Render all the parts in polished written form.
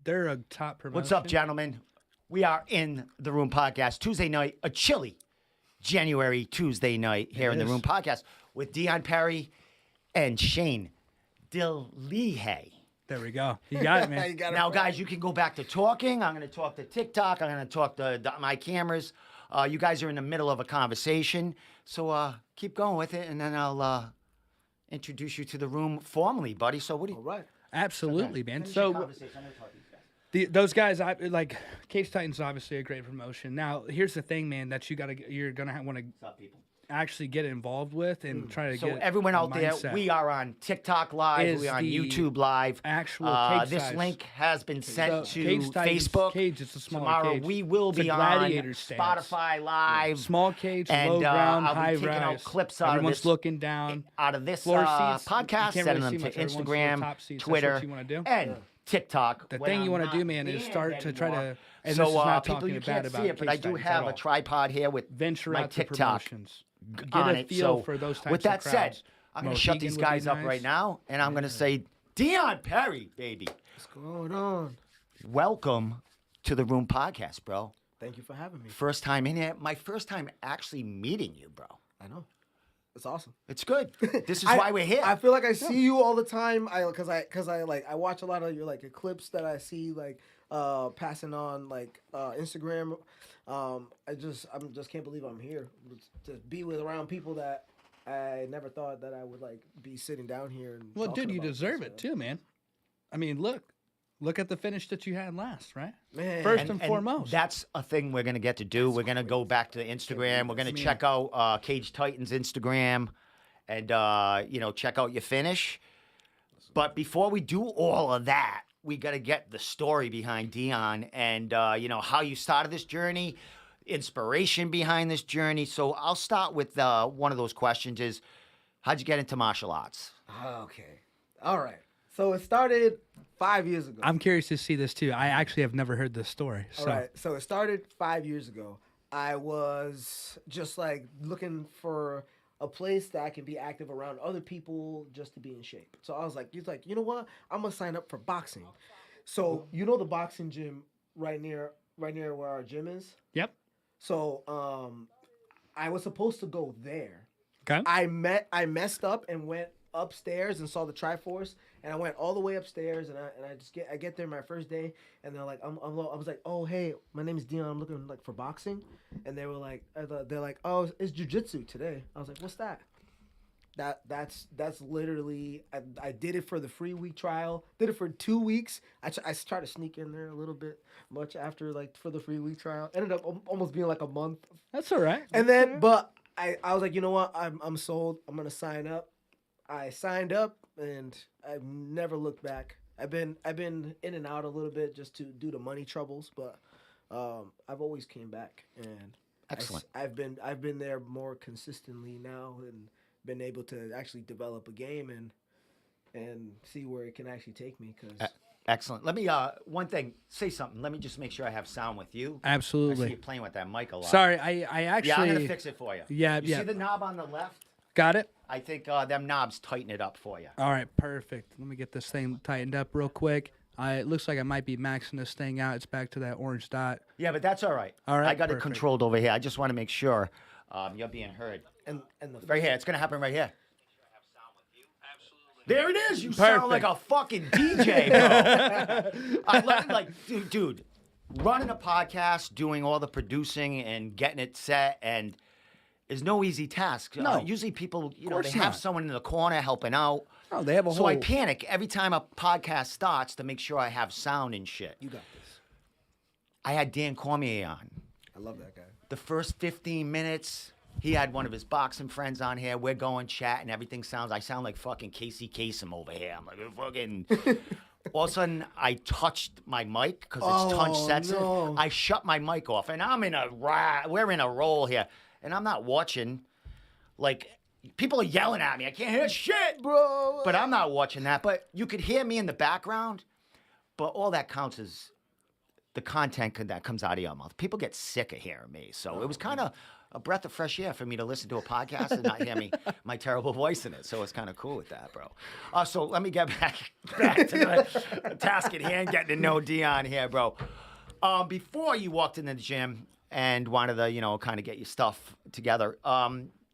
They're a top promotion. What's up, gentlemen? We are in the Room Podcast Tuesday night, a chilly January Tuesday night here in the Room Podcast with Deon Perry and Shane Dillehay. There we go. You got it, man. Now, guys, you can go back to talking. I'm going to talk to TikTok. I'm going to talk to my cameras. You guys are in the middle of a conversation, so keep going with it, and then I'll introduce you to the room formally, buddy. So what do you? All right. Absolutely, man. Finish So your conversation. I'm going to talk to these guys. those guys, like Cage Titans, obviously a great promotion. Now, here's the thing, man, that you're gonna want to What's up, people? actually get involved with and try to So get. everyone out mindset. there, we are on TikTok Live, we are on the YouTube Live. actual cage this size. link has been sent So, to Cage Titans, Facebook. Cage, it's a smaller Tomorrow cage. we will It's be a on gladiator stance. Spotify Live. Small cage, and low ground, I'll be high taking out rise. clips out Everyone's of this, looking down. out of this Floor seats, you podcast, can't sending really them see to much. Everyone's little Instagram, top seats. That's Twitter, what you want to do. and TikTok. The when thing you I'm want to do, not man, is banned start to try anymore. to. And So this is not people, talking you bad can't about see it, but Cage I do Titans have at a all. tripod here with Venture my out to TikTok promotions. Get on a it. feel So for those types with that of crowds. said, I'm going to shut Mohegan these would be guys up nice. right now, and I'm going to say, Deon Perry, baby, What's going on? welcome to the Room Podcast, bro. Thank you for having me. First time in here. My first time actually meeting you, bro. I know. It's awesome. It's good. This is why we're here. I feel like I see you all the time. Cause I watch a lot of your like clips that I see like passing on like Instagram. I just can't believe I'm here to be around people that I never thought that I would like be sitting down here. And Well, talking dude, you about deserve this, it too, man. I mean, look at the finish that you had last, right? Man. First and foremost. That's a thing we're going to get to do. We're going to go back to Instagram. We're going to check out Cage Titans Instagram and, check out your finish. But before we do all of that, we got to get the story behind Deon and, how you started this journey, inspiration behind this journey. So I'll start with one of those questions is, how'd you get into martial arts? Okay. All right. So it started 5 years ago. I'm curious to see this too. I actually have never heard this story. So. All right. So it started 5 years ago. I was just like looking for a place that I can be active around other people just to be in shape. So I was like, you know what? I'm gonna sign up for boxing. So you know the boxing gym right near where our gym is? Yep. So I was supposed to go there. Okay. I messed up and went upstairs and saw the Triforce, and I went all the way upstairs, and I get there my first day, and they're like, I was like, oh hey, my name is Deon, I'm looking like for boxing, and they were like, they're like, oh, it's jiu-jitsu today. I was like, what's that? That's literally I did it for the free week trial. Did it for 2 weeks. I tried to sneak in there a little bit much after like for the free week trial. Ended up almost being like a month. That's all right. And then, but I was like, you know what? I'm sold. I'm gonna sign up. I signed up and I've never looked back. I've been in and out a little bit just due to money troubles, but I've always came back and Excellent. I've been there more consistently now and been able to actually develop a game and see where it can actually take me. Excellent. Let me, one thing, say something. Let me just make sure I have sound with you. I see Absolutely. you playing with that mic a lot. Sorry, I actually. Yeah, I'm going to fix it for you. Yeah, You yeah. see the knob on the left? Got it. I think them knobs tighten it up for you. All right, perfect. Let me get this thing tightened up real quick. It looks like I might be maxing this thing out. It's back to that orange dot. Yeah, but that's all right. All right, I got it perfect. controlled over here. I just want to make sure you're being heard. And the Right here. It's going to happen right here. There it is. You sound like a fucking DJ, bro. I love like, dude, running a podcast, doing all the producing and getting it set and is no easy task. No. Usually people, they course have not. someone in the corner helping out. Oh, they have a So whole. I panic every time a podcast starts to make sure I have sound and shit. You got this. I had Dan Cormier on. I love that guy. The first 15 minutes, he had one of his boxing friends on here. We're going chatting. Everything I sound like fucking Casey Kasem over here. I'm like, fucking. All of a sudden, I touched my mic because it's touch sensitive. no. I shut my mic off, and we're in a roll here, and I'm not watching. Like, people are yelling at me. I can't hear shit, Bro. but I'm not watching that. But you could hear me in the background. But all that counts is the content that comes out of your mouth. People get sick of hearing me. So it was kind of a breath of fresh air for me to listen to a podcast and not hear my terrible voice in it. So it's kind of cool with that, bro. So let me get back to the task at hand, getting to know Deon here, bro. Before you walked into the gym and wanted to, kind of get your stuff together,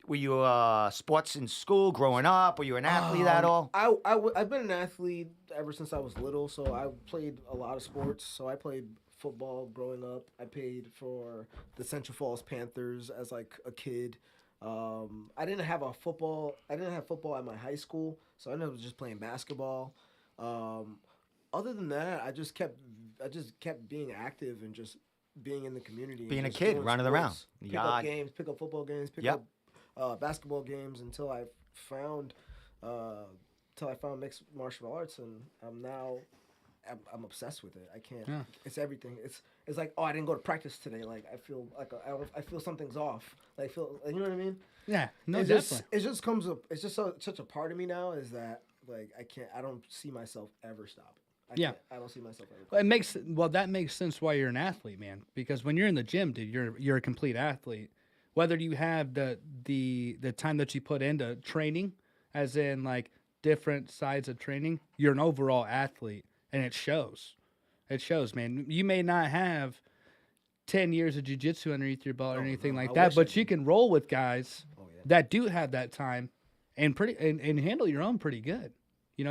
were you sports in school growing up? Were you an athlete at all? I've been an athlete ever since I was little, so I played a lot of sports. So I played football growing up. I played for the Central Falls Panthers as like a kid. I didn't have football at my high school, so I ended up just playing basketball. Other than that, I just kept being active and just being in the community. Being a kid, running around. Pick up games, pick up football games, pick up basketball games until I found mixed martial arts, and I'm obsessed with it. I can't. Yeah. It's everything. It's like, oh, I didn't go to practice today. Like I feel like I feel something's off. Like you know what I mean? Yeah. No, it definitely. It just comes up. It's just such a part of me now is that like I don't see myself ever stopping. I don't see myself ever. That makes sense why you're an athlete, man. Because when you're in the gym, dude, you're a complete athlete. Whether you have the time that you put into training, as in like different sides of training, you're an overall athlete, and it shows. It shows, man. You may not have 10 years of jiu-jitsu underneath your belt or anything like that, but you can roll with guys that do have that time and handle your own pretty good.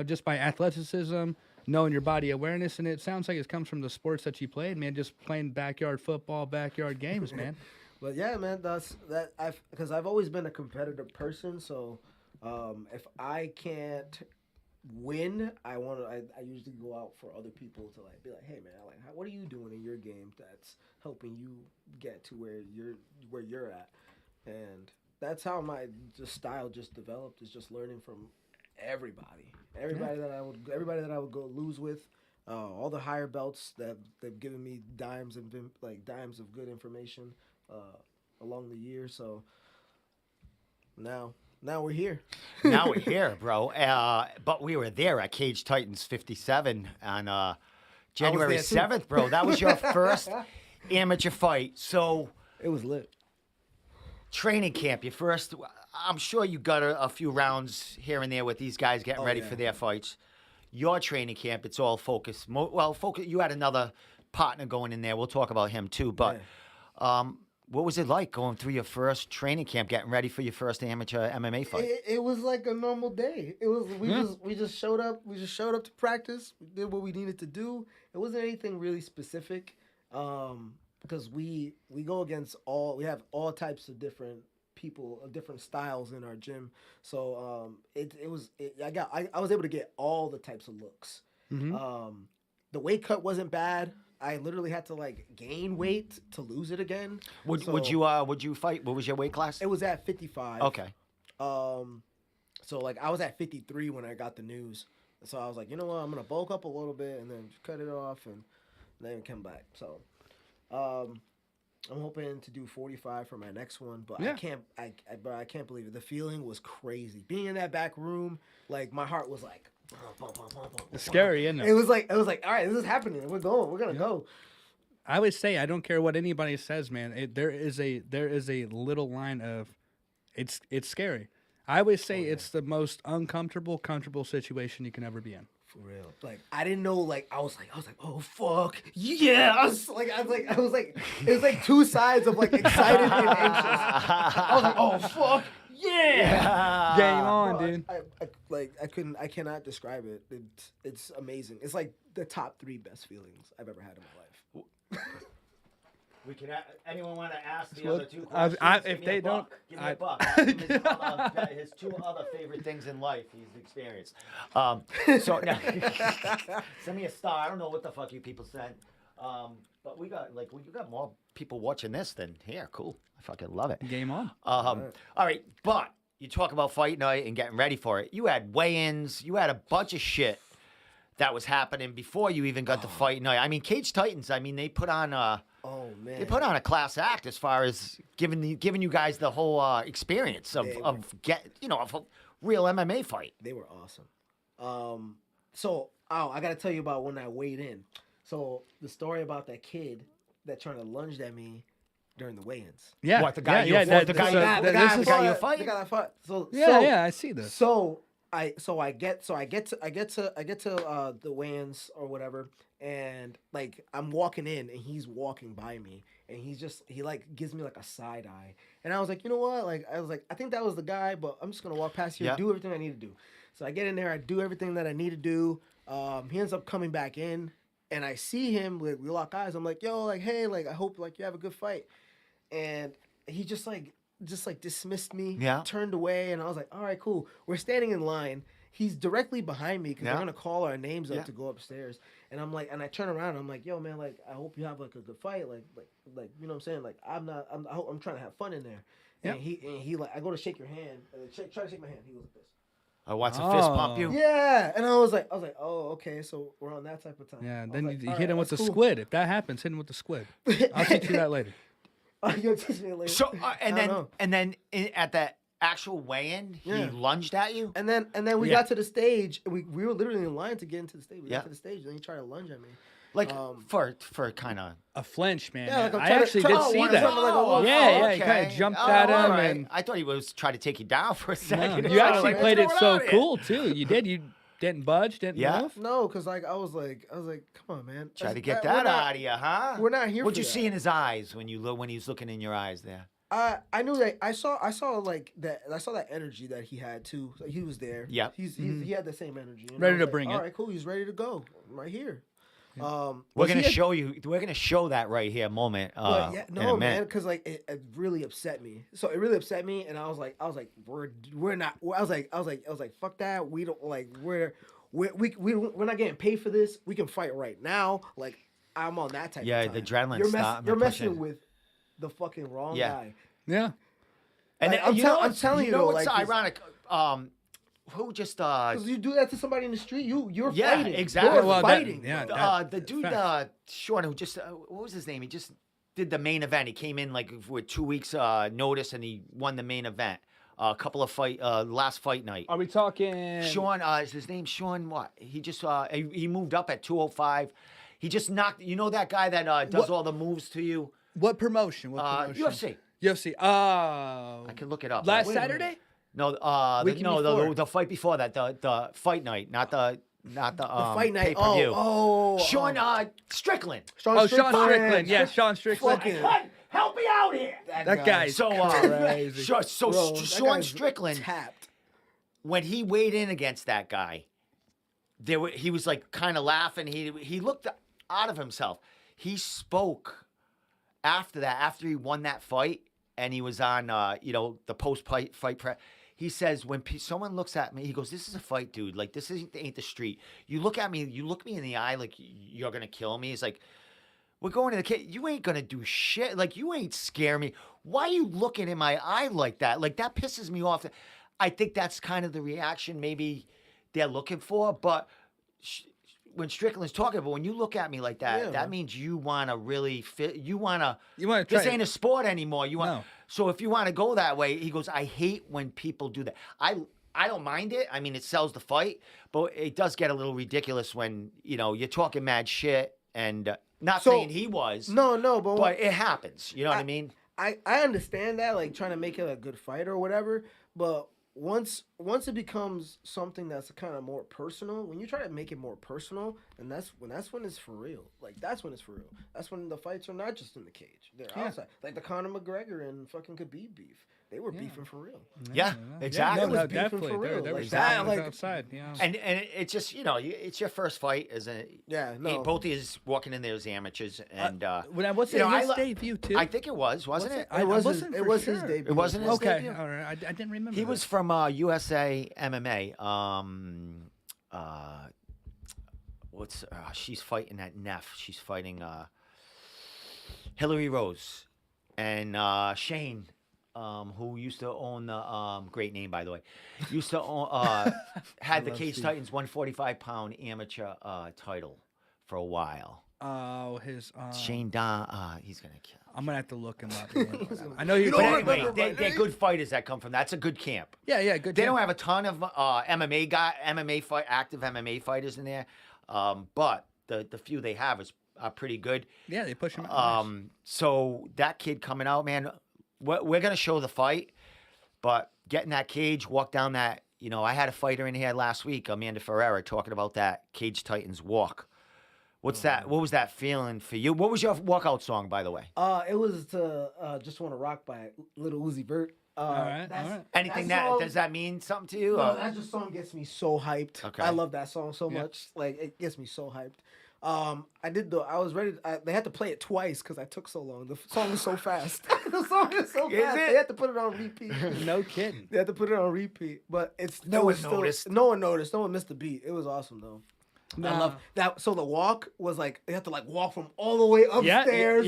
Just by athleticism, knowing your body awareness, and it sounds like it comes from the sports that you played, man. Just playing backyard football, backyard games, man. But yeah, man, because I've always been a competitive person. So if I can't win, I usually go out for other people to like be like, hey man, what are you doing in your game that's helping you get to where you're at, and that's how my style just developed. Is just learning from everybody that I would go lose with. All the higher belts that they've given me dimes of good information along the years. So now we're here. Now we're here, bro. But we were there at Cage Titans 57 on January 7th, bro. That was your first amateur fight. So it was lit. Training camp, your first. I'm sure you got a few rounds here and there with these guys getting ready for their fights. Your training camp, it's all focused. You had another partner going in there. We'll talk about him too. But what was it like going through your first training camp, getting ready for your first amateur MMA fight? It was like a normal day. It was we just showed up. We just showed up to practice. We did what we needed to do. It wasn't anything really specific, because we go against we have all types of different people, different styles in our gym. So I was able to get all the types of looks. Mm-hmm. The weight cut wasn't bad. I literally had to like gain weight to lose it again. Would you fight? What was your weight class? It was at 55. Okay. So like I was at 53 when I got the news. So I was like, you know what, I'm gonna bulk up a little bit and then cut it off and then come back. So I'm hoping to do 45 for my next one, but I can't believe it. The feeling was crazy. Being in that back room, like my heart was like it's scary, isn't it? It was like, all right, this is happening. We're gonna go. I would say, I don't care what anybody says, man. There is a little line of, it's scary. I would say it's the most comfortable situation you can ever be in. For real. Like I didn't know. Like I was like, oh fuck yeah. I was like, it was like two sides of like excited and anxious. I was like, oh fuck yeah. Game on, dude. I cannot describe it. It's amazing. It's like the top 3 best feelings I've ever had in my life. We can. Anyone want to ask the other 2 questions? If they don't, give me a buck. Ask him his 2 other favorite things in life he's experienced. So now, send me a star. I don't know what the fuck you people sent. But we got more people watching this than here. Cool. I fucking love it. Game on. All right, but you talk about fight night and getting ready for it. You had weigh-ins. You had a bunch of shit that was happening before you even got to fight night. I mean, Cage Titans. I mean, they put on they put on a class act as far as giving you guys the whole experience of a real MMA fight. They were awesome. So I got to tell you about when I weighed in. So the story about that kid that trying to lunged at me, during the weigh-ins. Yeah. What, the guy yeah, you yeah, fought? The guy you're fighting? The guy that fought. So Yeah, I see this. So I get to the weigh-ins or whatever, and like I'm walking in and he's walking by me and he like gives me like a side eye, and I was like, you know what, like I think that was the guy, but I'm just gonna walk past here and do everything I need to do. So I get in there, I do everything that I need to do. He ends up coming back in, and I see him. We lock eyes. I'm like, yo, like, hey, like I hope like you have a good fight, and he just dismissed me, turned away, and I was like, all right, cool. We're standing in line. He's directly behind me because they're gonna call our names up to go upstairs. And I'm like, and I turn around, and I'm like, yo, man, like I hope you have like a good fight, like you know what I'm saying, like I'm trying to have fun in there. And he like, I go to shake your hand, try to shake my hand. He goes like this. I want to fist pump you. Yeah, and I was like, oh, okay, so we're on that type of time. Yeah, then like, you hit him with the squid. If that happens, hit him with the squid. I'll teach you that later. You'll teach me later. So and then at the actual weigh-in, he lunged at you. And then we got to the stage. We were literally in line to get into the stage. We got to the stage, and then he tried to lunge at me. Like for kind of a flinch, man. Yeah, like I actually did see that. Okay. He kind of jumped at him, and I thought he was trying to take you down for a second. No, you actually played it so cool too. You did. You didn't budge, didn't move. No, because like I was like, come on, man. Try to get that out of you, huh? We're not here. What'd you see in his eyes when he was looking in your eyes there? I knew that I saw like that. I saw that energy that he had too. So he was there. Yeah. He had the same energy. Ready to bring it. All right, cool. He's ready to go. I'm right here. We're gonna show you. We're gonna show that right here moment. No, man, because like it really upset me. So it really upset me, and I was like, we're not. I was like, fuck that. We don't like. We're not getting paid for this. We can fight right now. Like I'm on that type. Yeah, of time. the adrenaline. You're messing with the fucking wrong guy. Yeah. And like, I'm telling you, know though, what's like, ironic? Who just because you do that to somebody in the street, you're fighting. Exactly. You're fighting. The dude, Sean, who just what was his name? He just did the main event. He came in like with 2 weeks notice, and he won the main event. A couple of last fight night. Are we talking Sean? Is his name Sean? What? He just he moved up at 205. He just knocked. You know that guy that does all the moves to you? What promotion? UFC. UFC. Oh. I can look it up. Last Saturday? No, the fight before that, the fight night, not the fight night. Pay-per-view. Sean Strickland. Sean Strickland. Yeah, Sean Strickland. Help me out here. That guy's crazy. Sean Strickland tapped. When he weighed in against that guy, he was like kind of laughing. He looked out of himself. He spoke after that, after he won that fight, and he was on the post-fight press. He says, when someone looks at me, he goes, this is a fight, dude. Like, this ain't the street. You look at me, you look me in the eye like you're going to kill me. He's like, we're going to the kid. You ain't going to do shit. Like, you ain't scare me. Why are you looking in my eye like that? Like, that pisses me off. I think that's kind of the reaction maybe they're looking for. But when Strickland's talking about, when you look at me like that, that means you want to really fit. You want to. This ain't a sport anymore. You want. No. So if you want to go that way, he goes, I hate when people do that. I don't mind it. I mean, it sells the fight, but it does get a little ridiculous when you're talking mad shit and not saying he was. No, but it happens. You know what I mean? I understand that, like trying to make it a good fight or whatever, but. Once it becomes something that's kind of more personal, when you try to make it more personal, and that's when it's for real. Like that's when it's for real. That's when the fights are not just in the cage; they're outside. Like the Conor McGregor and fucking Khabib beef. They were beefing for real. Yeah, exactly. No, definitely. For real. They were outside. Yeah. And it's just it's your first fight, isn't it? Yeah. No. Both of you working in there as amateurs, and was it his debut too? I think it wasn't it? It was his debut. It wasn't his debut. All right. I didn't remember. He was from USA MMA. She's fighting at Neff. She's fighting Hillary Rose and Shane. Who used to own the great name, by the way, used to own had the Cage Titans 145-pound amateur title for a while. Oh, his Shane Don. He's gonna kill. I'm gonna have to look him up. I know you. But anyway, they're good fighters that come from. That's a good camp. Yeah, good. They don't have a ton of active MMA fighters in there, but the few they have is pretty good. Yeah, they push him out. So that kid coming out, man, we're gonna show the fight, but getting that cage, walk down that. I had a fighter in here last week, Amanda Ferreira, talking about that Cage Titans walk. What's that? What was that feeling for you? What was your walkout song, by the way? It was to Just Wanna Rock by Little Uzi Vert. All right. Anything does that mean something to you? No, that just song gets me so hyped. Okay. I love that song so much. Like, it gets me so hyped. I was ready. They had to play it twice because I took so long. The song is so fast. The song is so fast. They had to put it on repeat. No kidding. They had to put it on repeat. But no one noticed. No one noticed. No one missed the beat. It was awesome though. I love that. So the walk was like they had to like walk from all the way upstairs,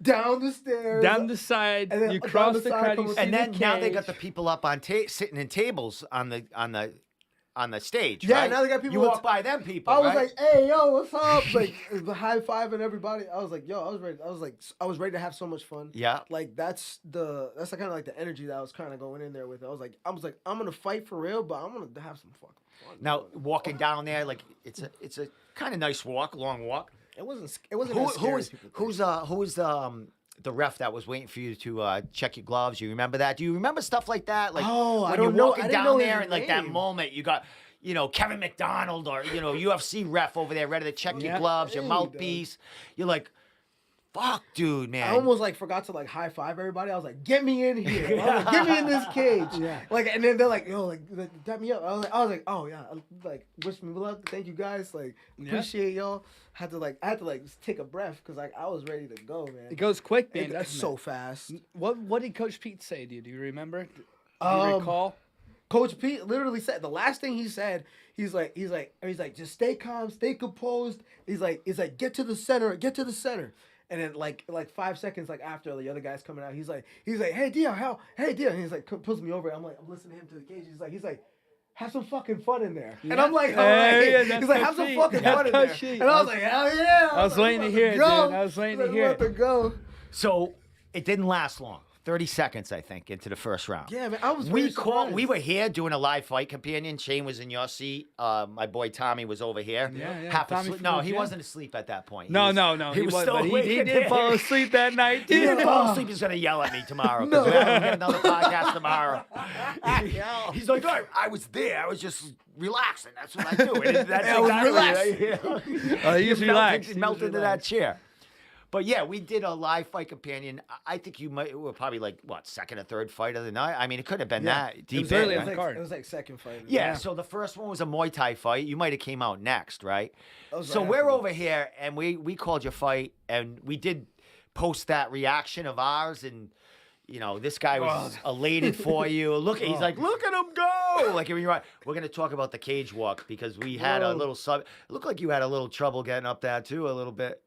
down the stairs, down the side. And then you cross the crowd, and then now they got the people up on sitting in tables on the stage. Yeah, right? now they got people. You walk by them people. I was right? like, "Hey, yo, what's up?" Like the high fiving everybody. I was like, "Yo, I was ready." I was ready to have so much fun. Yeah. Like that's the kind of like the energy that I was kind of going in there with. I was like, I'm gonna fight for real, but I'm gonna have some fucking fun. Now walking down there, like it's a kind of nice walk, long walk. It wasn't as scary as people think. Who's the ref that was waiting for you to check your gloves? You remember that? Do you remember stuff like that? Like when you're walking down there and like that moment, you got Kevin McDonald or UFC ref over there ready to check your gloves, your mouthpiece. You're like, fuck, dude, man. I almost like forgot to like high five everybody. I was like, get me in here. I was like, get me in this cage. Yeah. Like, and then they're like, yo, like dap me up. I was like, oh yeah, like wish me luck. Thank you guys. Like appreciate y'all. I had to take a breath because like I was ready to go, man. It goes quick, man. That's so fast. What did Coach Pete say to you? Do you remember? Do you recall? Coach Pete literally said the last thing he said. He's like, just stay calm, stay composed. He's like, get to the center. And then like 5 seconds after the other guy's coming out, he's like, hey Deon, and he's like pulls me over. I'm listening to him to the cage. He's like, have some fucking fun in there. Yeah. And I'm like, he's like, have some fucking fun in there. And I was like, hell yeah. I was waiting to hear it, dude. I was waiting to hear it. To go. So it didn't last long. 30 seconds, I think, into the first round. Yeah, man, I was We were here doing a live fight companion. Shane was in your seat. My boy Tommy was over here. Yeah. Half asleep. No, he wasn't asleep at that point. No. He was still awake. He did fall asleep that night, too. He didn't fall asleep. He's going to yell at me tomorrow. Because we're going to get another podcast tomorrow. He's like, I was there. I was just relaxing. That's what I do. And that's exactly he's relaxed. He melted into that chair. But yeah, we did a live fight companion. I think you were probably second or third fight of the night. I mean, it could have been that deep. It was like second fight. Yeah, so the first one was a Muay Thai fight. You might have came out next, right? So we're over here, and we called your fight, and we did post that reaction of ours, and this guy was elated for you. Look, he's like, look at him go! Like when you're right, we're gonna talk about the cage walk because we had a little It looked like you had a little trouble getting up there too, a little bit.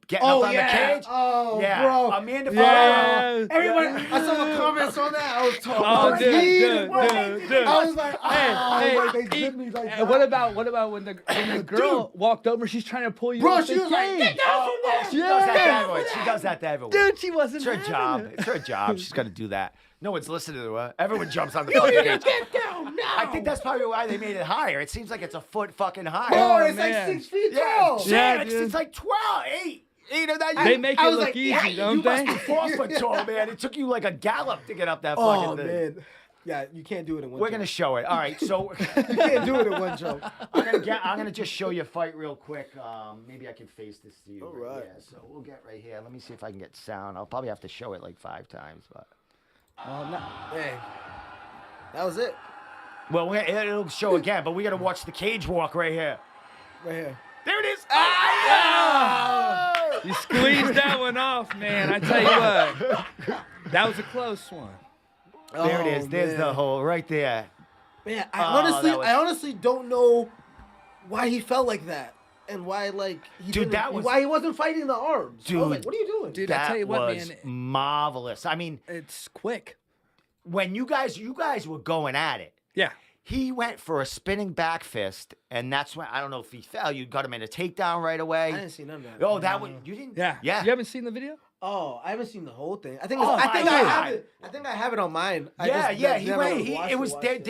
Getting up on the cage. Oh, yeah. Bro. Amanda Ferreira. Everybody, I saw the comments on that. I was talking. Oh, dude. I was like, hey, they did me like that. What about when the girl walked over? She's trying to pull you. Bro, off she the was like, cage. get down from there. She does that to everyone. She does that to everyone. Dude, she wasn't. It's her job. It's her job. She's gonna do that. No one's listening to her. Everyone jumps on the fucking cage. Get down now. I think that's probably why they made it higher. It seems like it's a foot fucking higher. Bro, it's like 6 feet tall. Yeah, it's like 12, 8. They make it look easy, don't they? You must be 4 foot tall, man. It took you like a gallop to get up that fucking thing. Man. Yeah, you can't do it in one We're going to show it. All right, so... you can't do it in one jump. I'm gonna just show you a fight real quick. Maybe I can face this to you. All right. Yeah, so we'll get right here. Let me see if I can get sound. I'll probably have to show it like 5 times, but... Hey, that was it. Well, it'll show again, but we got to watch the cage walk right here. Right here. There it is. You squeezed that one off, man. I tell you what. That was a close one. There it is. There's the hole right there. Man, I honestly don't know why he felt like that. And why, why he wasn't fighting the arms. Dude, I was like, what are you doing? Dude, that I tell you what, was man. Marvelous. I mean, it's quick. When you guys were going at it. Yeah. He went for a spinning back fist, and that's when, I don't know if he fell. You got him in a takedown right away. I didn't see none of that. Oh, that one, you didn't? Yeah. Yeah. You haven't seen the video? Oh, I haven't seen the whole thing. I Oh, think my I God. have it. I think I have it on mine. I Yeah, just yeah, he never went. watched It was watched there. it.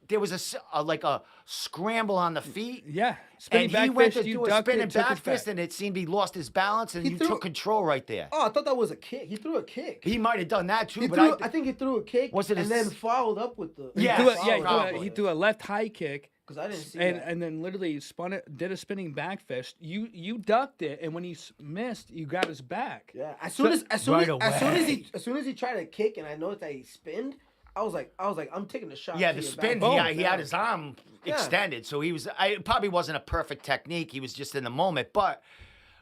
There was like a scramble on the feet. Yeah. Spinning And back he went fist, to you do a ducked it, spinning took back it back. fist, and it seemed he lost his balance, and He you threw- took control right there. Oh, I thought that was a kick. He threw a kick. He might have done that too, He but threw, I think he threw a kick Was it a and then s- followed up with the. Yeah, He threw a left high kick. Because I didn't see And that. and then literally spun it, did a spinning back fist. You ducked it, and when he missed, you got his back. Yeah, as Right soon as he tried to kick, and I noticed that he spinned, I was like, I'm taking the shot. yeah, to the your spin. back. He had his arm Yeah. extended, so he was. It probably wasn't a perfect technique. He was just in the moment, but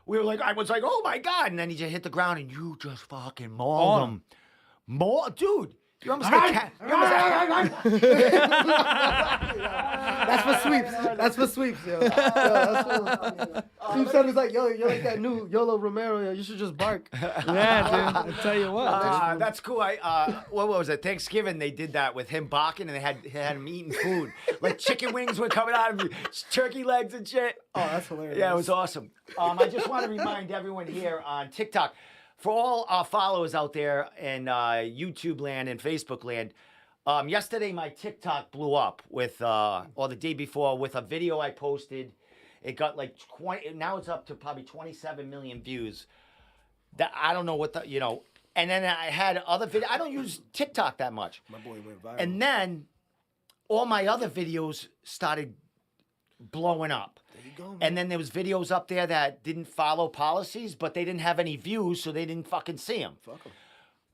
we were like, I was like, oh my God, and then he just hit the ground, and you just fucking mauled him, dude. You almost get That's for sweeps. That's for sweeps, yo. Sweeps son is like, yo, you're like that new Yolo Romero. Yo, you should just bark. Yeah, dude. I tell you what. That's cool. What was it? Thanksgiving they did that with him barking, and they had him eating food. Like chicken wings were coming out of him, turkey legs and shit. Oh, that's hilarious. Yeah, it was awesome. I just want to remind everyone here on TikTok, for all our followers out there in YouTube land and Facebook land, yesterday my TikTok blew up with, or the day before, with a video I posted. It got like 20, now it's up to probably 27 million views. That I don't know what the, and then I had other videos. I don't use TikTok that much. My boy went viral. And then all my other videos started blowing up. There you go, man. And then there was videos up there that didn't follow policies, but they didn't have any views, so they didn't fucking see them. Fuck 'em.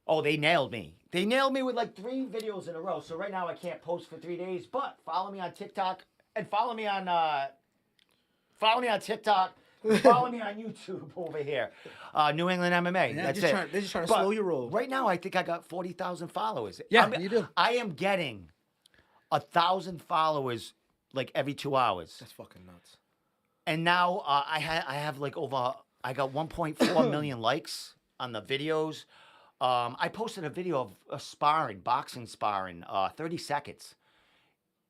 Oh, they nailed me. They nailed me with like 3 videos in a row. So right now I can't post for 3 days, but follow me on TikTok and follow me on TikTok. Follow me on YouTube over here. New England MMA. Yeah, That's they're it. just trying to But slow your roll. Right now I think I got 40,000 followers. Yeah, you do. I am getting 1,000 followers like every 2 hours. That's fucking nuts. And now I have like I got 1.4 million likes on the videos. I posted a video of boxing sparring, 30 seconds.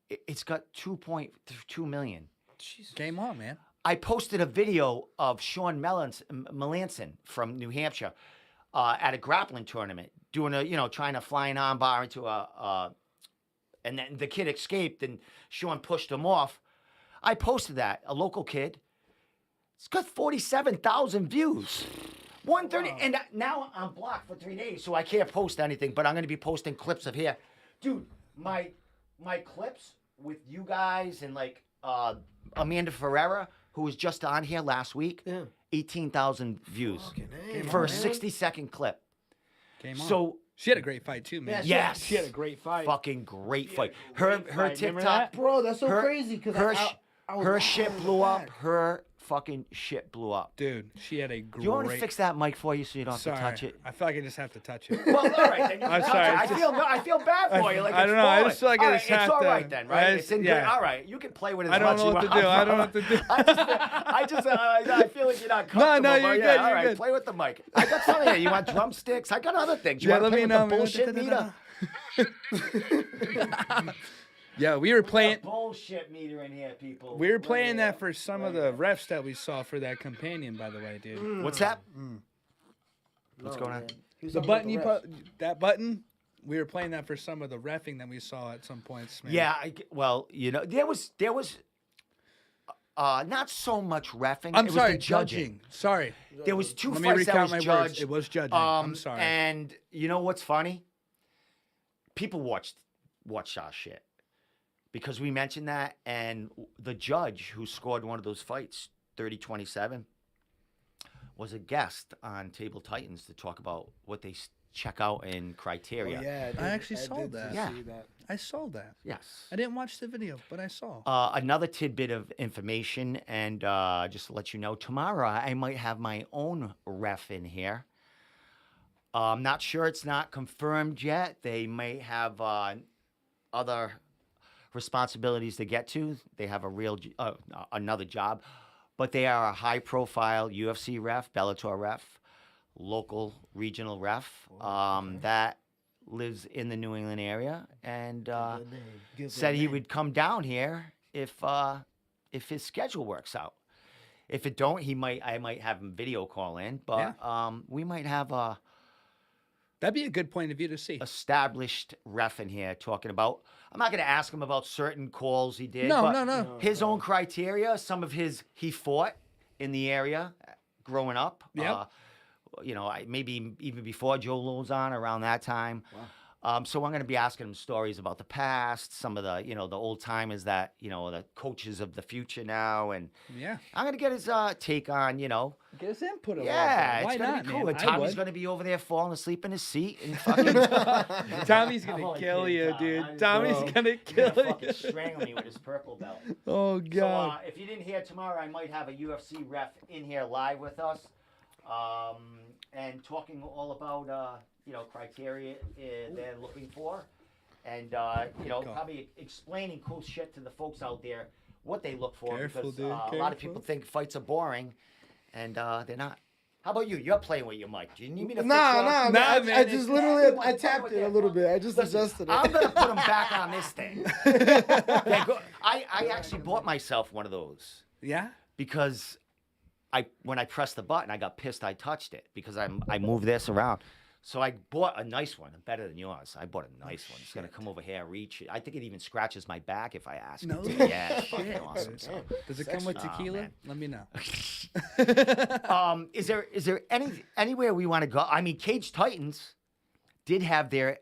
It's got 2.2 million. Jesus. Game on, man. I posted a video of Sean Melanson from New Hampshire at a grappling tournament, doing trying to fly an arm bar into and then the kid escaped and Sean pushed him off. I posted that, a local kid. It's got 47,000 views. 130, and now I'm blocked for 3 days, so I can't post anything, but I'm going to be posting clips of here. Dude, my clips with you guys and like Amanda Ferreira, who was just on here last week, Yeah. 18,000 views Hey, for a man. 60-second clip. Game on. So She had a great fight too, man. Yeah, yes, She had a great fight. fucking great fight. great Her fight. Remember TikTok, that? Bro, that's so her- crazy because her I shit blew up. Her fucking shit blew up. Dude, she had a great. You want me to fix that mic for you so you don't have Sorry, to touch it? I feel like I just have to touch it. Well, all right, then you I'm can touch sorry, it. it's I feel bad for you. Like I it's don't know, I falling. just feel like I All just right, have it's all to- right then, right? I It's just- in good. yeah. All right, you can play with it as I don't much know as what you to want. do. I don't know what to do. I feel like you're not comfortable. no, but you're yeah, good, all you're right, good. play with the mic. I got some here. You want drumsticks? I got other things. You Yeah, want to let play me with the know. bullshit meter? Yeah, we were playing. Bullshit meter in here, people. We were playing that for some of the refs that we saw for that companion, by the way, dude. What's that? What's going on? The button you put, that button, we were playing that for some of the reffing that we saw at some points, man. Yeah, well, there was not so much reffing. I'm it sorry, was the judging. Sorry. There was 2 Let me fights that recount was my words. judged. It was judging. I'm sorry. And you know what's funny? People watch our shit because we mentioned that, and the judge who scored one of those fights, 30-27, was a guest on Table Titans to talk about what they check out in criteria. Yeah, I actually saw that. Yeah. I saw that. Yes. I didn't watch the video, but I saw. Another tidbit of information, and just to let you know, tomorrow I might have my own ref in here. I'm not sure, it's not confirmed yet. They may have other responsibilities to get to. They have another job, but they are a high-profile UFC ref, Bellator ref, local regional ref that lives in the New England area, and said he would come down here if his schedule works out. If it don't, I might have him video call in, but we might have a That'd be a good point of view to see. established ref in here talking about. I'm not going to ask him about certain calls he did. No, but no. His own criteria, some of he fought in the area growing up. Yep. Maybe even before Joe Lozon, around that time. Wow. So I'm going to be asking him stories about the past, some of the, the old timers that, the coaches of the future now. And Yeah. I'm going to get his take on, Get his input. yeah, Why it's going not, to be cool. man? And I Tommy's would. going to be over there falling asleep in his seat. And fucking, Tommy's I'm gonna only kill kidding, you, Tom. dude. I Tommy's know. gonna he's kill going to you. fucking strangle me with his purple belt. Oh God. So if you didn't hear tomorrow, I might have a UFC ref in here live with us, and talking all about criteria they're looking for, and probably explaining cool shit to the folks out there what they look for. Careful, because dude, a lot of people careful. think fights are boring, and they're not. How about you? You're playing with your mic. Do you need me to fix Nah, yours? Nah, I man, just it's- literally, Yeah, I tapped it a little bit. I just adjusted it. I'm gonna put them back on this thing. I actually bought myself one of those Yeah. because when I pressed the button, I got pissed I touched it because I moved this around. So I bought a nice one, better than yours. I bought a nice one. It's gonna come over here, reach it. I think it even scratches my back if I ask No it to. Yeah, it's shit. fucking awesome. So. Does it come with Nah, tequila? man. Let me know. Is there anywhere we want to go? I mean, Cage Titans did have their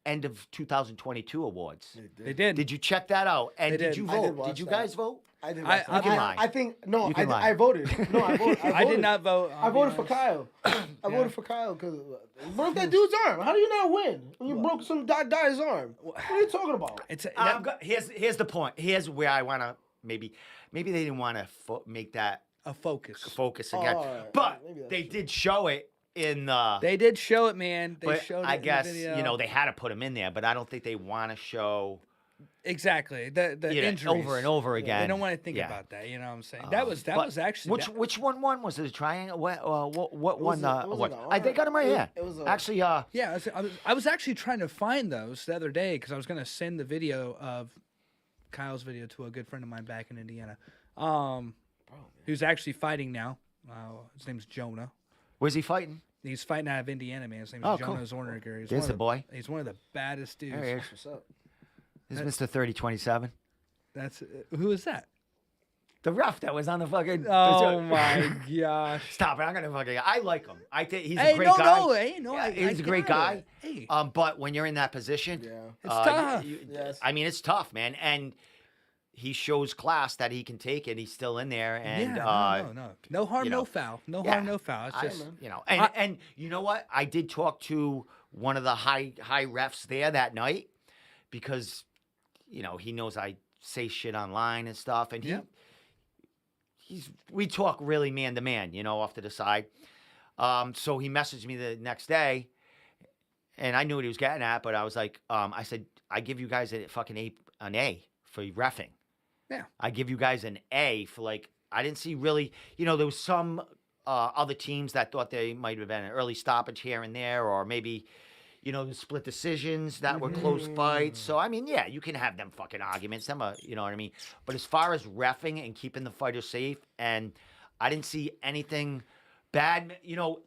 end of 2022 awards. They did. Did you check that out? And They did did. you I did vote? watch Did you that. guys vote? I did. I- watch I that. can lie. I think no. You can lie. I voted. No, I voted. I did not vote. I voted for Kyle. I voted for Kyle because broke that dude's arm. How do you not win when you broke some guy's arm? What are you talking about? It's Here's the point. Here's where I want to maybe they didn't want to make that a focus. focus again, all right. but Maybe that's they true. did show it in the. They did show it, man. They but showed it I in guess the video. they had to put him in there, but I don't think they want to show Exactly. The injuries. over and over again. They don't want to think Yeah. about that. You know what I'm saying? That was But actually which one won? Was it a triangle? What was won the it was award? like They got him right here. It was a- Actually, Yeah, I was actually trying to find those the other day because I was going to send the video of Kyle's video to a good friend of mine back in Indiana, who's actually fighting now. His name's Jonah. where's he fighting? He's fighting out of Indiana, man. His name's Oh, Jonah cool. Zorniger. He's There's one the of boy. He's one of the baddest dudes. There he is. What's up? This is Mr. 3027. That's who is that? The ref that was on the fucking. Oh my gosh. Stop it! I'm gonna fucking. I like him. I think he's Hey, a great no, guy. no, hey, no, Yeah, he's a great guy. Hey, But when you're in that position, Yeah. It's tough. Yes. I mean, it's tough, man. And he shows class that he can take it. He's still in there, and yeah, no harm, you know, no foul, no yeah, harm, no foul. It's just and you know what? I did talk to one of the high refs there that night because he knows I say shit online and stuff, and Yeah. we talk really man to man, off to the side. So he messaged me the next day, and I knew what he was getting at, but I was like, I said, I give you guys an A for reffing. Yeah. I give you guys an A for I didn't see really, there was some other teams that thought they might have been an early stoppage here and there, or maybe, the split decisions that were close fights. So, I mean, yeah, you can have them fucking arguments. You know what I mean? But as far as reffing and keeping the fighter safe, and I didn't see anything bad.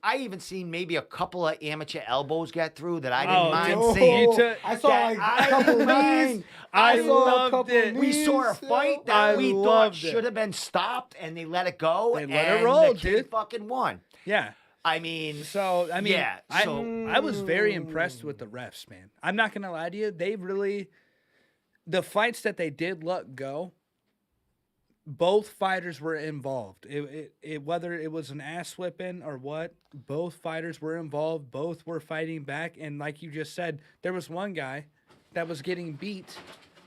I even seen maybe a couple of amateur elbows get through that I didn't mind dude. seeing. You took- I saw that like I a couple didn't mind. knees. I saw a loved couple it. We knees, saw a fight that I we thought loved it. should have been stopped, and they let it go. They and let it roll, the kid dude. fucking won. yeah. I mean, So I mean, yeah, I was very impressed with the refs, man. I'm not gonna lie to you; they really, the fights that they did let go, both fighters were involved. Whether it was an ass whipping or what, both fighters were involved. Both were fighting back, and like you just said, there was one guy that was getting beat,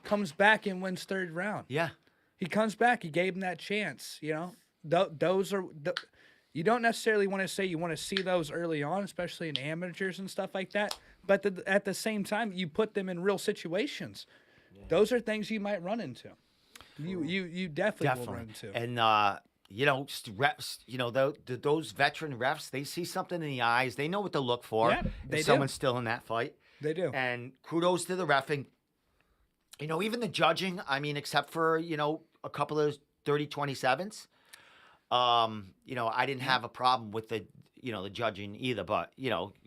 comes back and wins third round. yeah. He comes back. He gave him that chance. Those are you don't necessarily want to say you want to see those early on, especially in amateurs and stuff like that. But at the same time, you put them in real situations. Yeah. Those are things you might run into. You definitely will run into. And reps, those veteran refs, they see something in the eyes. They know what to look for. Yeah, they if do. someone's still in that fight. They do. And kudos to the reffing. Even the judging, I mean, except for, a couple of 30-27s, I didn't have a problem with the judging either. But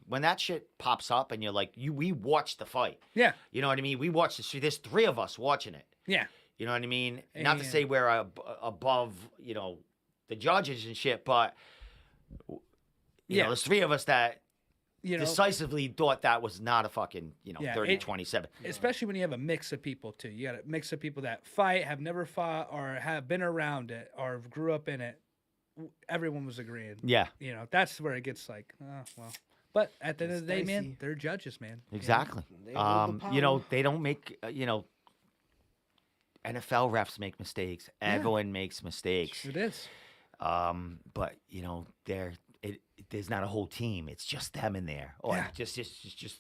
when that shit pops up and you're like, we watched the fight. Yeah. You know what I mean? We watched the street. There's 3 of us watching it. Yeah. You know what I mean? Not to say we're above, the judges and shit, but there's 3 of us that decisively thought that was not a fucking 30-27. Especially when you have a mix of people too. You got a mix of people that fight, have never fought, or have been around it, or grew up in it. Everyone was agreeing. Yeah. That's where it gets like, oh, well. But at the end of the day, man, they're judges, man. Exactly. They don't make NFL refs make mistakes. Everyone makes mistakes. It is. But there's not a whole team. It's just them in there, or just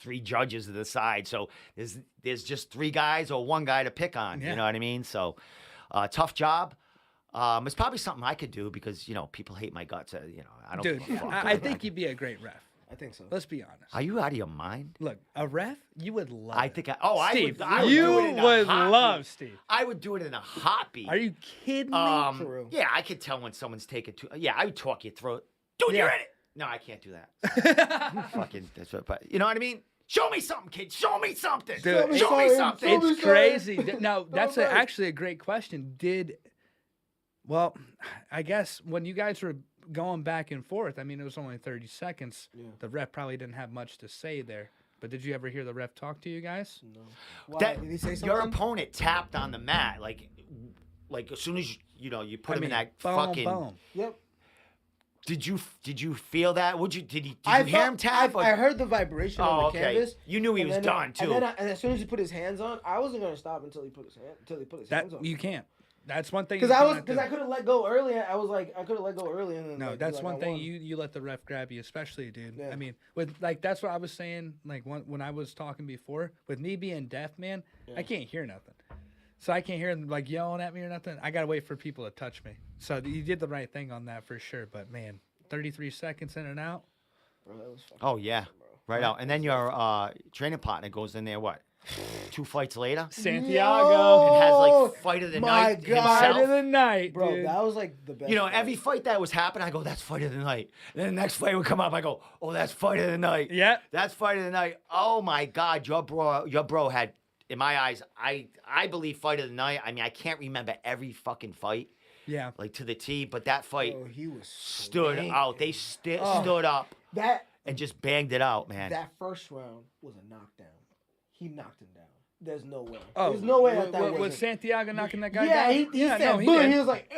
3 judges to the side. So there's just 3 guys or 1 guy to pick on. You know what I mean? So tough job. It's probably something I could do because people hate my guts. I don't. Dude, I think you'd be a great ref. I think so. Let's be honest. Are you out of your mind? Look, a ref, you would love. Steve, I would do it in a heartbeat. Steve. I would do it in a heartbeat. Are you kidding me? Yeah, I could tell when someone's taking too. Yeah, I would talk you through it. Dude, you're in it. No, I can't do that. Fucking, that's what. But you know what I mean? Show me something, kid. Show me something. Dude, show me something. It's crazy. Now, that's actually a great question. Well, I guess when you guys were going back and forth, I mean, it was only 30 seconds. Yeah. The ref probably didn't have much to say there. But did you ever hear the ref talk to you guys? No. Why? Did he say something? Your opponent tapped on the mat, like as soon as you put him in that fucking. Boom. Yep. Did you feel that? Did you hear him tap? I heard the vibration on the canvas. You knew he was done too. And as soon as he put his hands on, I wasn't gonna stop until he put his hands on. You can't. That's one thing. Because I couldn't let go early. I was like, I could have let go early. And then no, that's one thing you let the ref grab you, especially, dude. Yeah. I mean, that's what I was saying. Like when I was talking before, with me being deaf, man, I can't hear nothing. So I can't hear them like yelling at me or nothing. I gotta wait for people to touch me. So you did the right thing on that for sure. But man, 33 seconds in and out. Bro, that was fucking awesome, bro. Right out. And then your training partner goes in there. What? 2 fights later, Santiago and has like fight of the night himself. Fight of the night, bro. Dude. That was like the best. Every fight that was happening, I go, "That's fight of the night." And then the next fight would come up, I go, "Oh, that's fight of the night." Yeah, that's fight of the night. Oh my God, your bro had, in my eyes, I believe fight of the night. I mean, I can't remember every fucking fight. Yeah, like to the T, but that fight stood swinging. out. They stood up and just banged it out, man. That first round was a knockdown. He knocked him down. There's no way. Oh, there's no way that was Santiago knocking that guy down? Yeah, he said, boom. He was like,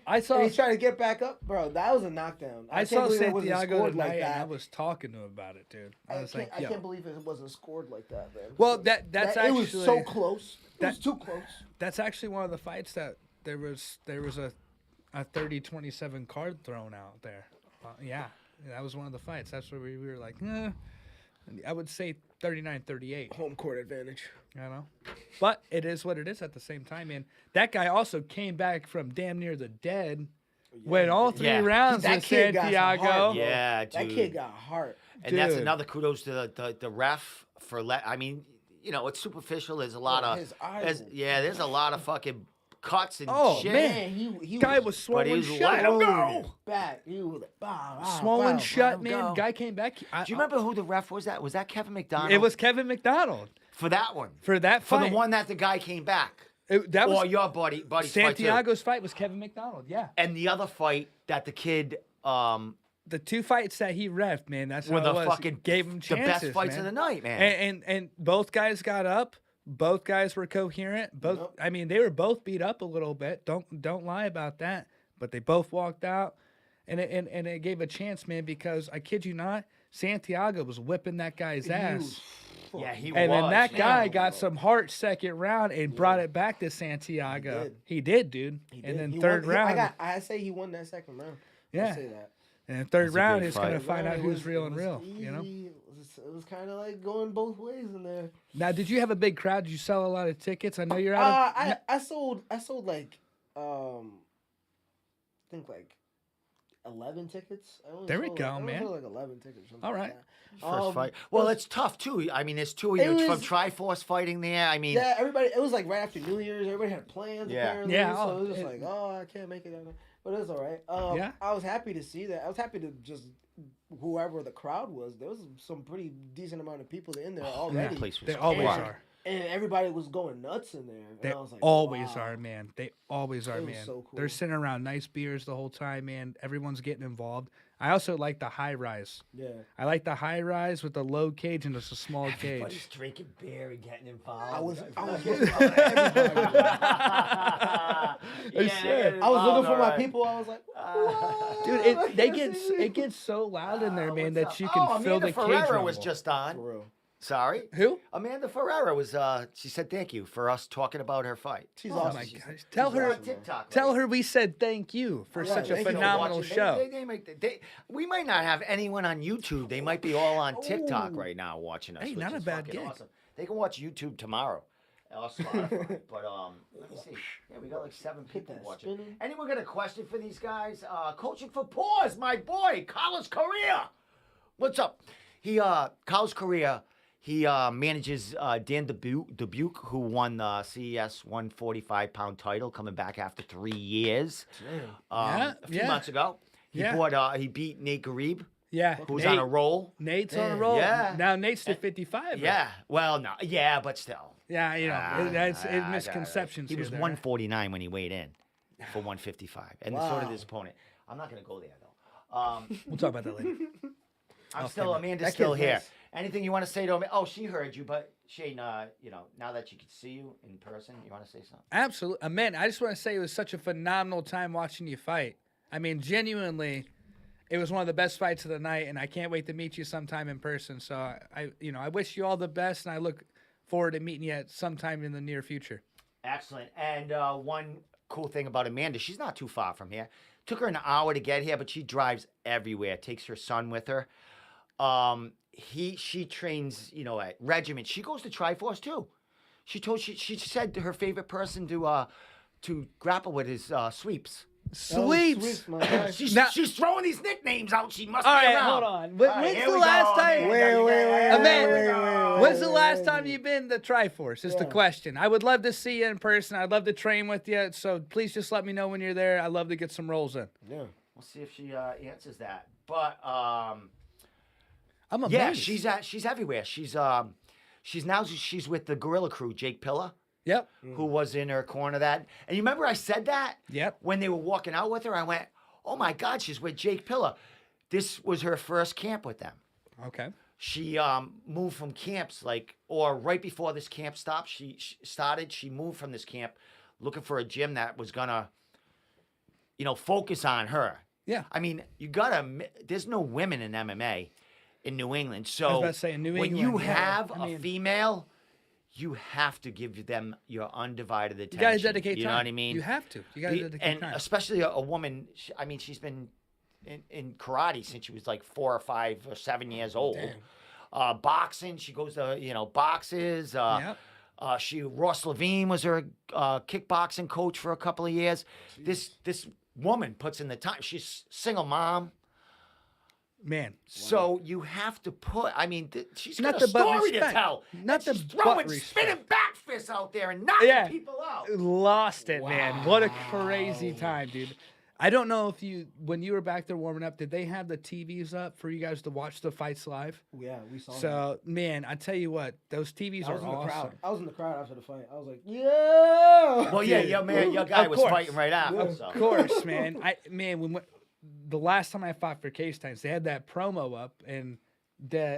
I saw. And he tried to get back up, bro. That was a knockdown. I saw Santiago tonight, and I was talking to him about it, dude. I can't believe it wasn't scored like that, man. Well, that's actually it was so close. It was too close. That's actually one of the fights that there was a 30-27 card thrown out there. Yeah, that was one of the fights. That's where we were like, I would say 39-38. Home court advantage. I know. But it is what it is at the same time, man. That guy also came back from damn near the dead. Went all 3 rounds with Santiago. Heart, yeah, dude. That kid got heart. And that's another kudos to the ref for I mean, it's superficial. There's a lot of there's a lot of fucking cuts and shit. Man, he guy was swollen shut. Let him go. Back. He was like, swollen shut, man. Guy came back. Do you remember who the ref was? Was that Kevin McDonald? It was Kevin McDonald. For that one. For that fight. For the one that the guy came back. That was your buddy's Santiago's fight was Kevin McDonald, yeah. And the other fight that the kid the 2 fights that he reffed, man, that's how it was. Fucking gave him chances, the best fights of the night, man. And both guys got up. Both guys were coherent. I mean, they were both beat up a little bit. Don't lie about that. But they both walked out, and it gave a chance, man. Because I kid you not, Santiago was whipping that guy's ass. Yeah, he was. And then that guy got some heart second round and brought it back to Santiago. He did, dude. And then third round. I say he won that second round. Yeah. I say that. And then third round, he's gonna find out who's real and real. Easy. You know. It was kind of like going both ways in there. Now, did you have a big crowd? Did you sell a lot of tickets? I know you're out of... I sold like, I think like 11 tickets. There we go, I man. sold like 11 tickets. Or something All like right. that. First fight. Well, it's tough too. I mean, there's two of It you from was- Triforce fighting there. I mean, Yeah, everybody. It was like right after New Year's. Everybody had plans. Yeah. Apparently, Yeah, So oh, it was just it- like, oh, I can't make it. But it's all right. Yeah. I was happy to see that. I was happy to just whoever the crowd was. There was some pretty decent amount of people in there already. that place was They always packed. are. And everybody was going nuts in there. And They I was like, always wow. are, man. They always are, It was man. so cool. They're sitting around nice beers the whole time, man. Everyone's getting involved. I also like the high rise. Yeah. I like the high rise with the low cage and just a small Everybody's cage. drinking beer and getting involved. I was Yeah, I was looking for my alright. people. I was like, what? Dude, I they can't get see. it gets so loud in there, man, What's that you up? can Oh, feel Amanda the cage Ferreira was rumble. just on. For real. Sorry. Who? Amanda Ferreira was. She said thank you for us talking about her fight. She's Oh awesome. my She's- gosh! Tell she's her, awesome, bro. TikTok. tell right? her we said thank you for Yeah, such a thank you. phenomenal Watching- show. We might not have anyone on YouTube. They might be all on TikTok right now watching us. Hey, which not a is bad fucking gig. Awesome. They can watch YouTube tomorrow. Or Spotify. But let me see. Yeah, we got like 7 people that watching. spinning. Anyone got a question for these guys? Coaching for Paws, my boy, Carlos Correa. What's up? Carlos Correa. He manages Dan Dubuque, who won the CES 145-pound title, coming back after 3 years. A few months ago. He beat Nate Garib, Yeah, who's Nate- on a roll. Nate's on a Damn. roll. Yeah. Now Nate's to 55. Yeah. Well, no. Yeah, but still. Yeah, you know, it's misconceptions. He here, was there. 149 when he weighed in for 155, and so did Wow. his opponent. I'm not going to go there though. We'll talk about that later. Amanda's That still kid's here. nice. Anything you want to say to him? Oh, she heard you, but Shane, now that she can see you in person, you want to say something? Absolutely, man. I just want to say it was such a phenomenal time watching you fight. I mean, genuinely, it was one of the best fights of the night, and I can't wait to meet you sometime in person. So I wish you all the best, and I look forward to meeting you at sometime in the near future. Excellent. And one cool thing about Amanda, she's not too far from here. Took her an hour to get here, but she drives everywhere. Takes her son with her. She trains, at regiment. She goes to Triforce too. She said her favorite person to grapple with is sweeps. Sweeps. My guy. She's throwing these nicknames out. She must All be right, around. hold on. All right, When's here the we last go, time? Amanda. Amanda, when's the last time you? you've been to Triforce? Is the Yeah. question. I would love to see you in person. I'd love to train with you. So please just let me know when you're there. I'd love to get some rolls in. Yeah. We'll see if she answers that. But I'm amazed. yeah, she's everywhere. She's with the Gorilla Crew, Jake Pillar, Yep. who was in her corner. And you remember I said that? Yep. When they were walking out with her, I went, "Oh my God, she's with Jake Pillar." This was her first camp with them. Okay. She moved from camps or right before this camp stopped. She moved from this camp, looking for a gym that was gonna, focus on her. Yeah. I mean, there's no women in MMA in New England. I was So about to say, in New when England, you yeah. have I mean- a female, you have to give them your undivided attention. You gotta dedicate time. You know what I mean? You have to. You gotta dedicate and time. especially a woman. She's been in karate since she was like 4 or 5 or 7 years old. Boxing, she goes to boxes. Yep. Ross Levine was her kickboxing coach for a couple of years. This woman puts in the time. She's single mom. Man. So you have to put. I mean, she's got Nothing a but story to respect. tell. Nothing And she's but throwing respect. spinning back fists out there and knocking Yeah. people out. Lost it, man. What a crazy time, dude. I don't know if when you were back there warming up, did they have the TVs up for you guys to watch the fights live? Yeah, we saw. that. So, man, I tell you what, those TVs I are was in the awesome. crowd. I was in the crowd after the fight. I was like, yeah. Well, yeah, your guy Of was course. fighting right after. Yeah. So. Of course, man. The last time I fought for Case Times, they had that promo up, and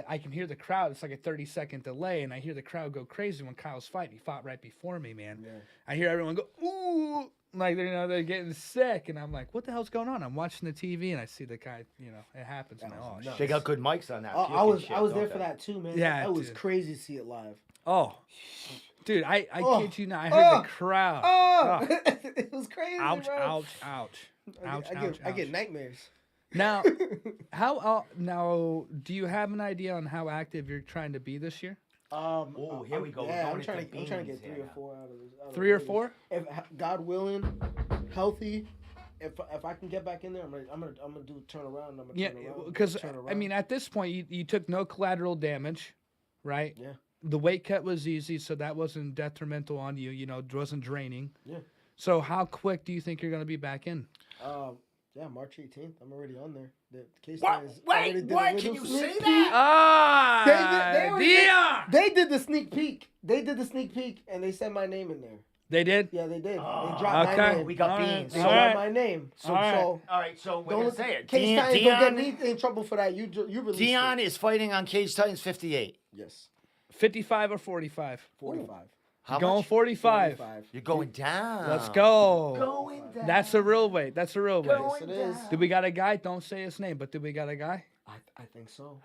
I can hear the crowd. It's like a 30-second delay, and I hear the crowd go crazy when Kyle's fighting. He fought right before me, man. Yeah. I hear everyone go, ooh, like they're getting sick, and I'm like, what the hell's going on? I'm watching the TV, and I see the guy. It happens. I'm like, oh, nuts. They got good mics on that. I was puking I was shit, there don't for they? that too, man. Yeah, That was dude. crazy to see it live. Oh, dude, I Oh. kid you not. I heard the crowd. Oh, Oh. it was crazy, Ouch, bro. ouch, ouch, ouch, ouch, I get ouch. nightmares. Now, now, do you have an idea on how active you're trying to be this year? Oh, here we go. We're Yeah, going I'm trying into to get beans 3 here or now. 4 out of this. 3 or 4? If God willing, healthy, if I can get back in there, I'm gonna do turn around. Yeah, because I mean, at this point, you took no collateral damage, right? Yeah. The weight cut was easy, so that wasn't detrimental on you. You know, it wasn't draining. Yeah. So how quick do you think you're gonna be back in? Yeah, March 18th. I'm already on there. The case What? is Wait, what? Can you say that? Ah, They did the sneak peek. They did the sneak peek, and they sent my name in there. They did. Yeah, they did. Oh, they dropped my okay. name. We got All right. beans. They All dropped right. my name. So, All right. so All right, so we're don't gonna say it. Cage Titans don't get Deon, me in trouble for that. You released Deon it. is fighting on Cage Titans 58. Yes, 55 or 45? 45. How Going much? 45. 45. You're going down. Let's go. Going down. That's a real weight. That's a real weight. Yes, it is. Do we got a guy? Don't say his name, but do we got a guy? I think so.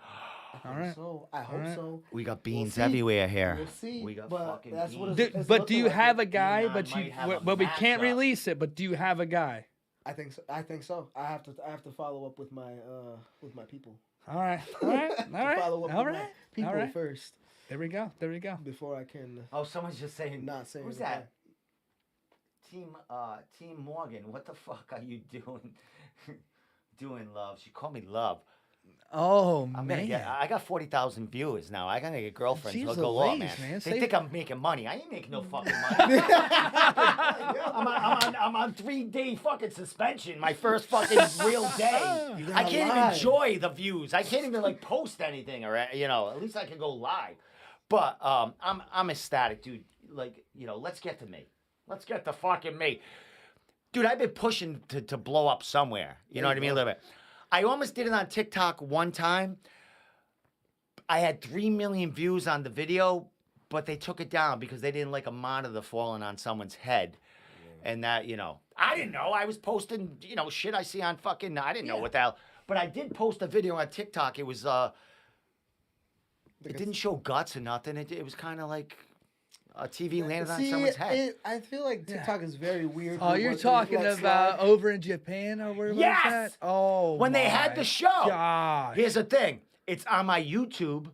All right. So I hope so. We got beans see. everywhere here. We'll see. We got but fucking that's what beans. it's But looking do you like. have a guy? Deon But might have a but we can't matchup. release it. But do you have a guy? I think so. I think so. I have to follow up with my people. All right. All right. All right. Follow up All with right. my people All right. first There we go. There we go. before I can Oh, someone's just saying. not say. Who's that? Team Morgan. What the fuck are you doing? Doing love. She called me love. Oh I'm man. gonna get. I got 40,000 viewers now. I gotta get girlfriends. Jeez Look a lot, Louise, man. They Say- think I'm making money. I ain't making no fucking money. I'm on 3-day fucking suspension. My first fucking real day. You I gotta can't even lie. enjoy the views. I can't even like post anything or at least I can go live. But I'm ecstatic, dude. Like let's get to me. Let's get to fucking me. Dude, I've been pushing to blow up somewhere. You know what I mean? A little bit. I almost did it on TikTok one time. I had 3 million views on the video, but they took it down because they didn't like a monitor falling on someone's head. Yeah. And that, I didn't know. I was posting, shit I see on fucking, I didn't know what the hell. But I did post a video on TikTok. It was, it didn't show guts or nothing. It was kind of like a TV landed on someone's head. I feel like TikTok is very weird. Oh, you're talking about over in Japan or where was Yes! that? Oh, When they had the show. God. Here's the thing. It's on my YouTube.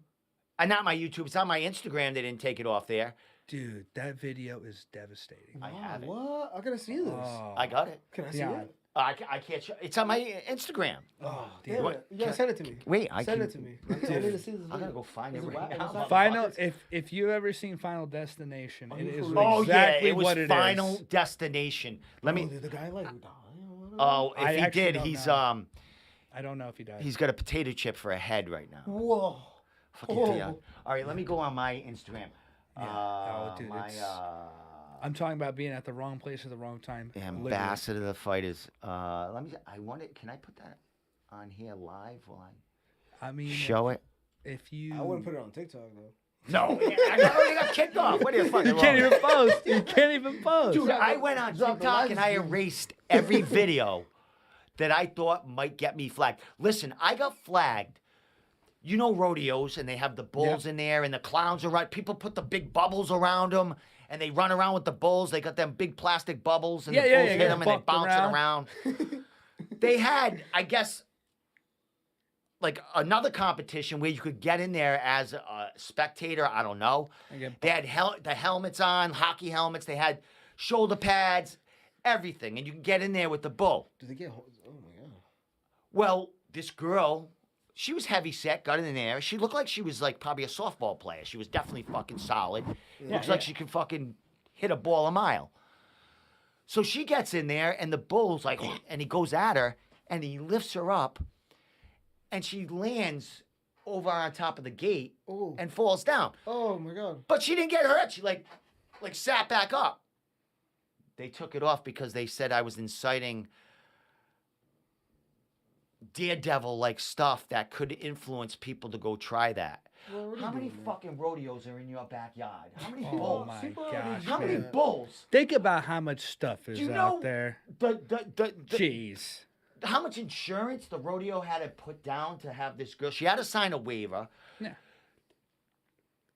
Not my YouTube. It's on my Instagram. They didn't take it off there. Dude, that video is devastating. I have it. What? I gotta see this. Oh, I got it. Can I see yeah. it? I can't show. It's on my Instagram. Oh, Damn dude. it. You gotta send it to me. Wait, I Send can. it to me. I need to see this. I'm gonna video. go find it Is it right wi- now. is that- Final. If you ever seen Final Destination, it is Oh, exactly it was what it is. Final Destination. Let me. Did the guy like? Oh, I if he actually did, don't he's know. I don't know if he does. he's got a potato chip for a head right now. Whoa. Fucking Oh. Deon. All right, let me go on my Instagram. Oh, dude, it's- I'm talking about being at the wrong place at the wrong time. literally. Ambassador of the Fighters. Let me. I want it. Can I put that on here live? Will I I mean, show it? if you, I wouldn't put it on TikTok though. No, I already got kicked off. What are you fucking you wrong can't with? even post. You can't even post. Dude, I went on Drop the TikTok live and I stream. erased every video that I thought might get me flagged. Listen, I got flagged. You know rodeos, and they have the bulls in there, and the clowns are right. People put the big bubbles around them, and they run around with the bulls. They got them big plastic bubbles, and the bulls hit them, and they bucked bounce it around. They had, I guess, like another competition where you could get in there as a spectator. I don't know. They had the helmets on, hockey helmets. They had shoulder pads, everything, and you can get in there with the bull. Did they get? Oh my god. Well, this girl, she was heavy set, got in there. She looked like she was like probably a softball player. She was definitely fucking solid. Looks like she could fucking hit a ball a mile. So she gets in there, and the bull's like, and he goes at her, and he lifts her up, and she lands over on top of the gate Oh. and falls down. Oh my god. But she didn't get hurt. She like sat back up. They took it off because they said I was inciting daredevil-like stuff that could influence people to go try that. Well, what are How you many doing, man? fucking rodeos are in your backyard? How many Oh bulls? my People already gosh. How many Yeah. bulls? Think about how much stuff is Do you out know there. the Jeez. how much insurance the rodeo had to put down to have this girl? She had to sign a waiver. Yeah.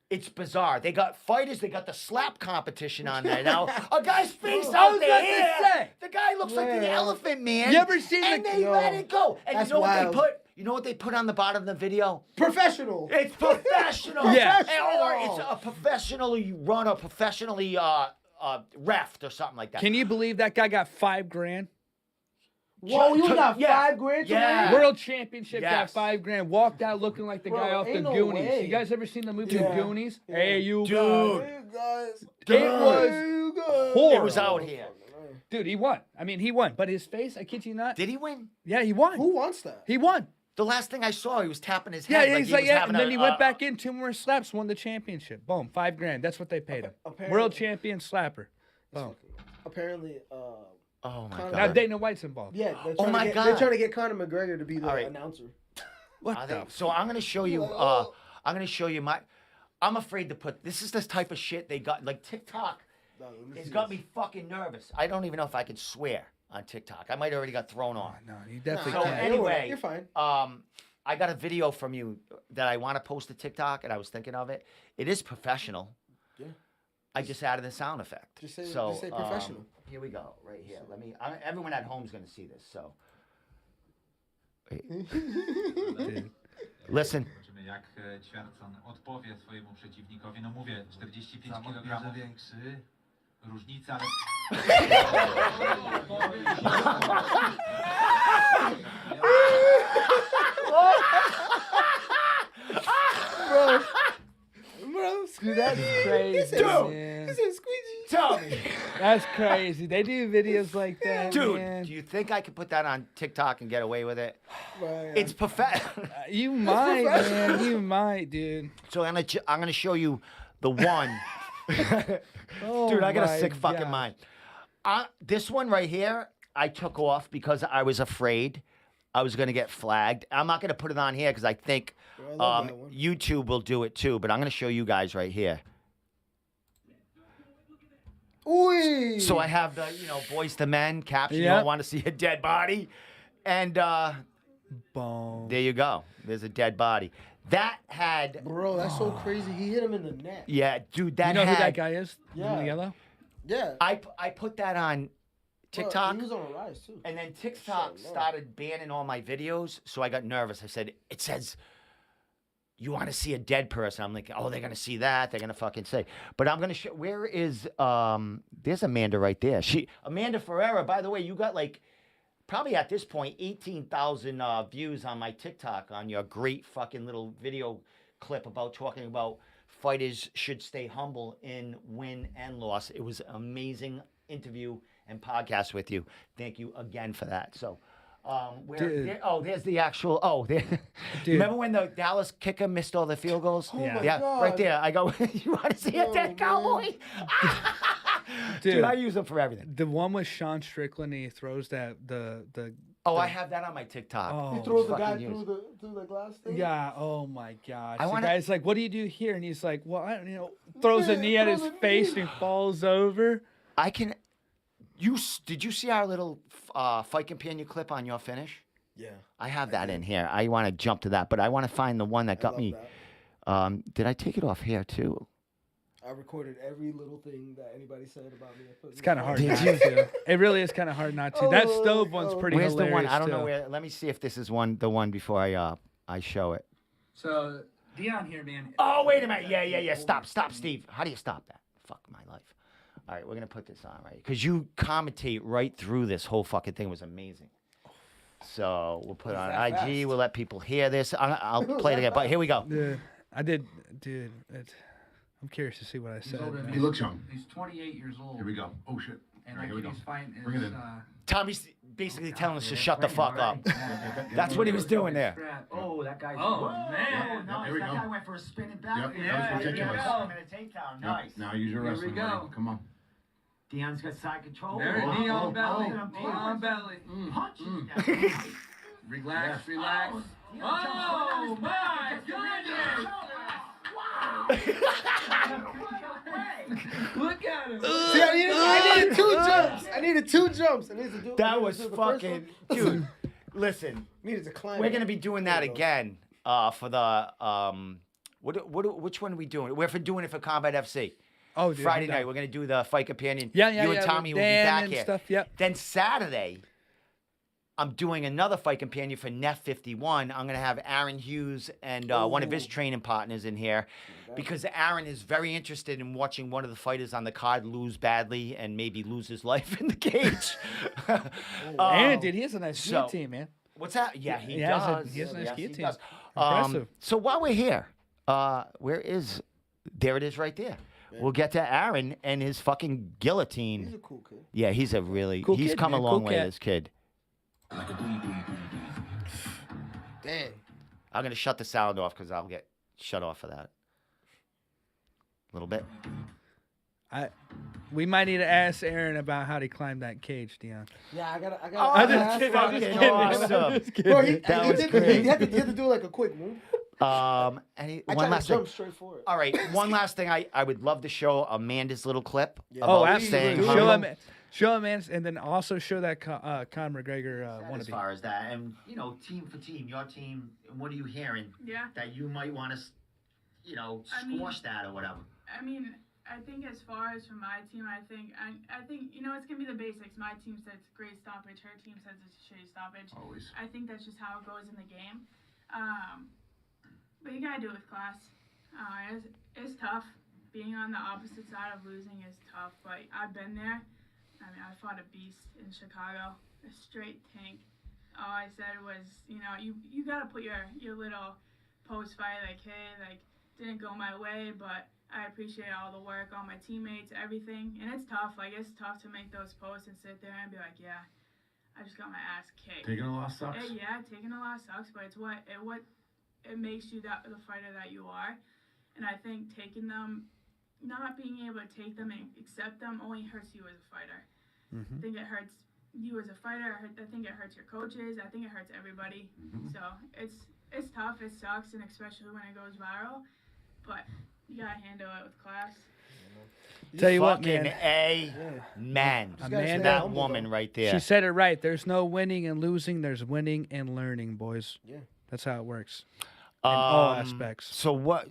It's bizarre. They got fighters. They got the slap competition on there now. A guy's face I out was there. about to Here. say. The guy looks like the Yeah. Elephant Man. You ever seen and the- they Yo, let it go. And that's you know what wild. they put? You know what they put on the bottom of the video? Professional. It's professional. Yeah. Or it's a professionally run or professionally refed or something like that. Can you believe that guy got $5,000? Whoa, you got Yeah. $5 grand? Yeah. World championship, Yes. got $5 grand. Walked out looking like the Bro, guy off the ain't no Goonies. way. You guys ever seen the movie Yeah. The Goonies? Yeah. Hey, you Dude. guys. Hey, guys. It was horrible. It was out here. Dude, he won. I mean, he won. But his face, I kid you not. Did he win? Yeah, he won. Who wants that? He won. The last thing I saw, he was tapping his Yeah, head. he's he like, was yeah. having And then a- he went back in, 2 more slaps, won the championship. Boom, $5 grand. That's what they paid him. Apparently- World champion slapper. Boom. Apparently, Oh my Now, Now god! Dana White's involved. yeah. They're Oh trying my to get, God. They're trying to get Conor McGregor to be the All right. announcer. What Are the? they- so I'm gonna show you. I'm gonna show you my. I'm afraid to put. This is the type of shit they got. Like TikTok, it's got me fucking nervous. I don't even know if I can swear on TikTok. I might already got thrown on. No, you definitely So can't. anyway, you're fine. I got a video from you that I want to post to TikTok, and I was thinking of it. It is professional. Yeah. I just added a sound effect. Just say- so, just say professional. Here we go, right here. Let me. Everyone at home is going to see this. So, Dude. listen. Zobaczymy, jak Ćwiarton odpowie swojemu przeciwnikowi. No mówię, 45 Zawod kg. bierze większy. Różnica, ale... Bro, Dude, that's crazy, man. He said squeegee. Tell me, That's crazy. They do videos like that, dude. man. Do you think I could put that on TikTok and get away with it? Right. It's professional. You might, man. You might, dude. So I'm gonna show you the one. Oh, Dude, I got a my sick fucking God. mind. This one right here, I took off because I was afraid I was gonna get flagged. I'm not gonna put it on here because I think I love that one. YouTube will do it too. But I'm gonna show you guys right here. Ooh. So I have the Boys to Men caption. You Yep. don't want to see a dead body, and Boom. there you go. There's a dead body. That had Bro, that's so crazy. He hit him in the neck. yeah, dude. That You know had, who that guy is? Yeah. In the yellow? Yeah. I put that on Bro, TikTok. he was on a rise too. And then TikTok Shit, no. started banning all my videos, so I got nervous. I said, it says, you want to see a dead person. I'm like, oh, they're going to see that. They're going to fucking say. But I'm going to show, where is, there's Amanda right there. Amanda Ferreira, by the way, you got like, probably at this point, 18,000 views on my TikTok on your great fucking little video clip about talking about fighters should stay humble in win and loss. It was an amazing interview and podcast with you. Thank you again for that. So, Dude. there's the actual. There. Dude. Remember when the Dallas kicker missed all the field goals? Oh my yeah, God. right there. I go, you want to see a Oh, dead man. cowboy? Dude, I use them for everything. The one with Sean Strickland, he throws that the Oh, I have that on my TikTok. Oh. He throws the fucking guy use. through the glass thing. yeah. Oh my gosh. I The wanna- guy's like, "What do you do here?" And he's like, "Well, I don't, throws a knee at his throws a face knee. and falls over." I can. Did you see our little fight companion clip on your finish? Yeah. I have that in here. I want to jump to that, but I want to find the one that got love me. that. Did I take it off here too? I recorded every little thing that anybody said about me. It's kind of hard Did not you? to. It really is kind of hard not to. That Oh, stove one's oh. pretty Where's the hilarious one? I don't know too. where. Let me see if this is the one before I show it. So, Deon here, man. Oh, wait a minute. Yeah. Stop, Steve. How do you stop that? Fuck my life. All right, we're gonna put this on right because you commentate right through this whole fucking thing. It was amazing. So we'll put it on that IG. fast? We'll let people hear this. I'll play it again. But here we go. Yeah, I did, dude. I'm curious to see what I said. He man. looks young. He's 28 years old. Here we go. Oh, shit. And All right, here we go. he's fighting Bring it is, in. Tommy's basically telling us to shut the fuck up. That's what he was doing there. Oh, that guy's. Oh, Whoa, man. nice. Here we that go. guy went for a spinning back. Yep, Yeah, that was yeah, ridiculous. yeah. Oh, and a takedown. Yep, Nice. Now use your Here we wrestling. go. buddy. Come on. Deon's got side control. There, Oh, knee oh, on belly. oh, Knee on belly. Punches. Relax, relax. Deon Oh, jumps my back, goodness. Look at him. See, I needed 2 jumps. I needed 2 jumps. I needed to do. I That needed was to do the first fucking one. dude. Listen, Needed to climb. we're it. gonna be doing that again for the which one are we doing? We're doing it for Combat FC. Oh, dude, Friday I'm down. night, we're gonna do the fight companion. Yeah, You and yeah, Tommy with will be Dan back and here. stuff, yep. Then Saturday, I'm doing another fight companion for Net 51. I'm going to have Aaron Hughes and one of his training partners in here because Aaron is very interested in watching one of the fighters on the card lose badly and maybe lose his life in the cage. Aaron, dude, he has a nice so- guillotine, man. What's that? Yeah, he He has a- does. he has a nice Yes, he guillotine. does. Impressive. So while we're here, where is... There it is right there. We'll get to Aaron and his fucking guillotine. He's a cool kid. Yeah, he's a really... Cool he's kid, come man. a long Cool way, cat. this kid. Dang. I'm going to shut the sound off because I'll get shut off for that. A little bit. We might need to ask Aaron about how to climb that cage, Deon. Yeah, I gotta. Oh, I that's gotta fucking ask him. awesome. Bro, That was he great. had to do like a quick move. One I tried to last thing. jump straight for it. All right, one last thing. I would love to show Amanda's little clip. Yeah. Oh, about absolutely. staying Show humble. him, show him, man, and then also show that Conor McGregor As wannabe. far as that, and team for team, your team, what are you hearing Yeah. that you might want to, I mean- squash that or whatever? I mean, I think as far as for my team, I think it's gonna be the basics. My team says great stoppage. Her team says it's a shitty stoppage. Always. I think that's just how it goes in the game. But you gotta do it with class. It's tough. Being on the opposite side of losing is tough. But I've been there. I mean, I fought a beast in Chicago, a straight tank. All I said was, you gotta put your little post fight like, hey, like didn't go my way, but I appreciate all the work, all my teammates, everything. And it's tough. Like, it's tough to make those posts and sit there and be like, yeah, I just got my ass kicked. Taking a loss sucks. Yeah, taking a loss sucks, but it's what it makes you the fighter that you are. And I think taking them, not being able to take them and accept them only hurts you as a fighter. I think it hurts you as a fighter. I think it hurts your coaches. I think it hurts everybody. So it's tough. It sucks, and especially when it goes viral. But you gotta handle it with class. Tell you what, Fucking man. amen. gotta Amanda- stay That humble, woman though. right there. She said it right. There's no winning and losing. There's winning and learning, boys. Yeah. That's how it works. In all Um, aspects. So what?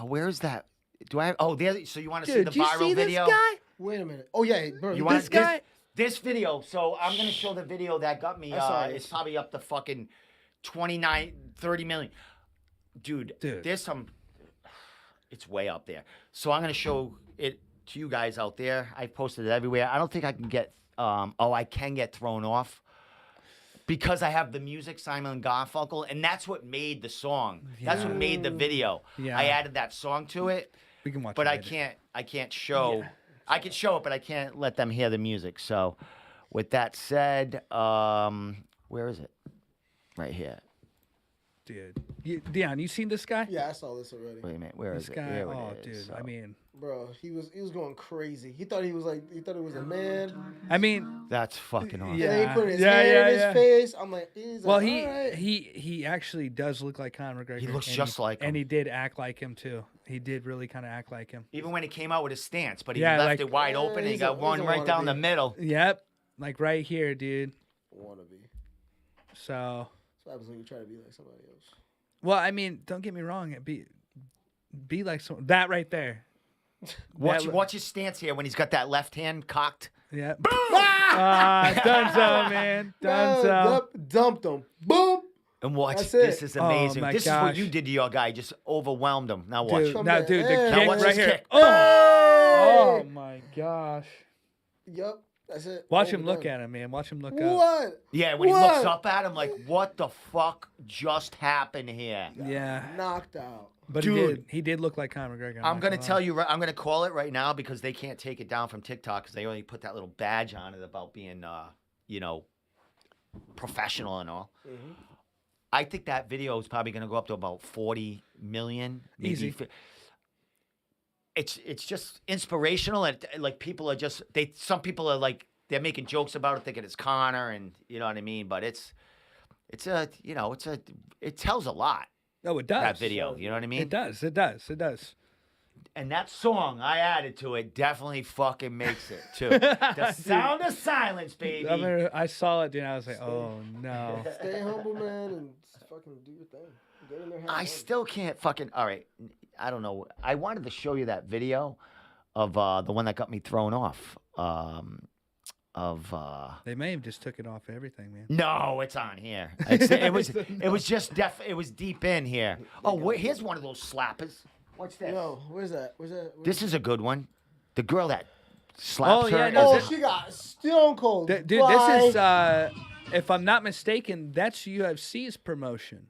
Where is that? Do I? Oh, there. So you want to see Dude, the do you viral see this video? guy? Wait a minute. Oh yeah, bro. You want This guy? This video. So I'm gonna show the video that got me. I saw It's this. probably up to fucking 29, 30 million. Dude, Dude. there's some. It's way up there. So I'm gonna show it to you guys out there. I posted it everywhere. I don't think I can get. I can get thrown off. Because I have the music, Simon and Garfunkel, and that's what made the song. That's what made the video. Yeah. I added that song to it, We can watch but it I later. can't show. I can show it, but I can't let them hear the music. So, with that said, where is it? Right here. Dude. Deon, you seen this guy? Yeah, I saw this already. Wait a minute. Where This is it? guy, There oh, it is. dude. I mean, Bro, he was going crazy. He thought he was a man. That's fucking awesome. Yeah. And then he put his Yeah, hand yeah, in his yeah. face. I'm like, he's well, like, he all right. he actually does look like Conor McGregor. He looks and just like him. And he did act like him too. He did really kind of act like him. Even when he came out with his stance, but he Yeah, left like- it wide open and he he's got a- one he's a right down the wannabe. middle. Yep. Like right here, dude. Wannabe. So, That's what happens when you try to be like somebody else. well, I mean, don't get me wrong. Be like that right there. Watch, That- watch his stance here when he's got that left hand cocked. Yeah. Dunzo, man. Dunzo. Dumped him. Boom. And watch, That's this it. is Oh, amazing. my this is what gosh. you did to your guy. Just overwhelmed him. Now watch. Dude, Come now, back. dude, the Hey. kick Now watch right his here. kick. Oh my gosh. Yep. That's it. Watch him look Overdone. at him, man. Watch him look up. What? Yeah, when he What? looks up at him, like, what the fuck just happened here? Yeah. Knocked out. But Dude. he did look like Conor McGregor. I'm gonna tell you, I'm gonna call it right now because they can't take it down from TikTok because they only put that little badge on it about being, professional and all. Mm-hmm. I think that video is probably gonna go up to about 40 million. Maybe Easy. It's just inspirational and like people are just some people are like they're making jokes about it thinking it's Connor and you know what I mean, but it tells a lot, Oh, it does. that video, you know what I mean? It does. It does. It does. And that song I added to it definitely fucking makes it too. The sound of silence, baby. I saw it, dude. I was like, oh no. Stay humble, man, and just fucking do your thing. Get in there. have I fun. still can't fucking. All right, I don't know. I wanted to show you that video of the one that got me thrown off. of. They may have just took it off everything, man. No, it's on here. It was just it was deep in here. Oh, wait, here's one of those slappers. What's this? Yo, where's that? This is a good one. The girl that slaps Oh, her. yeah, no, Oh, this- she got Stone Cold. Dude, this is, if I'm not mistaken, that's UFC's promotion.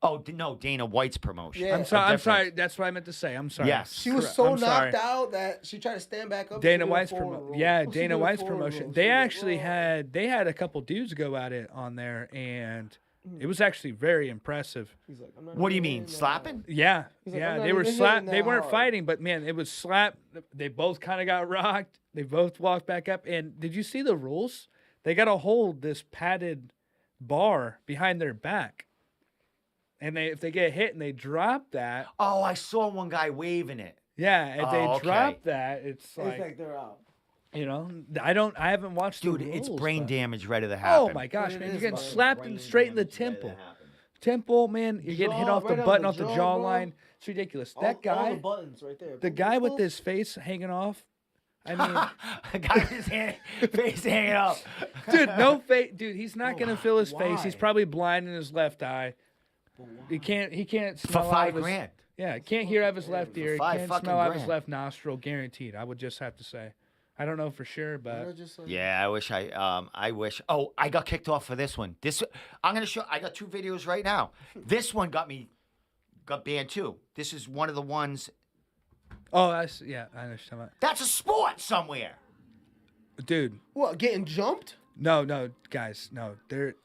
Oh, no, Dana White's promotion. Yeah. I'm sorry. That's what I meant to say. I'm sorry. Yes. She was Correct. so I'm sorry. knocked out that she tried to stand back up. Dana She did a White's forward promotion. roll. Yeah, She did Dana a White's forward promotion. roll. They She was like, actually "Whoa." they had a couple dudes go at it on there, and it was actually very impressive. He's like, "I'm not What do you even mean, hitting that slapping? Yeah, He's like, yeah, "I'm not they were even slapped. hitting They that weren't hard." fighting, but man, it was slapped. They both kind of got rocked. They both walked back up. And did you see the rules? They got to hold this padded bar behind their back, and if they get hit and they drop that, Oh, I saw one guy waving it. yeah, if they Oh, okay. drop that, it's It's like, like they're out. you know, I haven't watched Dude, the rules, it's brain but- damage ready to happen. Oh my gosh, It man! is, You're getting man. slapped in straight in the temple. Temple, man. You're getting hit Jaw, off the right on button, the off the jaw, bro. jawline. It's ridiculous. All- That all guy, the buttons right there. the guy with his face hanging off. I mean, The guy with his face hanging up. dude, no face. Dude, he's not gonna fill his face. why? He's probably blind in his left eye. He can't For smell out of his, $5,000. Yeah, can't hear out of his left ear. He $5 can't fucking smell out of his grand. left nostril. Guaranteed. I would just have to say. I don't know for sure, but Yeah, I wish I wish. Oh, I got kicked off for this one. I'm gonna show. I got 2 videos right now. This one got banned too. This is one of the ones. oh, yeah, I understand that. That's a sport somewhere. Dude, What, getting jumped? no, guys, no.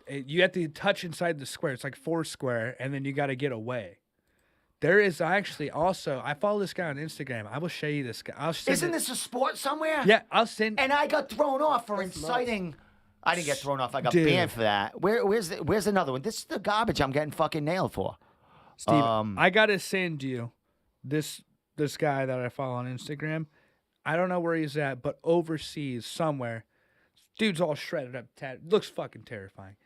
You have to touch inside the square. It's like 4 square, and then you got to get away. There is actually also. I follow this guy on Instagram. I will show you this guy. I'll send Isn't it- this a sport somewhere? Yeah, I'll send. And I got thrown off for inciting. I didn't get thrown off. I got Dude. banned for that. Where's another one? This is the garbage I'm getting fucking nailed for. Steve, I gotta send you this guy that I follow on Instagram. I don't know where he's at, but overseas somewhere. Dude's all shredded up, looks fucking terrifying.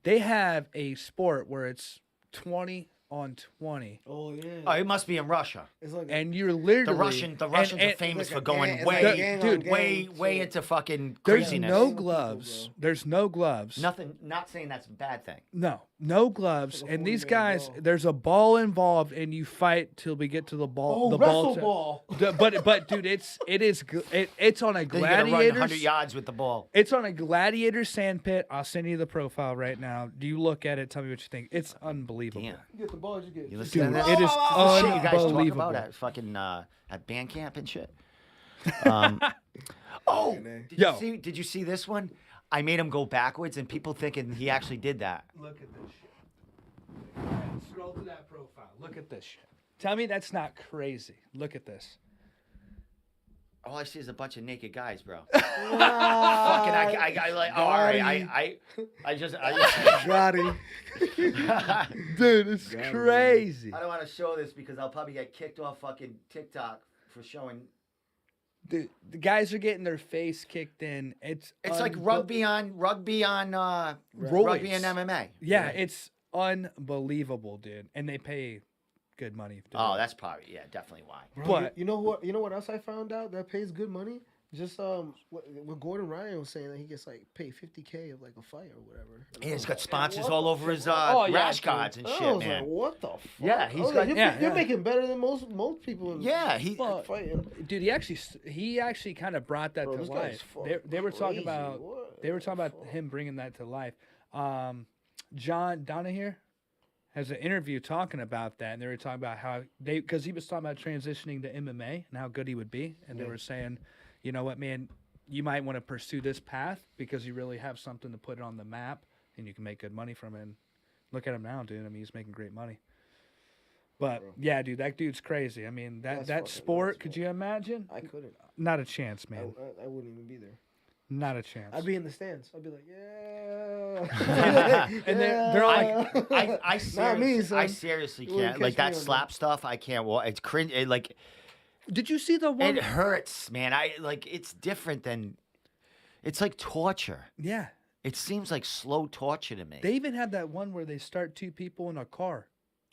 They have a sport where it's 20 on 20, Oh yeah. Oh, it must be in Russia. It's like and you're literally The Russians are famous like for a going gang- it's way, like a gang on dude, gang way shit. into fucking There's craziness. no People, gloves. bro. There's no gloves. Nothing. Not saying that's a bad thing. No gloves. Like a And these 40-man guys, ball. there's a ball involved, and you fight till we get to the ball. Oh, the wrestle ball. ball. But dude, it's on a Then you gotta run 100 gladiator. yards with the ball. It's on a gladiator sandpit. I'll send you the profile right now. Do you look at it? Tell me what you think. It's unbelievable. Damn. You get the ball, you get. You listen Dude, to this? it is This shit you guys talk unbelievable. about at fucking at band camp and shit. Oh, did you see this one? I made him go backwards, and people thinking he actually did that. Look at this shit. Scroll to that profile. Look at this shit. Tell me that's not crazy. Look at this. All I see is a bunch of naked guys, bro. Fucking, I like. Oh, all right, I just. Got him. Dude, it's crazy. I don't want to show this because I'll probably get kicked off fucking TikTok for showing. Dude, the guys are getting their face kicked in. It's like rugby on rugby and MMA. Yeah, it's unbelievable, dude. And they pay good money. To do Oh, it. that's probably definitely why. But you know what? You know what else I found out that pays good money? Just what Gordon Ryan was saying that he gets like paid $50K of like a fight or whatever. Yeah, he's got What sponsors the all over his Oh, yeah, rash dude. cards and I shit, was man. like, what the fuck? Yeah, he's I was got- like, you're yeah. making better than most people. In Yeah, he. Well, fighting. dude, he actually kind of brought that Bro, to this guy's life. fucking They were talking crazy. about What they were the talking about fuck? him bringing that to life. John Dillehay has an interview talking about that, and they were talking about how because he was talking about transitioning to MMA and how good he would be, and they were saying, you know what, man, you might want to pursue this path because you really have something to put on the map, and you can make good money from it. And look at him now, dude. I mean, he's making great money. But yeah, dude, that dude's crazy. I mean, That's that fucking sport, nuts, could bro. you imagine? I couldn't. Not a chance, man. I wouldn't even be there. Not a chance. I'd be in the stands. I'd be like, yeah. And they're all like, I Not me, seriously, I son. seriously You wouldn't can't. Like catch me that on slap stuff, I can't. It's cringe. did you see the one? It hurts, man. It's different than. It's like torture. Yeah. It seems like slow torture to me. They even had that one where they start 2 people in a car.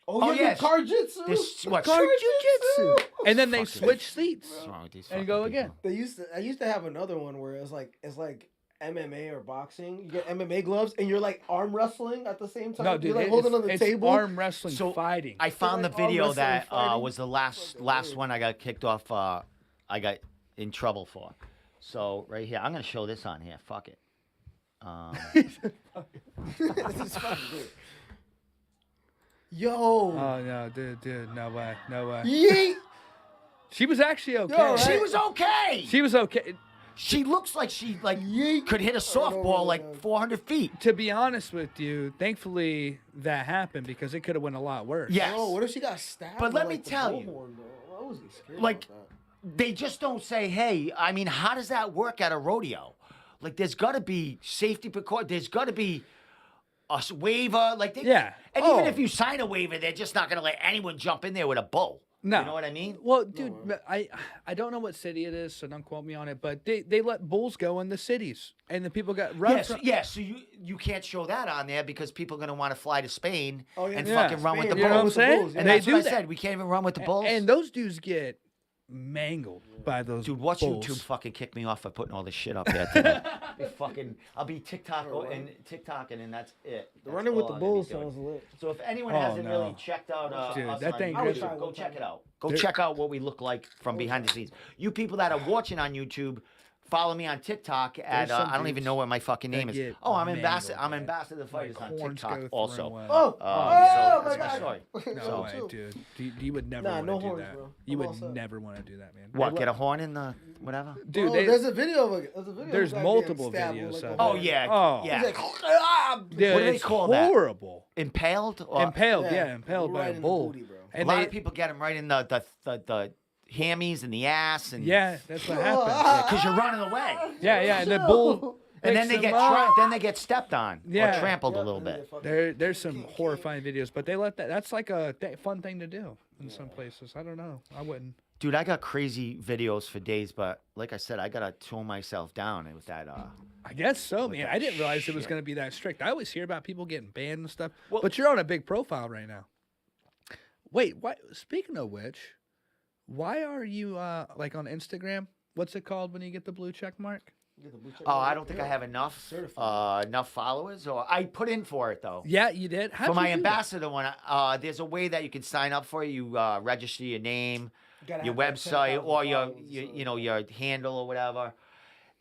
Oh, yes. yeah, car jitsu. This what? Car jujitsu. And then they Fucking- switch seats. What's wrong with these And fucking go people? again. I used to have another one where it's like MMA or boxing, you get MMA gloves, and you're like arm wrestling at the same time. No, dude, you're like holding on the it's table. arm wrestling So, fighting. I found the like arm video wrestling that fighting. was the last one I got kicked off. I got in trouble for. So right here, I'm gonna show this on here. Fuck it. This is fucking good. Yo. Oh no, dude, no way. Yeet. She was actually okay. Yo, She right? was okay. She was okay. She looks like she could hit a softball like 400 feet. To be honest with you, thankfully that happened because it could have went a lot worse. Yes. Oh, what if she got stabbed? But let by, me like, the tell you, bullhorn, though? I was scared like, about that. They just don't say, hey, I mean, how does that work at a rodeo? Like, there's got to be safety precautions. There's got to be a waiver. Like, Yeah. And Oh. even if you sign a waiver, they're just not going to let anyone jump in there with a bull. No. You know what I mean? Well, dude, I don't know what city it is, so don't quote me on it. But they let bulls go in the cities, and the people got run. Yes, yes. So you can't show that on there because people are going to want to fly to Spain and Yeah. fucking run with the Spain, You know what I'm bulls. saying? bulls, yeah. And They that's do what I that. said. We can't even run with the bulls. And those dudes get mangled by those Dude, watch bulls. YouTube fucking kick me off for putting all this shit up there today. I'll be TikToking and that's it. The That's running with all the I'm gonna be bulls doing. sounds lit. So if anyone Oh, hasn't no. really checked out Dude, us that on thing YouTube, good. go check it out. Go There- check out what we look like from behind the scenes. You people that are watching on YouTube, follow me on TikTok at There's some I don't even dudes know what my fucking name that is. get Oh, I'm mangled, ambassador. I'm man. ambassador fighters on Horns go TikTok through also. and Oh, So oh my that's my God. story. No So- way, too. dude. You would never Nah, want no to do horns, that. bro. You I'm all would set. never want to do that, man. What? Get a horn in the whatever? Dude, Oh, they, there's a video of it. There's multiple videos of Oh it. yeah, Oh. yeah. He's like, ah! dude, What do they it's call that? horrible. Impaled? Or, Impaled, Yeah, yeah, impaled by right a in the bull. booty, bro. a And lot they, of people get them right in the hammies and the ass and yeah, that's what happens. because you're running away. Yeah, and the bull. And then picks they them get up. then they get stepped on Yeah. or trampled a little bit. There's some horrifying videos, but they let that. That's like a fun thing to do in some places. I don't know. I wouldn't. Dude, I got crazy videos for days, but like I said, I gotta tone myself down with that. I guess so, With man. that I didn't realize it was shit. going to be that strict. I always hear about people getting banned and stuff, Well- but you're on a big profile right now. Wait, what? Speaking of which, why are you like on Instagram? What's it called when you get the blue check mark? Oh, I don't think I have enough followers, or I put in for it though. Yeah, you did. How'd For you my do that? ambassador one, there's a way that you can sign up for it. You register your name, your website, or your your handle or whatever,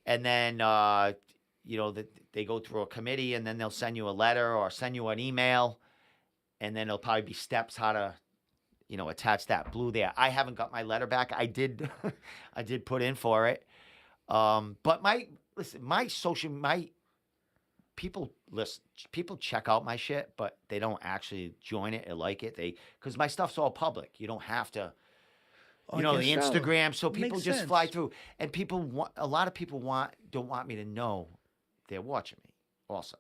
and then they go through a committee, and then they'll send you a letter or send you an email, and then it'll probably be steps how to attach that blue there. I haven't got my letter back. I did I did put in for it, but my people check out my shit, but they don't actually join it or like it. Because my stuff's all public. You don't have to. Oh, The I guess so. Instagram, so people Makes just fly sense. through, and a lot of people don't want me to know they're watching me, also,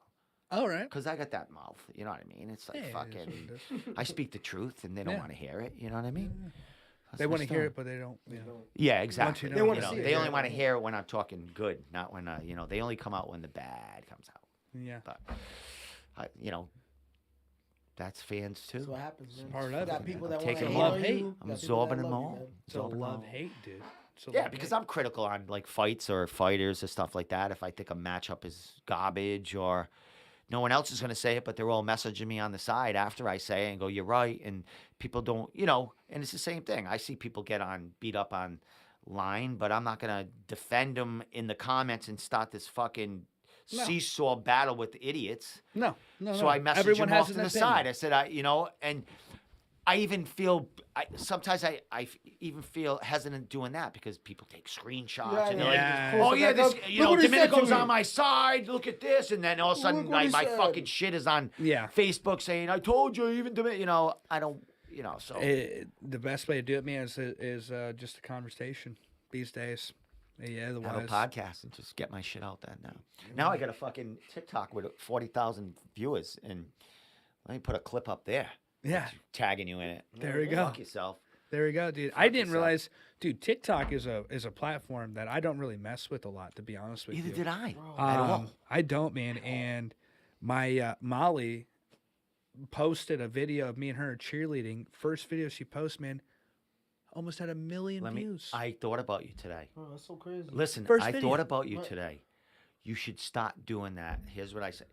All right. because I got that mouth. You know what I mean? It's like Yeah, it is fucking. what it is. I speak the truth, and they don't Yeah. want to hear it. You know what I mean? That's They my want to hear story. it, but they don't. Yeah. Yeah, exactly. They wanna see it, They yeah. only want to hear it when I'm talking good, not when they only come out when the bad comes out. Yeah. But that's fans too. That's what happens, man. part You of got it, people man. that I'm want to taking love, love hate. you. I'm got people absorbing that them love you, all. man. It's a Absorbing them all. love hate, dude. It's a Yeah, love because hate. I'm critical on like fights or fighters or stuff like that. If I think a matchup is garbage or no one else is going to say it, but they're all messaging me on the side after I say it and go, "You're right," and people don't, and it's the same thing. I see people get beat up online, but I'm not going to defend them in the comments and start this fucking No. seesaw battle with idiots. No. So I message Everyone him has off to an the opinion. side. I said, and I even feel, sometimes I even feel hesitant doing that because people take screenshots Yeah, and they're yeah. like, oh yeah, this, Look what he said to Domenico's me. on my side. Look at this, and then all of a sudden, Look what he my said. fucking shit is on Yeah. Facebook saying, I told you, even Domenico. I don't, so The best way to do it, man, is just a conversation these days. Yeah, have a otherwise. podcast and just get my shit out there now. Now I got a fucking TikTok with 40,000 viewers, and let me put a clip up there. Yeah. Tagging you in it. There we go. Fuck yourself. There we go, dude. I didn't yourself. realize, dude. TikTok is a platform that I don't really mess with a lot, to be honest with Neither you. did I. At all. I don't, man. And my Molly posted a video of me and her cheerleading. First video she posted, man, almost had 1 million views. I thought about you today. Oh, that's so crazy. Listen, First I video. thought about you What? today. you should start doing that. Here's what I say.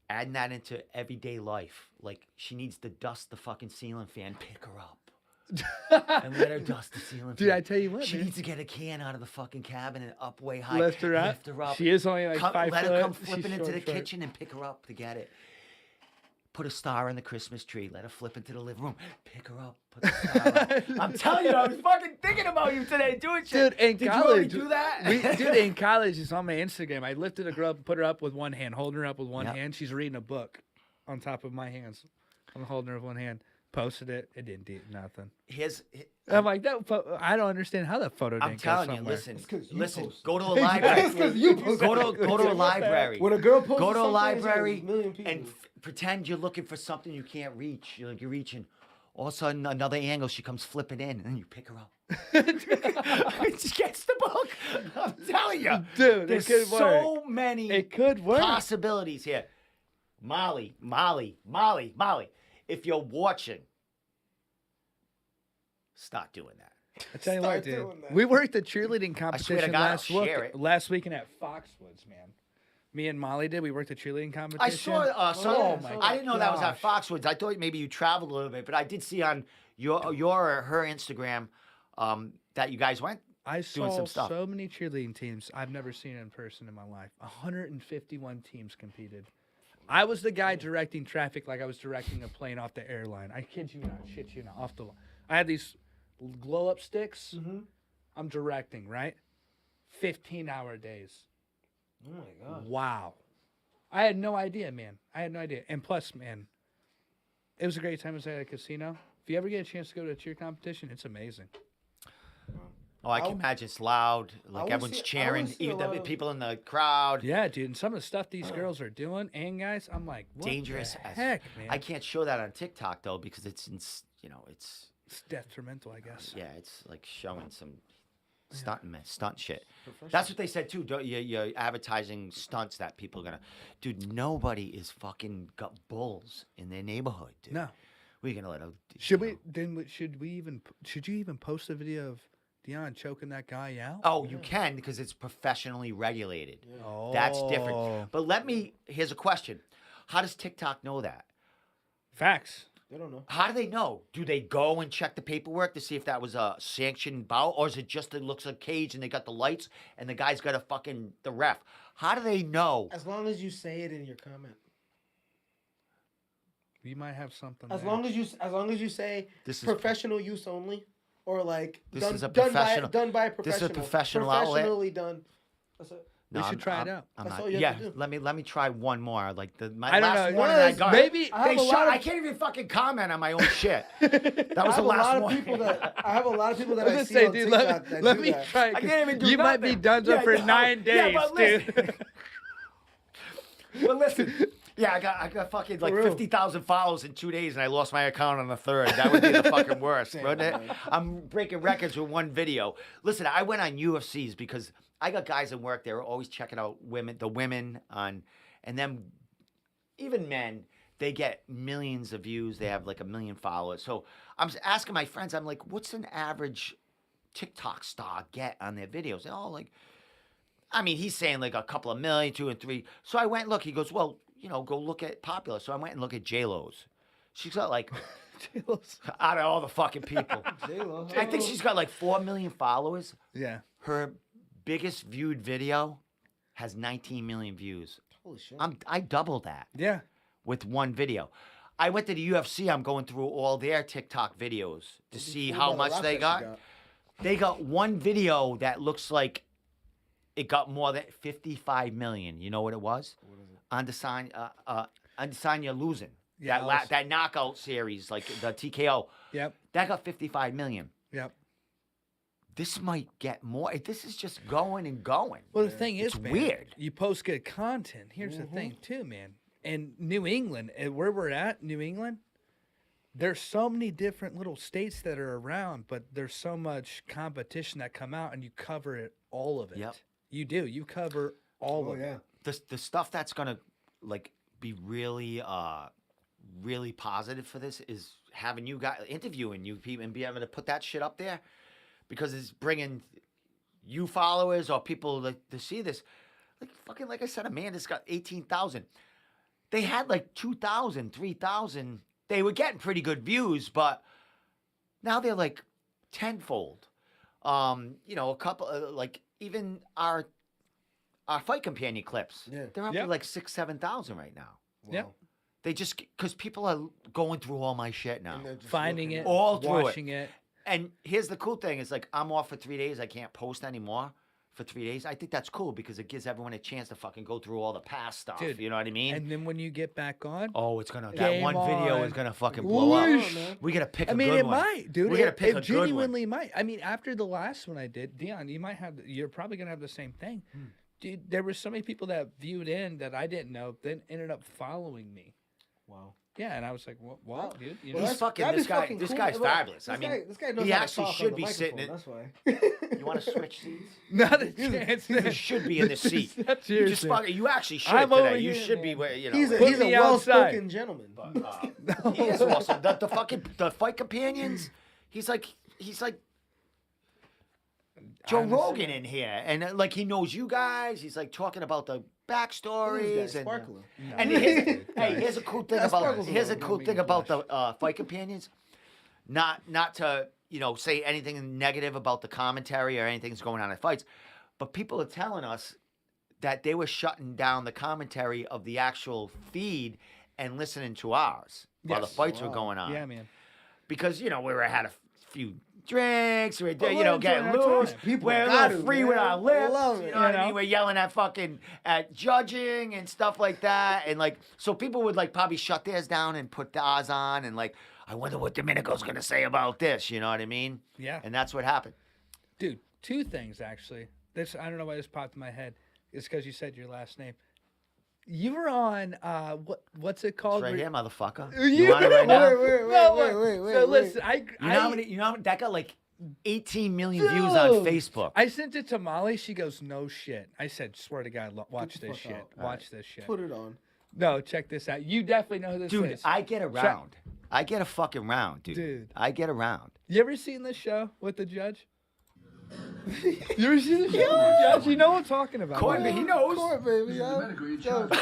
Adding that into everyday life. Like, she needs to dust the fucking ceiling fan, pick her up. And let her dust the ceiling Dude, fan. I tell you what, She man. needs to get a can out of the fucking cabinet up way high. Lift her up. She is only like 5 Let foot. her come She's flipping into the short. kitchen and pick her up to get it. Put a star in the Christmas tree. Let her flip into the living room. Pick her up. Put the star up. I'm telling you, I was fucking thinking about you today doing shit. Dude, in Did college, you already do that? dude, in college, it's on my Instagram. I lifted a girl up, put her up with one hand, holding her up with one Yep. hand. She's reading a book on top of my hands. I'm holding her with one hand. Posted it. It didn't do nothing. I'm like, I don't understand how that photo didn't I'm telling go you, somewhere. listen, go to a library. Go to a library. When a girl posts Go to a something, library there's a million people. and pretend you're looking for something you can't reach. You're reaching. All of a sudden, another angle, she comes flipping in, and then you pick her up. She gets the book. I'm telling you. Dude, there's it could so work. many It could work. possibilities here. Molly. If you're watching, stop doing that. I tell you what, Start dude. doing that. We worked the cheerleading to competition God, I'll share it. last weekend at Foxwoods, man. Me and Molly did. We worked the cheerleading competition. I saw some. my I didn't know that was at gosh. Foxwoods. I thought maybe you traveled a little bit, but I did see on your or her Instagram that you guys went. I doing saw some stuff. so many cheerleading teams I've never seen in person in my life. 151 teams competed. I was the guy directing traffic like I was directing a plane off the airline. I kid you not, shit you not, off the line. I had these glow up sticks. I'm directing, right? 15-hour days. Oh my god. Wow. I had no idea, man. I had no idea. And plus, man, it was a great time. It was at a casino. If you ever get a chance to go to a cheer competition, it's amazing. Oh, I can imagine it's loud. Like always everyone's see- I cheering, always see a even the lot of- people in the crowd. Yeah, dude. And some of the stuff these girls are doing, and guys, I'm like, what Dangerous the as heck, man? I can't show that on TikTok though because it's it's It's detrimental, I guess. yeah, it's like showing some stunt shit. That's what they said too. You're advertising stunts that people are gonna. Dude, nobody is fucking got bulls in their neighborhood, dude. No. We're gonna let them. Should we? Then should we even? Should you even post a video of Deon choking that guy out? Oh, you can because it's professionally regulated. Oh. That's different. But here's a question. How does TikTok know that? Facts. They don't know. How do they know? Do they go and check the paperwork to see if that was a sanctioned bout? Or is it just it looks like a cage and they got the lights and the guy's got the ref? How do they know? As long as you say it in your comment. We might have something. As there. long as you say This is- professional use only, or like This done, is a done professional- by a this is a professional. professional outlet. Professionally done. That's it. We should try it out. I'm That's not, all you yeah, have to do. let me try one more. Like my I don't last know. one One that I of those- got. maybe- I have a lot of- I can't even fucking comment on my own shit. That I was have the last a lot one. of people that I have a lot of people that I I was see gonna say, on dude, TikTok that let do me that. try. I can't even do You might be nothing. done Yeah, for no. 9 days, Yeah, but dude. Well, listen. Yeah, I got fucking like real. 50,000 follows in 2 days, and I lost my account on the third. That would be the fucking worst, wouldn't it? I'm breaking records with one video. Listen, I went on UFCs because I got guys in work. They were always checking out the women on, and then even men. They get millions of views. They have like 1 million followers. So I'm asking my friends. I'm like, what's an average TikTok star get on their videos? And all like. I mean, he's saying like a couple of million, 2 and 3. So I went and look. He goes, well, go look at popular. So I went and looked at J-Lo's. She's got like, out of all the fucking people, J-Lo, I think she's got like 4 million followers. Yeah. Her biggest viewed video has 19 million views. Holy shit. I doubled that Yeah. with one video. I went to the UFC. I'm going through all their TikTok videos to see how much they got. They got one video that looks like it got more than 55 million. You know what it was? What is it? Adesanya losing. Yeah, That knockout series, like the TKO. Yep. That got 55 million. Yep. This might get more. This is just going and going. Well, the thing is, It's man, weird. you post good content. Here's the thing, too, man. In New England, where we're at, New England, there's so many different little states that are around, but there's so much competition that come out, and you cover all of it. Yep. You do. You cover all of it. The stuff that's gonna like be really really positive for this is having you guys interviewing you people and be able to put that shit up there because it's bringing you followers or people to see this. like I said, Amanda's got 18,000. They had like 2,000, 3,000. They were getting pretty good views, but now they're like tenfold. A couple like even our fight companion clips. Yeah. They're up to like 6,000, 7,000 right now. Yep. They just because people are going through all my shit now. And they're just Finding looking it, at All through watching it. And here's the cool thing: is like I'm off for 3 days. I can't post anymore for 3 days. I think that's cool because it gives everyone a chance to fucking go through all the past stuff. Dude, you know what I mean? And then when you get back on, Oh, it's gonna that Game one video on. is gonna fucking blow up. man. We gotta pick a I mean, good it one. might, dude. We gotta pick a it good one. genuinely might. I mean, after the last one I did, Deon, you're probably gonna have the same thing, dude. There were so many people that viewed in that I didn't know, then ended up following me. Wow. Yeah, and I was like, wow, dude. You know? He's fucking this guy. This guy's fabulous. I mean, this guy knows he how to actually talk on should the be sitting microphone, in. That's why. You want to switch seats? Not a chance. You should be in the seat. That's You just yours, fucking. You actually should I'm today. over You here, should man. be where you know. He's a Put me well-spoken outside. gentleman. He is awesome. The fight companions. He's like Joe Rogan in here, and like he knows you guys. He's like talking about the backstories and. Sparkler. And here's a cool thing Yeah, about Sparkle's here's a a cool thing about the fight companions. Not to say anything negative about the commentary or anything that's going on in fights, but people are telling us that they were shutting down the commentary of the actual feed and listening to ours while the Yes. fights were going on. Yeah, man. Because we had a few drinks, we're we're getting enjoying our loose. time. People We're a got little to, free man. with our lips. Love You it. know what You I mean? know? We're yelling at judging and stuff like that, and like so people would like probably shut theirs down and put ours on, and like I wonder what Domenico's gonna say about this. You know what I mean? Yeah. And that's what happened. Dude, two things actually. I don't know why this popped in my head. It's because you said your last name. You were on what's it called? It's right here, motherfucker. You- You want it right now? Wait. So listen, You know how many? That got like 18 million views on Dude. Facebook. I sent it to Molly. She goes, "No shit." I said, "Swear to God, watch the this fuck shit. out. Watch this shit." Put it on. No, check this out. You definitely know who this Dude, is. I get around. I get a fucking round, dude. Dude. I get around. You ever seen this show with the judge? You ever seen the show with the judge? You know what I'm talking about. Court, right? he knows. Court, baby. Domenico, you charged.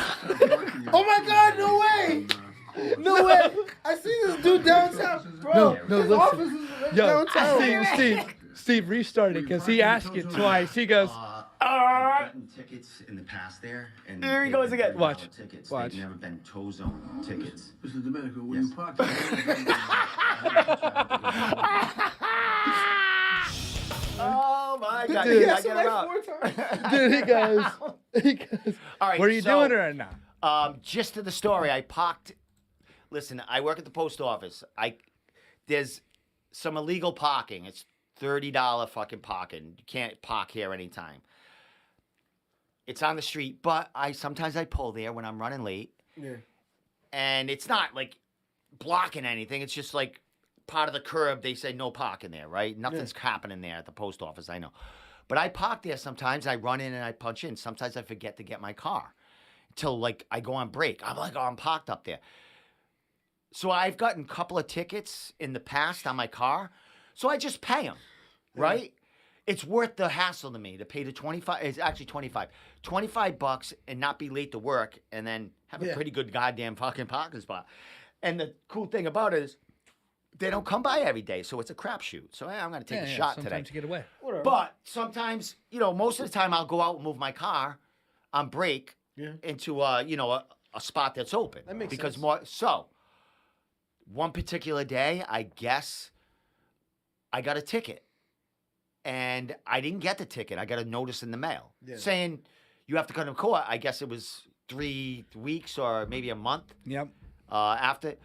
Oh my God! No way! No way! I see this dude downtown, bro. No, his listen. office is Yo, downtown. Steve restarted it because he asked it twice. He goes, Alright. gotten tickets in the past there, and Here he they've goes been again. Watch. valid Tickets. Watch. They've never been toe zone tickets. Mr. Domenico, when Yes. you park, Oh my God! Dude. I Yes, get like around. 4 times. dude, he goes, All right. what are you so, doing or not? Just to the story, I parked. Listen, I work at the post office. There's some illegal parking. It's $30 fucking parking. You can't park here anytime. It's on the street, but sometimes I pull there when I'm running late, Yeah. and it's not like blocking anything. It's just like part of the curb. They say no parking there, right? Nothing's happening there at the post office. I know, but I park there sometimes. I run in and I punch in. Sometimes I forget to get my car till like I go on break. I'm like, oh, I'm parked up there. So I've gotten a couple of tickets in the past on my car, so I just pay them, right? It's worth the hassle to me to pay the 25. It's actually 25. $25 and not be late to work, and then have a Yeah. pretty good goddamn fucking parking spot. And the cool thing about it is they don't come by every day, so it's a crapshoot. So I'm gonna take a shot today. Sometimes you get away. Whatever. But sometimes, most of the time I'll go out and move my car on break Yeah. into a spot that's open. That makes because sense. one particular day, I guess I got a ticket. And I didn't get the ticket. I got a notice in the mail saying you have to come to court. I guess it was 3 weeks or maybe a month Yep. after.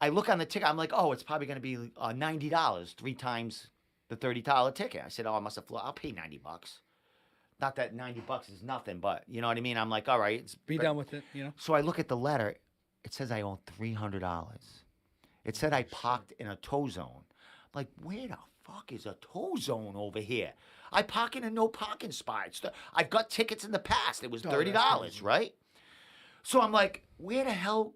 I look on the ticket. I'm like, oh, it's probably going to be $90, 3 times the $30 ticket. I said, oh, I must have I'll pay $90. Not that $90 is nothing, but you know what I mean? I'm like, all right. Be done with it, you know? So I look at the letter. It says I owe $300. It said I parked in a tow zone. I'm like, where the fuck is a tow zone over here? I park in a no parking spot. I've got tickets in the past. It was $30, right? So I'm like, where the hell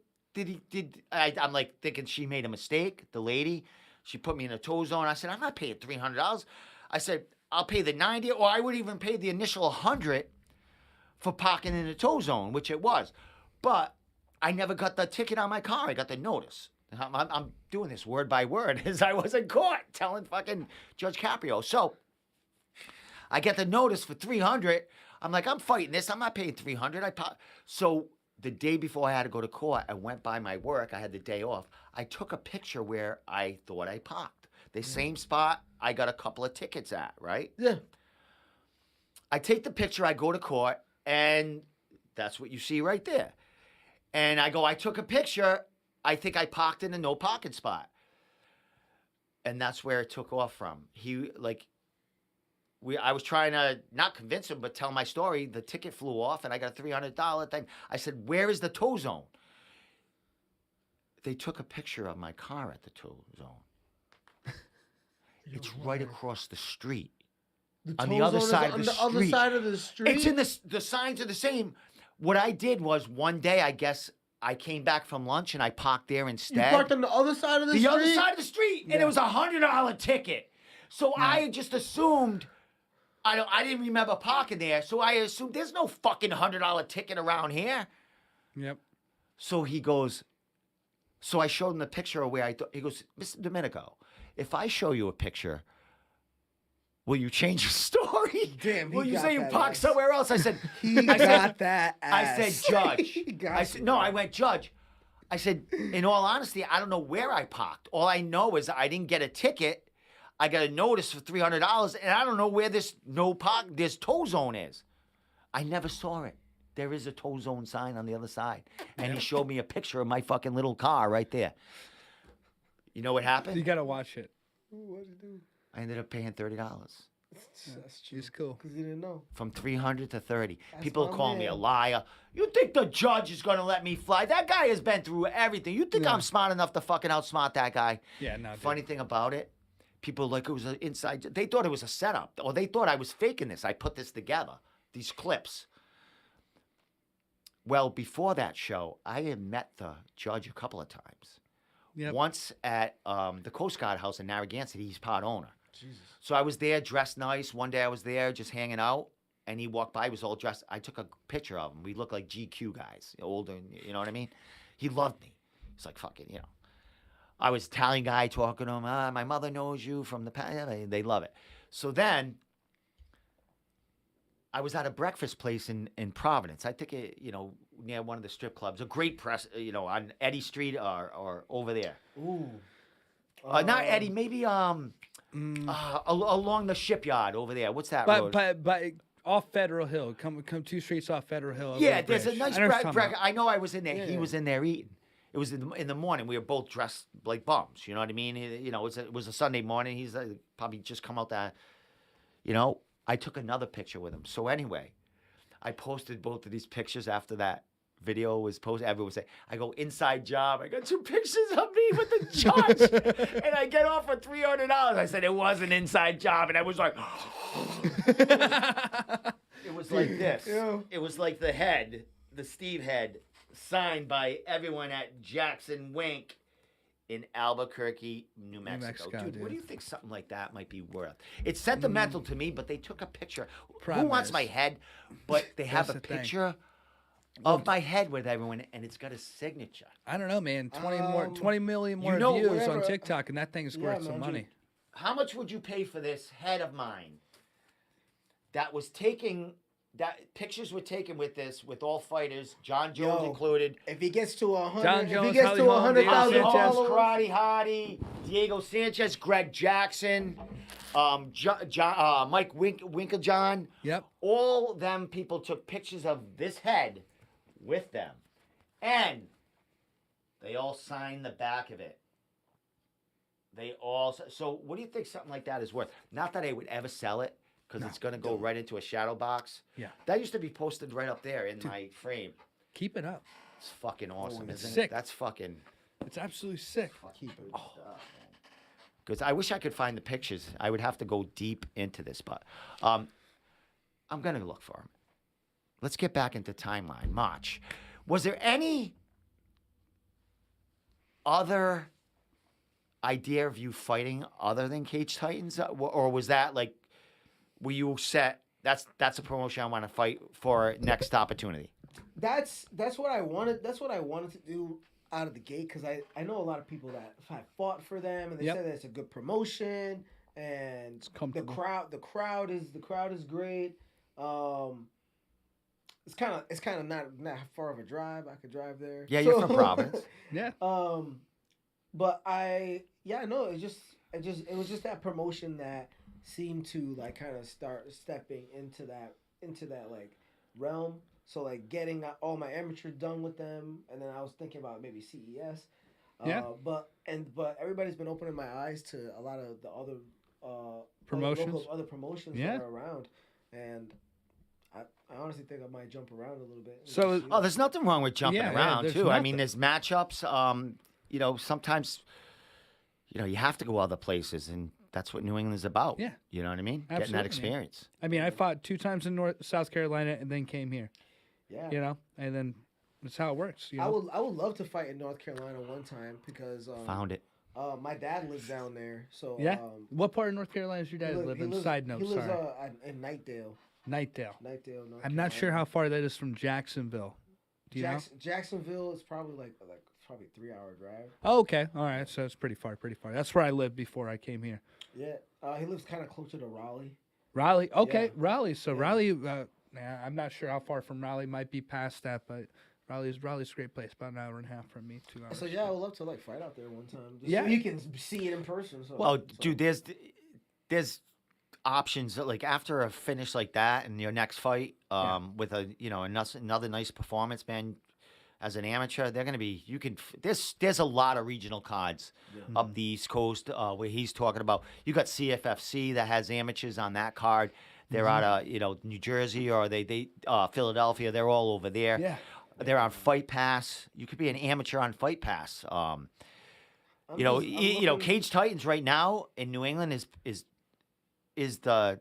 I'm like thinking she made a mistake, the lady. She put me in a tow zone. I said, I'm not paying $300. I said, I'll pay the 90, or I would even pay the initial 100 for parking in the tow zone, which it was. But I never got the ticket on my car. I got the notice. I'm doing this word by word as I was in court telling fucking Judge Caprio. So I get the notice for $300. I'm like, I'm fighting this. I'm not paying $300. So the day before I had to go to court, I went by my work. I had the day off. I took a picture where I thought I parked. The same spot I got a couple of tickets at, right? Yeah. I take the picture. I go to court, and that's what you see right there. And I go, I took a picture. I think I parked in a no parking spot. And that's where it took off from. I was trying to not convince him, but tell my story. The ticket flew off, and I got a $300 thing. I said, where is the tow zone? They took a picture of my car at the tow zone. It's right across the street. On the other side of the street. On the other side of the street? It's in the signs are the same. What I did was one day, I guess, I came back from lunch, and I parked there instead. You parked on the other side of the street? The other side of the street, and it was a $100 ticket. So I just assumed... I didn't remember parking there, so I assumed there's no fucking $100 ticket around here. Yep. So he goes, so I showed him the picture of where he goes, Mr. Domenico, if I show you a picture, will you change your story? Damn, he will you got say you that parked ass. somewhere else? I said, He got that I ass. said, Judge. He got I you, said, no, bro. I went, Judge. I said, in all honesty, I don't know where I parked. All I know is I didn't get a ticket. I got a notice for $300, and I don't know where this tow zone is. I never saw it. There is a tow zone sign on the other side. And he showed me a picture of my fucking little car right there. You know what happened? You gotta watch it. What did you do? I ended up paying $30. That's true. He's cool. Because you didn't know. From $300 to $30. That's People my call me a man. liar. You think the judge is gonna let me fly? That guy has been through everything. You think I'm smart enough to fucking outsmart that guy? Yeah, no. dude. Funny thing about it, people like it was an inside. They thought it was a setup, or they thought I was faking this. I put this together, these clips. Well, before that show, I had met the judge a couple of times. Yep. Once at the Coast Guard house in Narragansett, he's part owner. Jesus. So I was there, dressed nice. One day I was there, just hanging out, and he walked by. He was all dressed. I took a picture of him. We looked like GQ guys, older. You know what I mean? He loved me. He's like, fucking, you know. I was Italian guy talking to him. My mother knows you from the past. They love it. So then I was at a breakfast place in Providence. I think it, near one of the strip clubs. A great press, on Eddy Street or over there. Ooh. Not Eddy, maybe along the shipyard over there. What's that road? But off Federal Hill. Come 2 streets off Federal Hill. over Yeah, the there's a bridge. nice I know what you're talking breakfast. about. I know I was in there. Yeah. He was in there eating. It was in the morning. We were both dressed like bums. You know what I mean? It was a Sunday morning. He's probably just come out that. I took another picture with him. So anyway, I posted both of these pictures after that video was posted. Everyone was saying, I go, inside job. I got 2 pictures of me with the judge. And I get off for $300. I said, it was an inside job. And I was like, it was like this. Yeah. It was like the head, the Steve head, signed by everyone at Jackson Wink in Albuquerque, New Mexico. Dude, what do you think something like that might be worth? It's sentimental to me, but they took a picture. Who wants Promise. my head? But they have That's a the thing. picture of my head with everyone, and it's got a signature. I don't know, man. 20 million more know, views on whatever- TikTok, and that thing is worth some man, money. How much would you pay for this head of mine that was taking... That pictures were taken with this, with all fighters, John Jones Yo. included. If he gets to 100, John if he Jones, gets Holly to Holm, 100,000 Diego Sanchez. followers, Karate Hardy, Diego Sanchez, Greg Jackson, Mike Winklejohn. Yep. All them people took pictures of this head with them. And they all signed the back of it. So what do you think something like that is worth? Not that I would ever sell it, because it's going to go right into a shadow box. Yeah. That used to be posted right up there in my frame. Keep it up. It's fucking awesome, it's isn't sick. it? That's fucking... It's absolutely sick. keep it. Because I wish I could find the pictures. I would have to go deep into this, but I'm going to look for them. Let's get back into timeline. March. Was there any other idea of you fighting other than Cage Titans? Or was that like, were you set that's a promotion I want to fight for next opportunity. That's what I wanted. That's what I wanted to do out of the gate because I know a lot of people that have fought for them and they Yep. said that it's a good promotion and the comfortable. crowd is great. It's kind of not far of a drive. I could drive there. Yeah, you're from Providence. Yeah. But it was just that promotion that seemed to like kind of start stepping into that like realm. So like getting all my amateur done with them, and then I was thinking about maybe CES. Yeah. But everybody's been opening my eyes to a lot of the other Promotions? other promotions Yeah. that are around, and I honestly think I might jump around a little bit. So- Oh, there's nothing wrong with jumping Yeah, around there's too. I mean, nothing. there's matchups. Sometimes, you have to go other places, and that's what New England is about. Yeah. You know what I mean? Getting Absolutely, man. that experience. I mean, I fought 2 times in South Carolina and then came here. Yeah. And then that's how it works. I would love to fight in North Carolina one time because Found it. my dad lives down there. So Yeah. What part of North Carolina does your dad live in? Side note, he lives sorry. in Nightdale. Nightdale. North I'm not sure how far that is from Jacksonville. Do you know? Jacksonville is probably like probably a 3-hour drive. Oh, okay. All right. So it's pretty far. That's where I lived before I came here. Yeah, he lives kind of closer to Raleigh. Raleigh. Okay. Yeah. Raleigh. So Yeah. Raleigh, I'm not sure how far from Raleigh, might be past that, but Raleigh's a great place. About an hour and a half from me, 2 hours. So yeah, I would love to like fight out there one time. Just Yeah. so you can see it in person. So, Oh, dude, there's options that, like after a finish like that in your next fight, with another nice performance, man. As an amateur, they're gonna be. There's a lot of regional cards up the East Coast where he's talking about. You got CFFC that has amateurs on that card. They're out of New Jersey or they Philadelphia. They're all over there. Yeah. They're on Fight Pass. You could be an amateur on Fight Pass. Cage Titans right now in New England is the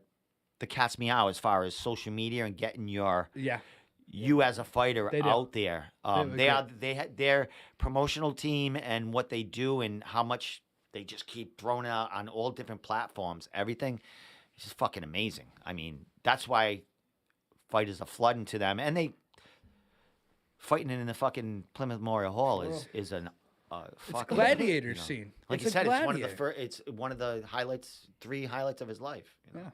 cat's meow as far as social media and getting you as a fighter They do. out there. Their promotional team and what they do and how much they just keep throwing out on all different platforms. Everything is just fucking amazing. I mean, that's why fighters are flooding to them, and they fighting in the fucking Plymouth Memorial Hall is an It's fucking gladiator scene. Like It's you a said, gladiator. it's one of the highlights, 3 highlights of his life. Yeah.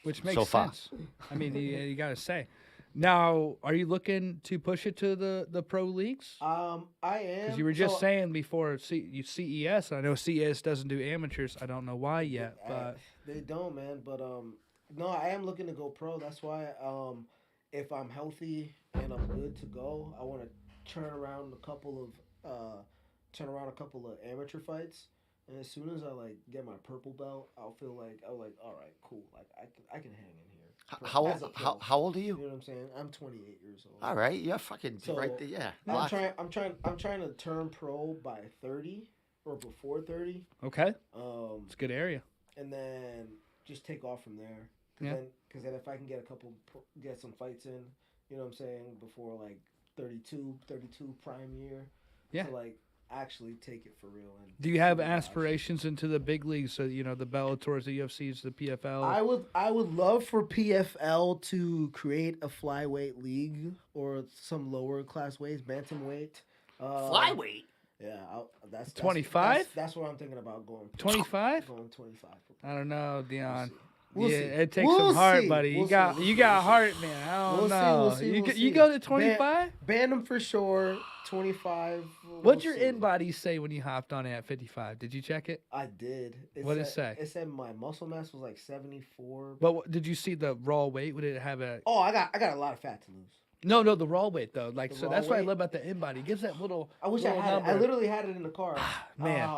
Which makes So far. sense. I mean, you got to say. Now, are you looking to push it to the pro leagues? I am. Because you were just saying before CES. I know CES doesn't do amateurs. I don't know why yet, but they don't, man. But no, I am looking to go pro. That's why if I'm healthy and I'm good to go, I want to turn around a couple of amateur fights. And as soon as I like get my purple belt, I'll like, all right, cool. Like I can hang in here. As a pro. How old are you? You know what I'm saying? I'm 28 years old. All right, you're fucking So, right there. Yeah. I'm trying to turn pro by 30 or before 30. okay. It's a good area. And then just take off from there. Yeah. Because then if I can get some fights in, you know what I'm saying, before like 32 prime year. Yeah. To like actually take it for real. And Do you have aspirations into the big leagues? So the Bellators, the UFCs, the PFL. I would love for PFL to create a flyweight league or some lower class weights, bantamweight. Flyweight. Yeah, that's 25? That's what I'm thinking about going. 25? Going 25. I don't know, Deon. We'll yeah, see. it takes We'll some heart, see. buddy. We'll You got see. you got heart, man. I don't We'll see, know. we'll see, you we'll you see. go to 25? Ban them for sure. 25. What'd your we'll see. in body say when you hopped on it at 55? Did you check it? I did. What'd it say? It said my muscle mass was like 74. But did you see the raw weight? Would it have a? Oh, I got a lot of fat to lose. No, the raw weight though. Like The so, raw that's what I weight? love about the in body. It gives that little. I wish I little had it. I number. literally had it in the car. Man.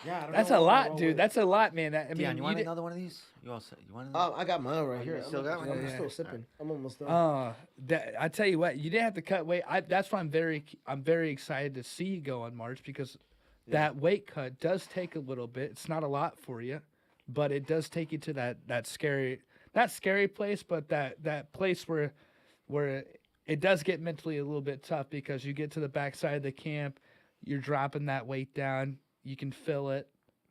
Yeah, I don't That's know a what my lot, raw dude. weight- That's a lot, man. I mean, Dion, you want did- another one of these? You want another? I got mine right here. you still got one? I'm Yeah. still sipping. I'm almost done. I tell you what, you didn't have to cut weight. That's why I'm very excited to see you go on March because that weight cut does take a little bit. It's not a lot for you, but it does take you to that scary, not scary place, but that place where it does get mentally a little bit tough because you get to the backside of the camp, you're dropping that weight down, you can feel it,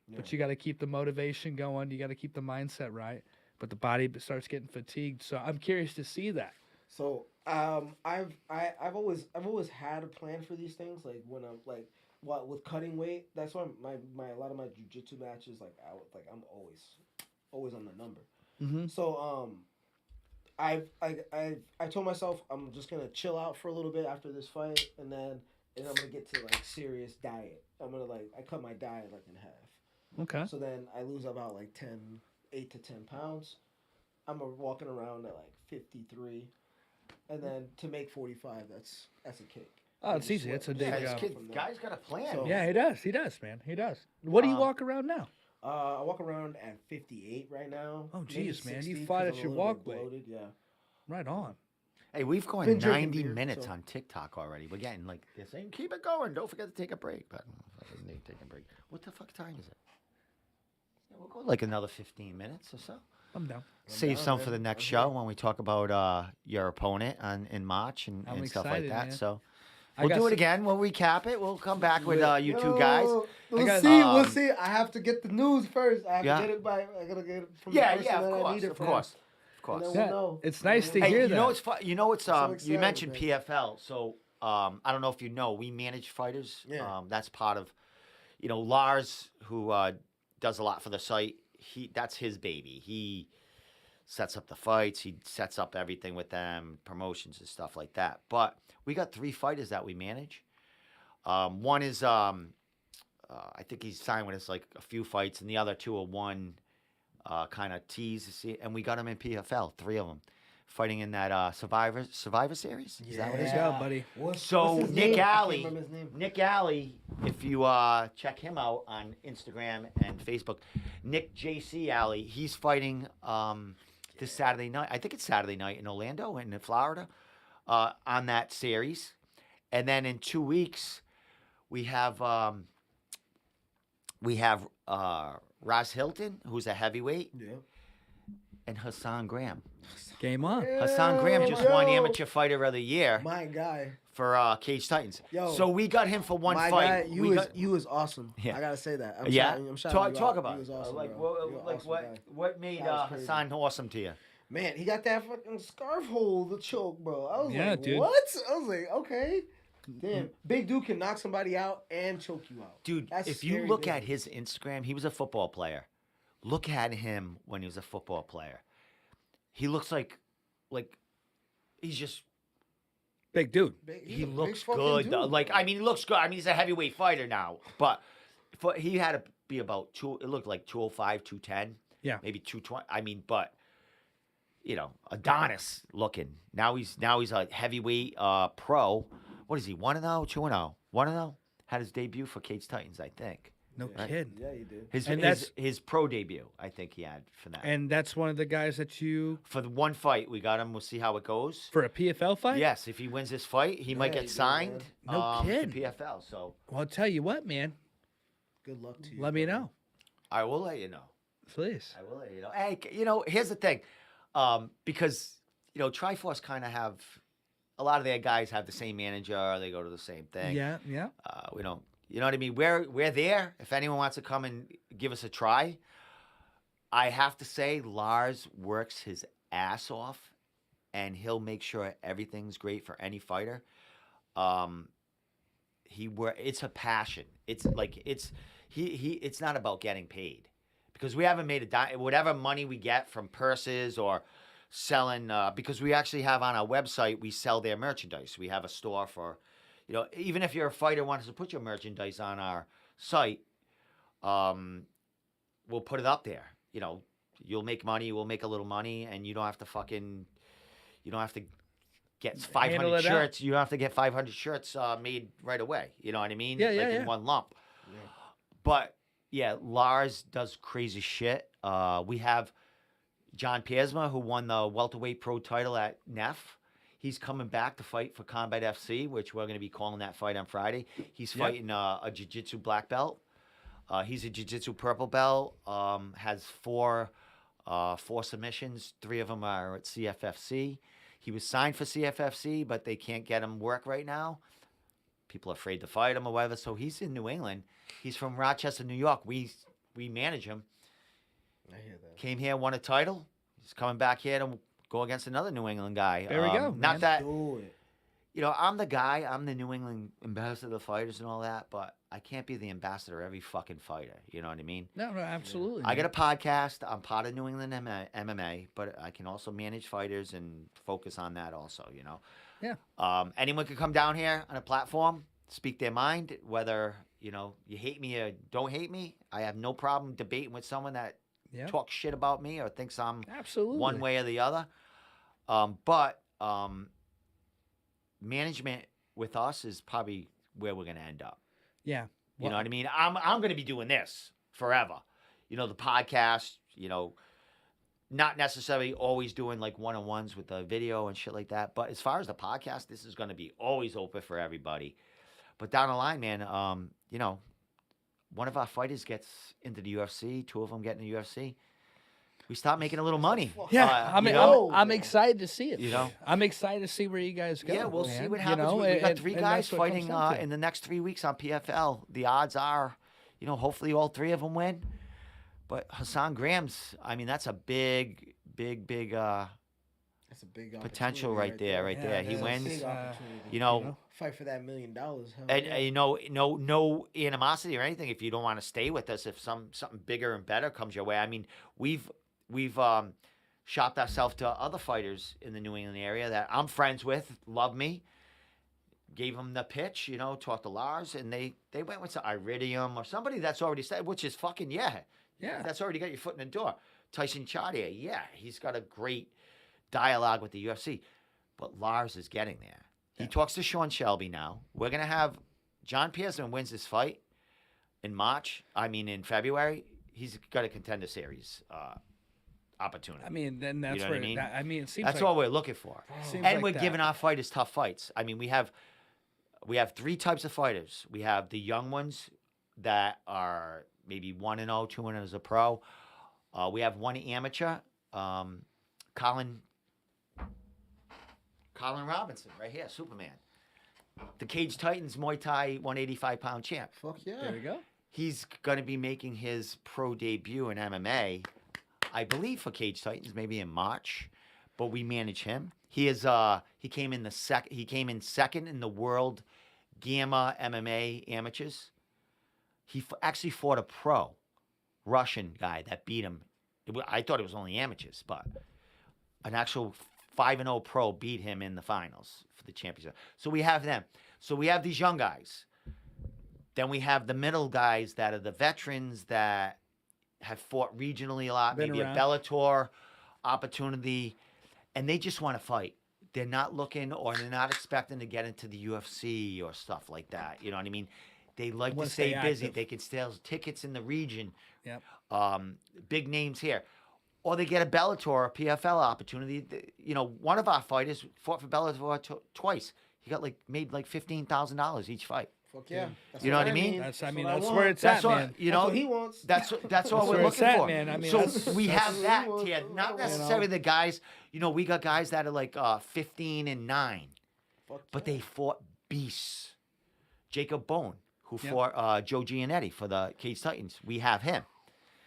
but you got to keep the motivation going. You got to keep the mindset right. But the body starts getting fatigued. So I'm curious to see that. So I've always had a plan for these things. Like when I'm like with cutting weight, that's why my a lot of my jiu-jitsu matches I'm always on the number. Mm-hmm. So I told myself I'm just gonna chill out for a little bit after this fight, and I'm gonna get to like serious diet. I cut my diet like in half. Okay. So then I lose about like 8 to 10 pounds. I'm walking around at like 53, and then to make 45, that's a cake. Oh, it's easy. It's a big Yeah, this job. guy's got a plan. So- Yeah, he does. He does, man. He does. What do you walk around now? I walk around at 58 right now. Oh, Maybe jeez, man. 60 You 'cause fought I'm at a your little walk bit weight. bloated, yeah. Right on. Hey, we've gone Been drinking 90 beer, minutes so- on TikTok already. We're getting like they're saying, keep it going. Don't forget to take a break. But I didn't need to take a break. What the fuck time is it? Yeah, we'll go like another 15 minutes or so. I'm down. Save down, some man. for the next I'm show here. when we talk about your opponent in March and I'm stuff like excited, that. man. So I we'll got do it some- again. We'll recap it. We'll come back with you two guys. We'll got- see. um, We'll see. I have to get the news first. I have Yeah. to get it I gotta get it from Yeah, the person yeah, that of I course, need it of from. course, of And course. then Yeah, we'll know. it's And then nice to we'll hear Hey, that. you know what's fun? You know what's so you excited, mentioned man. PFL. So I don't know if you know, we manage fighters. Yeah. That's part of, Lars, who does a lot for the site. That's his baby. He sets up the fights. He sets up everything with them, promotions and stuff like that. But we got 3 fighters that we manage. One is I think he's signed with us like a few fights, and the other 2 are one kind of tease to see. And we got him in PFL, 3 of them, fighting in that Survivor Series. Is that what it is? Yeah, buddy. So what's his Nick name? I can't Alley, remember his name. Nick Alley, if you check him out on Instagram and Facebook, Nick JC Alley, he's fighting this Saturday night. I think it's Saturday night in Orlando and in Florida on that series. And then in 2 weeks, we have Raz Hilton, who's a heavyweight, Yeah. and Hassan Graham. Game on. Hassan Graham just won Amateur Fighter of the Year My guy. for Cage Titans. Yo. So we got him for one My fight. guy, you was awesome. Yeah. I gotta say that. I'm Yeah, shouting you talk out. about He was it. awesome, Like, bro. You were awesome guy. what made That was crazy. Hassan awesome to you? Man, he got that fucking scarf hold, the choke, bro. I was Yeah, like, dude. what? I was like, okay. Damn, big dude can knock somebody out and choke you out. Dude, That's if you scary look at business. his Instagram, he was a football player. Look at him when he was a football player. He looks like he's just Big dude. He's he a big looks fucking good. dude, Though. Like bro. I mean, he looks good. I mean, he's a heavyweight fighter now, but he had to be about it looked like 205, 210. Yeah. Maybe 220. I mean, but Adonis looking. Now he's a heavyweight pro. What is he? 1-0, 2-0, 1-0. Had his debut for Cage Titans, I think. No Right. kidding. Yeah, you did. His And his pro debut, I think he had for that. And that's one of the guys that you For the one fight, we got him. We'll see how it goes. for a PFL fight. Yes, if he wins this fight, he might Yeah, get he did, signed. man. No to kidding. PFL. So Well, I'll tell you what, man. Good luck to you. Let me bro. know, I will let you know. please. I will let you know. Hey, here's the thing, because Triforce kind of have a lot of their guys have the same manager. They go to the same thing. Yeah, yeah. We don't. You know what I mean? We're there. If anyone wants to come and give us a try, I have to say Lars works his ass off, and he'll make sure everything's great for any fighter. It's a passion. It's like it's not about getting paid, because we haven't made a dime. Whatever money we get from purses or selling, because we actually have on our website, we sell their merchandise. We have a store for, even if you're a fighter wants to put your merchandise on our site, we'll put it up there. You'll make money, we'll make a little money, and you don't have to get 500 Handle it out. shirts. You don't have to get 500 shirts made right away. You know what I mean? Yeah, yeah, like yeah. in one lump. But yeah, Lars does crazy shit. We have John Piersma, who won the welterweight pro title at NEF. He's coming back to fight for Combat FC, which we're going to be calling that fight on Friday. He's Yep. fighting a jiu-jitsu black belt. He's a jiu-jitsu purple belt. Has four submissions. 3 of them are at CFFC. He was signed for CFFC, but they can't get him work right now. People are afraid to fight him or whatever. So he's in New England. He's from Rochester, New York. We we manage him. I hear that. Came here, won a title. He's coming back here to go against another New England guy. There we go, man. Not that Do it. I'm the guy. I'm the New England ambassador of fighters and all that, but I can't be the ambassador of every fucking fighter. You know what I mean? No, absolutely. I got a podcast. I'm part of New England MMA, but I can also manage fighters and focus on that also, Yeah. Anyone can come down here on a platform, speak their mind, whether, you hate me or don't hate me. I have no problem debating with someone that Yeah. talks shit about me or thinks I'm Absolutely. one way or the other. But management with us is probably where we're going to end up. Yeah. You know what I mean? I'm going to be doing this forever. The podcast, not necessarily always doing like one-on-ones with the video and shit like that. But as far as the podcast, this is going to be always open for everybody. But down the line, man, one of our fighters gets into the UFC, 2 of them get in the UFC. We start making a little money. Yeah, I'm excited to see it. I'm excited to see where you guys go. Yeah, we'll see man. what happens. We got 3 guys that's what it fighting comes down to. in the next 3 weeks on PFL. The odds are, hopefully all 3 of them win. But Hassan Graham's, that's a big That's a big potential opportunity right there. Right Yeah, there. He it is. wins. Big opportunity. Fight for that $1 million. Hell And yeah. no animosity or anything. If you don't want to stay with us, if something bigger and better comes your way, we've shopped ourselves to other fighters in the New England area that I'm friends with, love me. Gave them the pitch, talked to Lars, and they went with some Iridium or somebody that's already said, which is fucking yeah. That's already got your foot in the door. Tyson Chartier, yeah, he's got a great dialogue with the UFC, but Lars is getting there. He talks to Sean Shelby now. We're gonna have John Pearson wins this fight in February. He's got a contender series opportunity. Then that's You know where what I mean? it seems That's like, all we're looking for. seems And like we're that. giving our fighters tough fights. We have 3 types of fighters. We have the young ones that are maybe 1-0, 2-0 as a pro. We have 1 amateur, Colin Robinson, right here, Superman. The Cage Titans Muay Thai 185-pound champ. Fuck yeah. There we go. He's going to be making his pro debut in MMA, I believe, for Cage Titans, maybe in March. But we manage him. He is. He came in second in the world Gamma MMA amateurs. He actually fought a pro Russian guy that beat him. I thought it was only amateurs, but an actual 5-0 pro beat him in the finals for the championship. So we have them. So we have these young guys. Then we have the middle guys that are the veterans that have fought regionally a lot, Been maybe around. a Bellator opportunity, and they just want to fight. They're not looking or they're not expecting to get into the UFC or stuff like that. You know what I mean? They like Wanna to stay stay busy. active. They can sell tickets in the region. Yep. Big names here. Or they get a Bellator or PFL opportunity. One of our fighters fought for Bellator twice. He got made $15,000 each fight. Fuck yeah. That's You know what I I mean? That's what that's want. where it's That's at, all, man. That's what he wants. That's all That's we're where it's looking at, for. man. So that's- we that's have what that he wants. tier. Not You know? necessarily the guys. We got guys that are 15 and 9, Fuck but yeah. they fought beasts. Jacob Bone, who Yep. fought Joe Giannetti for the Cage Titans. We have him.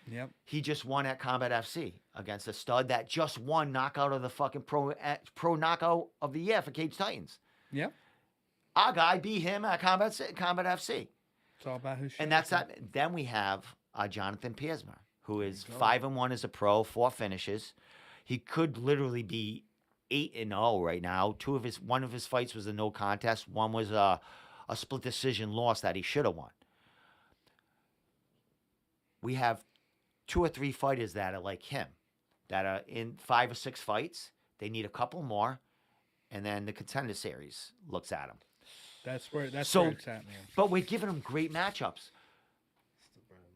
Yep. He just won at Combat FC against a stud that just won knockout of the fucking pro knockout of the year for Cage Titans. Yep. Our guy beat him at Combat FC. It's all about who's. And that's that. Then we have Jonathan Piersma, who is 5-1 as a pro, 4 finishes. He could literally be 8-0 right now. One of his fights was a no contest. One was a split decision loss that he should have won. We have 2 or 3 fighters that are like him, that are in 5 or 6 fights. They need a couple more, and then the contender series looks at them. That's where it's at, man. But we're giving them great matchups.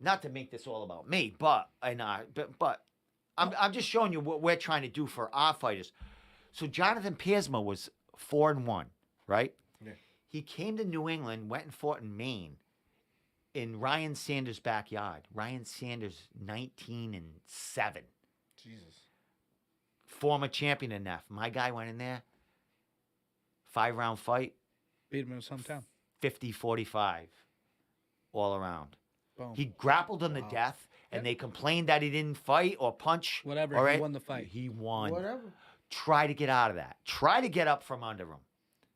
Not to make this all about me, but I'm just showing you what we're trying to do for our fighters. So Jonathan Piersma was 4-1, right? Yeah. He came to New England, went and fought in Maine, in Ryan Sanders' backyard. Ryan Sanders, 19-7, Jesus. former champion in F. My guy went in there, 5-round fight. Beat him in his hometown. 50-45 all around. Boom. He grappled him to death, and they complained that he didn't fight or punch. Whatever, all he right? won the fight. He won. Whatever. Try to get out of that. Try to get up from under him.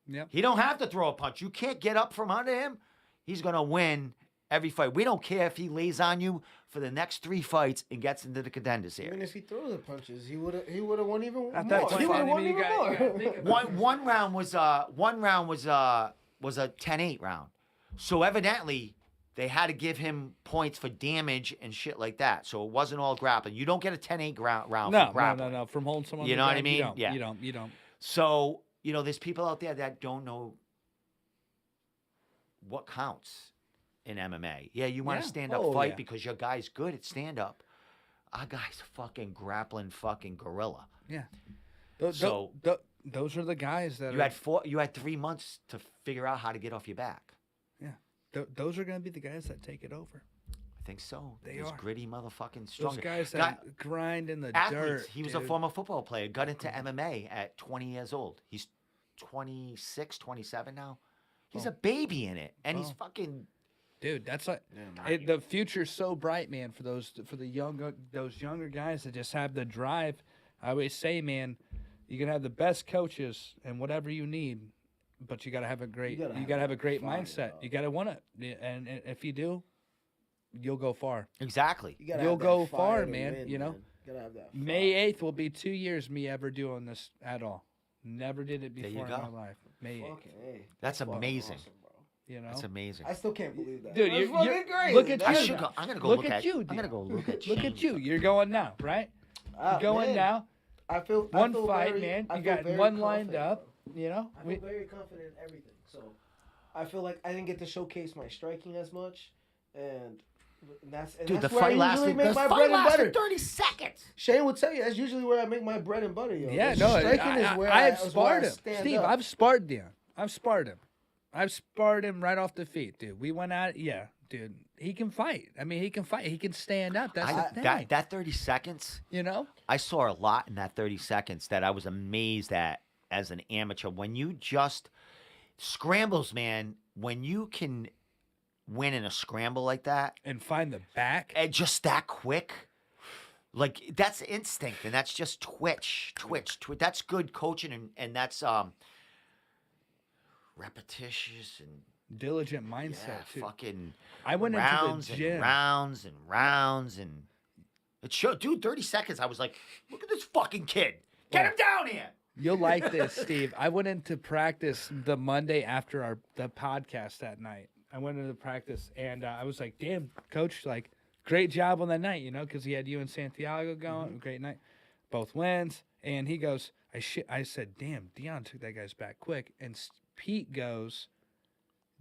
Yep. He don't have to throw a punch. You can't get up from under him. He's going to win every fight. We don't care if he lays on you for the next 3 fights and gets into the contender Even series. if he throws the punches, he would have won even At more. that point, He would I have mean, won you even got- more. you gotta think about One round was a 10-8 round. So evidently they had to give him points for damage and shit like that. So it wasn't all grappling. You don't get a 10-8 round No, for no, grappling. no. From holding someone, You to know the what I ground, mean? Yeah. You don't. So, there's people out there that don't know what counts in MMA. Yeah, you want Yeah. to stand up Oh, fight yeah. because your guy's good at stand up. Our guy's fucking grappling fucking gorilla. Yeah. So- Those are the guys that You had 3 months to figure out how to get off your back. those are going to be the guys that take it over. I think so. They Those are. gritty motherfucking Those strong guys Guy- that grind in the athletes. dirt. He was a dude. former football player. Got into MMA at 20 years old. He's 26, 27 now. He's a baby in it, and he's fucking. Dude, that's like the future's so bright, man. For those younger guys that just have the drive. I always say, man, you can have the best coaches and whatever you need, but you got to have a great. You got to have a great fire, mindset. dog. You got to want it, and if you do, you'll go far. Exactly. You gotta You'll have that go fire far, to man, win, you know? man. You gotta have that May fire. 8th will be 2 years me ever doing this at all. Never did it There you before in my go. life. May 8th, Fucking A. That's fucking amazing. awesome, bro. you know. That's amazing. I still can't believe that. Dude, That's you're fucking crazy. look at I you. should go. I'm gonna go Look look at at you, I'm gonna dude. go look at Look at you. You're going now, right? Going Man, now. I feel One I feel fight, very- man. I You feel got very one lined confident, up. bro. You know. I feel very confident in everything. So I feel like I didn't get to showcase my striking as much, and that's Dude, the that's where fight I usually lasted. make The my fight bread and butter. lasted 30 seconds. Shane would tell you that's usually where I make my bread and butter. Yo. Yeah, The no. striking is where I've is where sparred I him, stand Steve. up. I've sparred Deon. I've sparred him. I've sparred him right off the feet, dude. We went out. Yeah, dude. He can fight. I mean, he can fight. He can stand up. That's the thing. That 30 seconds. You know. I saw a lot in that 30 seconds that I was amazed at as an amateur. When you just scrambles, man, when you can win in a scramble like that And find the back. and just that quick, like that's instinct and that's just twitch. That's good coaching and that's repetitious and Diligent mindset yeah, too. fucking I went rounds into the gym. and rounds and rounds and it showed, dude. 30 seconds. I was like, look at this fucking kid. Get him down here. You'll like this, Steve. I went into practice the Monday after the podcast that night. I went into practice and I was like, "Damn, coach! Like, great job on that night, you know, because he had you and Santiago going. Great night, both wins." And he goes, I said, "Damn, Deon took that guy's back quick." And Pete goes,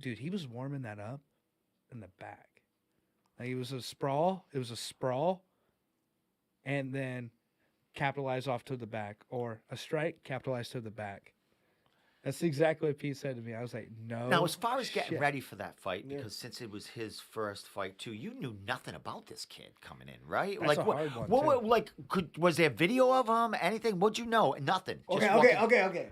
"Dude, he was warming that up in the back. Like it was a sprawl. It was a sprawl, and then." Capitalize off to the back, or a strike, capitalize to the back. That's exactly what Pete said to me. I was like, no. Now, as far as getting shit. ready for that fight, because since it was his first fight too, you knew nothing about this kid coming in, right? That's like, a what, hard one, what, too. like, was there video of him? Anything? What'd you know? Nothing. Just Okay. walking-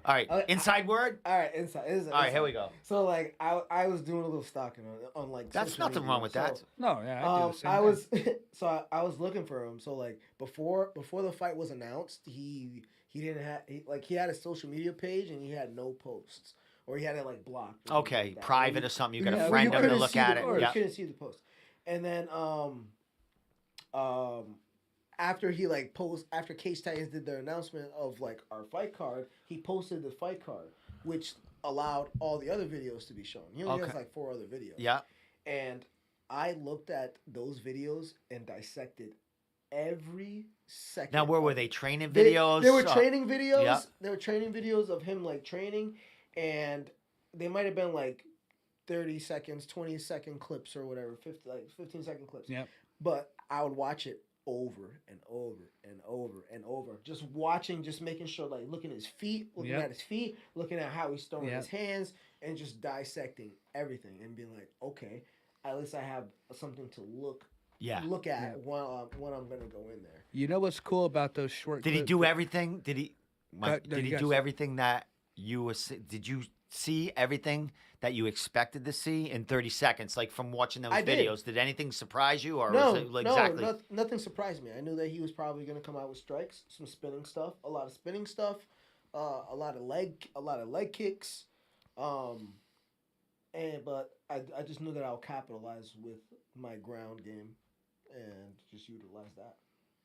All right, Okay, inside word. All right, inside. All right, here we go. So like I was doing a little stalking on like. That's social nothing media. wrong with that. So, No, yeah, I do the same I thing. was so I was looking for him. So like before the fight was announced, he didn't have he had a social media page and he had no posts or he had it like blocked. or something Okay, like that. private or something. You got Yeah, a well, friend you him to couldn't look see at the it. post. Yeah. You couldn't see the post. And then after he like after Case Titans did their announcement of like our fight card, he posted the fight card, which allowed all the other videos to be shown. He only has Okay. like 4 other videos. Yeah. And I looked at those videos and dissected every second. Now, where of were it. they training They- videos? They were training videos. yeah. They were training videos of him like training, and they might have been like 30 seconds, 20-second clips or whatever, 15-second clips. Yep. But I would watch it over and over and over and over, just watching, just making sure, like looking at his feet, looking Yep. at his feet, looking at how he's throwing Yep. his hands, and just dissecting everything and being like, okay, at least I have something to look Yeah. at when I'm gonna go in there. You know what's cool about those short Did he clips? do everything? Did he? No, Did he you do guys- everything that you was? Did you see everything that you expected to see in 30 seconds, like from watching those I did. videos? Did anything surprise you, or No, was it exactly? nothing surprised me. I knew that he was probably gonna come out with strikes, some spinning stuff, a lot of spinning stuff, a lot of leg kicks, but I just knew that I'll capitalize with my ground game and just utilize that.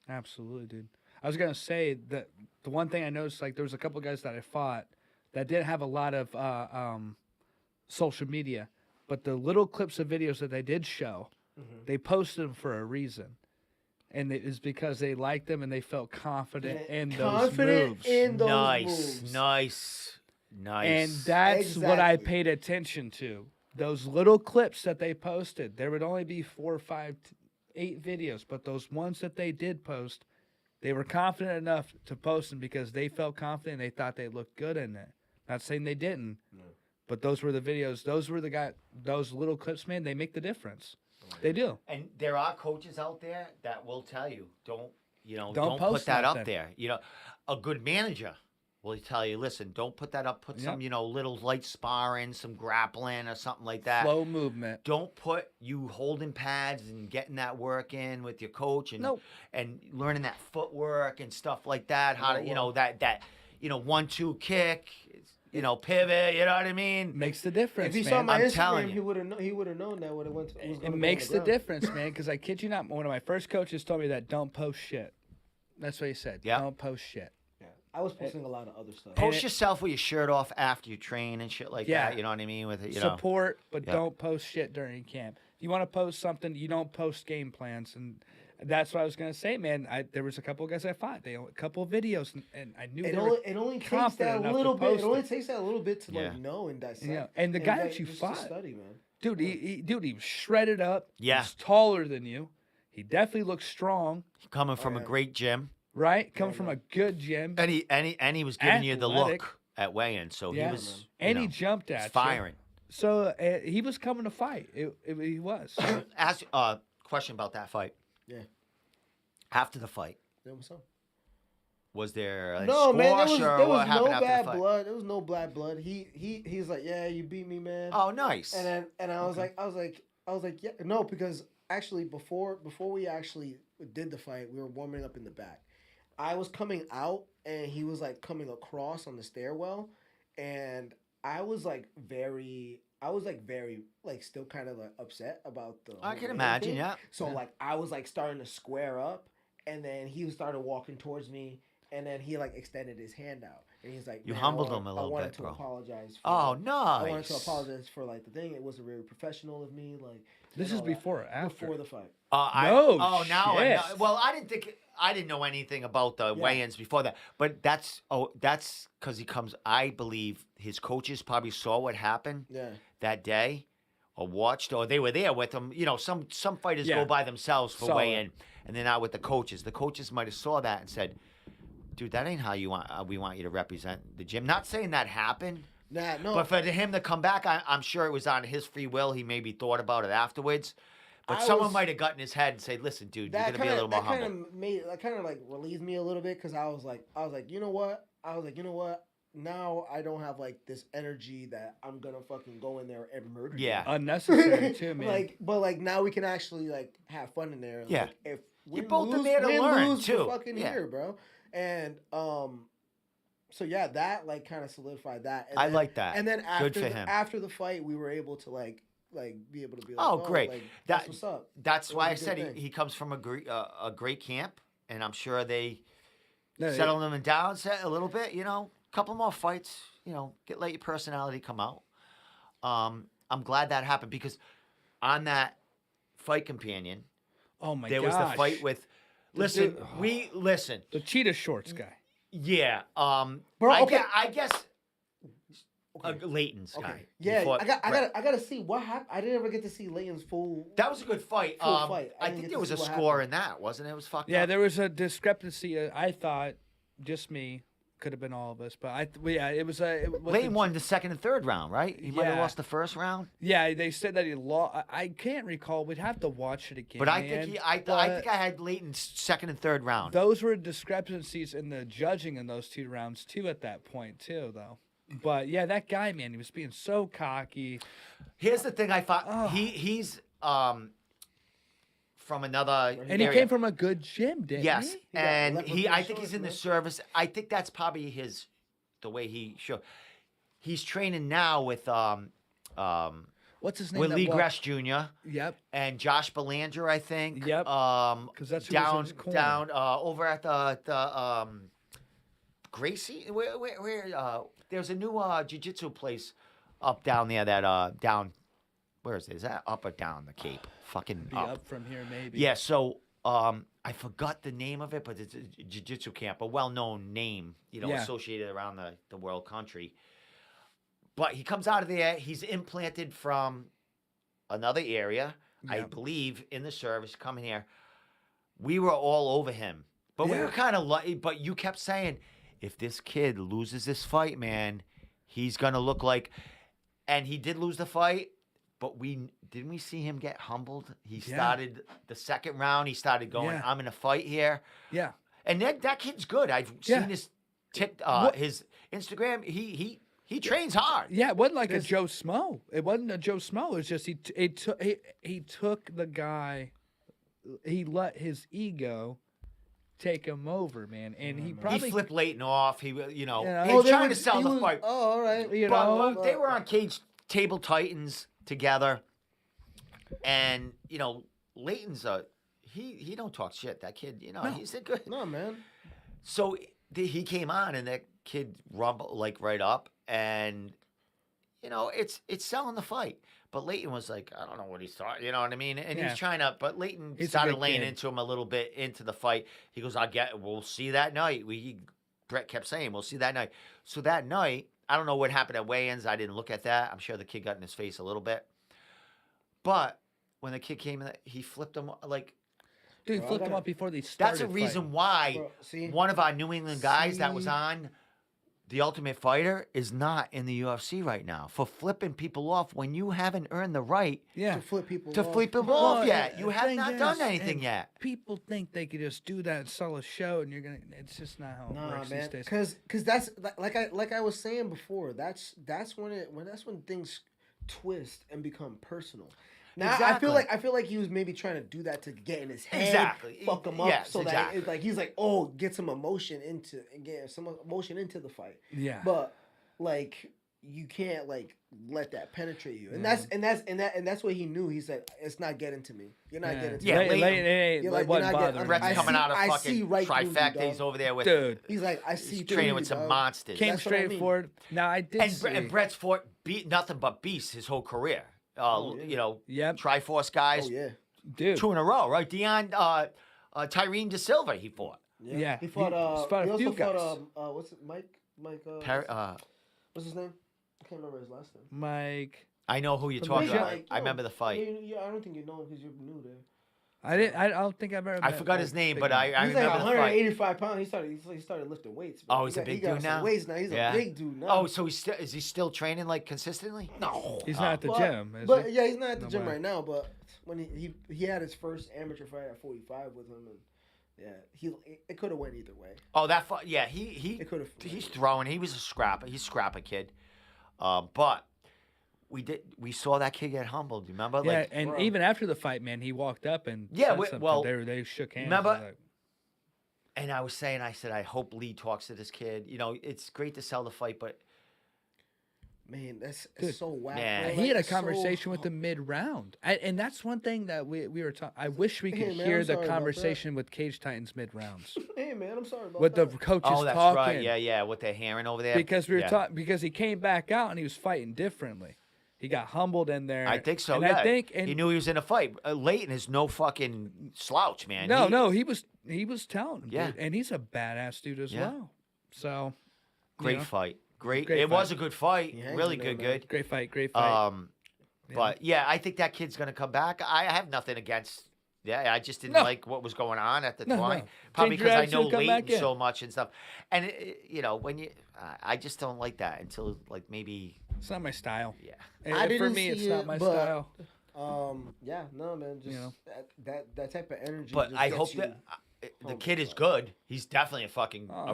Absolutely, dude. I was gonna say that the one thing I noticed, like there was a couple guys that I fought that didn't have a lot of social media, but the little clips of videos that they did show, they posted them for a reason, and it is because they liked them and they felt confident in those moves. Moves. Nice. And that's what I Exactly. paid attention to. Those little clips that they posted. There would only be 4, 5, 8 videos, but those ones that they did post, they were confident enough to post them because they felt confident and they thought they looked good in it. Not saying they didn't, but those were the videos. Those were those little clips, man. They make the difference. They do. And there are coaches out there that will tell you, don't Don't put post that up nothing. there. A good manager will tell you, listen, don't put that up. Put some, little light sparring, some grappling or something like that. Flow movement. Don't put you holding pads and getting that work in with your coach and Nope. and learning that footwork and stuff like that. How to, that 1-2 kick, pivot. You know what I mean? Makes the difference, If he man. saw my I'm telling Instagram, you. he would have known that would have went. It makes the difference, man. Because I kid you not, one of my first coaches told me that don't post shit. That's what he said. Yeah. Don't post shit. Yeah. I was posting a lot of other stuff. Post yourself with your shirt off after you train and shit like Yeah. that. You know what I mean? With it, Support, but Yeah. don't post shit during camp. If you want to post something, you don't post game plans, and that's what I was gonna say, man. There was a couple of guys I fought. They a couple of videos, and I knew It only takes confident that enough to little bit. It post only it. takes that a little bit to Yeah. know and dissect. Yeah, and the guy that you just to fought- study, man. dude. He was shredded up. Yeah. He's taller than you. He definitely looks strong, coming from a yeah. great gym. right? Coming from a good gym. And he was giving you the Athletic. look at weigh-in, so Yeah. he was And he jumped at you. firing. So he was coming to fight. He was. Ask question about that fight. Yeah. After the fight, Yeah, what's up? was there a No, man, squash or there what was happened no after bad the fight? blood. There was no bad blood. He's like, yeah, you beat me, man. Oh, nice. And I was like, yeah, no, because actually before we actually did the fight, we were warming up in the back. I was coming out and he was like coming across on the stairwell, and I was very like still kind of like upset about the. I whole can weigh-in imagine, thing. yeah. So like I was like starting to square up, and then he started walking towards me, and then he like extended his hand out, and he's like, You "Man, humbled I want- him a little I wanted bit, to bro. apologize. For Oh, like, nice. I wanted to apologize for like the thing. It wasn't very professional of me. Like This and is all that. before or after? Before the fight. No now shit. well, I didn't know anything about the weigh-ins before that, but that's because he comes. I believe his coaches probably saw what happened Yeah. that day, or watched, or they were there with him. Some fighters Yeah. go by themselves for Saw weigh-in, and they're not with the coaches. The coaches might have saw that and said, "Dude, that ain't how we want you to represent the gym." Not saying that happened. Nah, no. But for him to come back, I'm sure it was on his free will. He maybe thought about it afterwards. But I someone was- might have gotten his head and said, "Listen, dude, you're that gonna be a little more that kind humble." of made that kind of like relieved me a little bit because I was like, you know what? Now I don't have like this energy that I'm gonna fucking go in there and murder. you. Yeah. Unnecessary too, man. But now we can actually like have fun in there. Yeah. Like, if You're we both in lose, there to win, learn, lose, too. we're fucking Yeah. here, bro. And so yeah, that like kind of solidified that. And I then- like that. And then Good for him. after the fight, we were able to like be able to be like, Oh, great. like, That- that's what's up. That's It why I was a said good he thing. comes from a great camp, and I'm sure they No, settled him down a little bit. Couple more fights. Let your personality come out. I'm glad that happened because on that Fight Companion, oh my there gosh. was the fight with. Listen, dude- listen. the cheetah shorts guy. Yeah. Bro, I, okay. I guess Okay. Leighton's Okay. guy. Yeah, before- I gotta see what happened. I didn't ever get to see Layton's full. That was a good fight. Full fight. I I didn't think get there to was see a what score happened. in that, wasn't it? It was fucked Yeah, up. there was a discrepancy. I thought just me could have been all of us, but it was a. It was Leighton won the second and third round, right? He might have Yeah. lost the first round, Yeah, they said that he lost. I can't recall. We'd have to watch it again. but I man. think I But think I had Leighton's second and third round. those were discrepancies in the judging in those 2 rounds too. At that point too, though. But yeah, that guy, man, he was being so cocky. Here's the thing I found. Oh. He's from another And he area. came from a good gym, didn't Yes, he? got and leopard I print think he's shorts, in the man. service. I think that's probably the way he show. He's training now with What's his name? with that Lee walked- Gress Jr. Yep. and Josh Belanger, I think. Yep. 'Cause that's who was in down his corner. down over at the Gracie. Where there's a new jiu-jitsu place up down there that down. Where is it? Is that up or down the Cape? Fucking Be up from here, maybe. Yeah, so I forgot the name of it, but it's a jiu-jitsu camp, a well-known name, Yeah. associated around the world country. But he comes out of there, he's implanted from another area, I Yeah. believe, in the service, coming here. We were all over him. But we Yeah. were kind of lucky, but you kept saying, if this kid loses this fight, man, he's going to look like... And he did lose the fight, but didn't we see him get humbled? He started the second round. He started going, Yeah. I'm in a fight here. Yeah. And that kid's good. I've Yeah. seen his What- his Instagram. He trains hard. Yeah, it wasn't like a Joe Smo. It wasn't a Joe Smo. It was just he took the guy. He let his ego take him over, man, and he probably He flipped Leighton off. He know, he oh, was they trying were- to sell he the was- fight. Oh, all right. you But, know. but they were on Cage Table Titans together, and Leighton's he don't talk shit. That kid, he's a good. No, man. So he came on, and that kid rumbled like right up, and it's selling the fight. But Leighton was like, I don't know what he's talking. You know what I mean? And Yeah. he's trying to. But Leighton He's a started good laying kid. into him a little bit into the fight. He goes, we'll see that night. Brett kept saying, we'll see that night. So that night, I don't know what happened at weigh-ins. I didn't look at that. I'm sure the kid got in his face a little bit. But when the kid came in, he flipped him like. Dude, he Bro, I flipped him gotta- up before they started. That's a reason fighting. why Bro, see? one of our New England guys that was See? on The Ultimate Fighter is not in the UFC right now for flipping people off when you haven't earned the right Yeah. To flip people to off. flip them Well, off yet. You the have thing not is, done anything and yet. People think they could just do that and sell a show, and you're gonna. It's just not how it Nah, works man. these days. Because that's like I was saying before. That's when things twist and become personal. Now Exactly. I feel like he was maybe trying to do that to get in his head, Exactly. fuck him up, Yes, so exactly. that it's like he's like, oh, get some emotion into the fight. Yeah. But like you can't like let that penetrate you, and that's what he knew. He said, it's not getting to me. You're not getting to Yeah, me. Leighton- You're like, like, wasn't you're not getting- bothering Brett's me. I coming see- out of I fucking see right through you, trifecta. He's dog. over there with Dude, He's like, I see he's through training you, with some dog. monsters. came That's what I straight mean. forward. Now I did see. And Brett's fought beat nothing but beasts his whole career. Yep. Triforce guys, Oh yeah. Dude. 2 in a row, right? Deon Tyrene De Silva, he fought. Yeah, He fought. he's fought a he few also fought. What's it? Mike. What's his name? I can't remember his last name. Mike. I know who you're The talking big about. Mike, I remember the fight. I don't think you know him because you're new there. I don't think I've ever. I met forgot Mike his name, Big but Mike. I He's like remember the fight. 185 pounds. He started lifting weights. Bro. Oh, he's a big he got dude some now? Weights now. He's Yeah. a big dude now. Oh, so is he still training like consistently? no. He's not at the But- gym. Is But he? yeah, he's not at the No gym way. right now. But when he had his first amateur fight at 45 with him, and yeah, it could have went either way. Oh, that fight. Yeah, he It could've- he's throwing. He was a scrapper. He's a scrapper kid. But we saw that kid get humbled. You remember? Yeah, Like, and bro. even after the fight, man, he walked up and Yeah, said we- something. well, they shook hands. remember- Like, and I said, I hope Lee talks to this kid. It's great to sell the fight, but Man, that's Dude, so whack. man. bro. he had a Like, so- conversation with him mid round, and that's one thing that we were talking. I wish we could Hey, man, hear I'm the sorry about conversation with Cage Titans mid rounds, Hey man, I'm sorry about with the that. coaches oh, that's talking. right. Yeah, what they're hearing over there. Because we were Yeah. talking. Because he came back out and he was fighting differently. He got humbled in there. I think so. And yeah. I think he knew he was in a fight. Leighton is no fucking slouch, man. No, he was telling him, Yeah. dude, and he's a badass dude as Yeah. well. So, Great know. fight. Great. Great It was a fight. good fight. He hangs Really in there, good. man. Good. great fight, great fight. But yeah, I think that kid's gonna come back. I have nothing against. Yeah, I just didn't No. like what was going on at the No, time. no. Probably Change because your I know attitude, come back Leighton in. so much and stuff. And when you, I just don't like that until like maybe. It's not my style. Yeah. And I for didn't me, it's see not it, my but- style. Yeah, no man, just You know. that type of energy. But just I gets hope you. that the kid is good. He's definitely a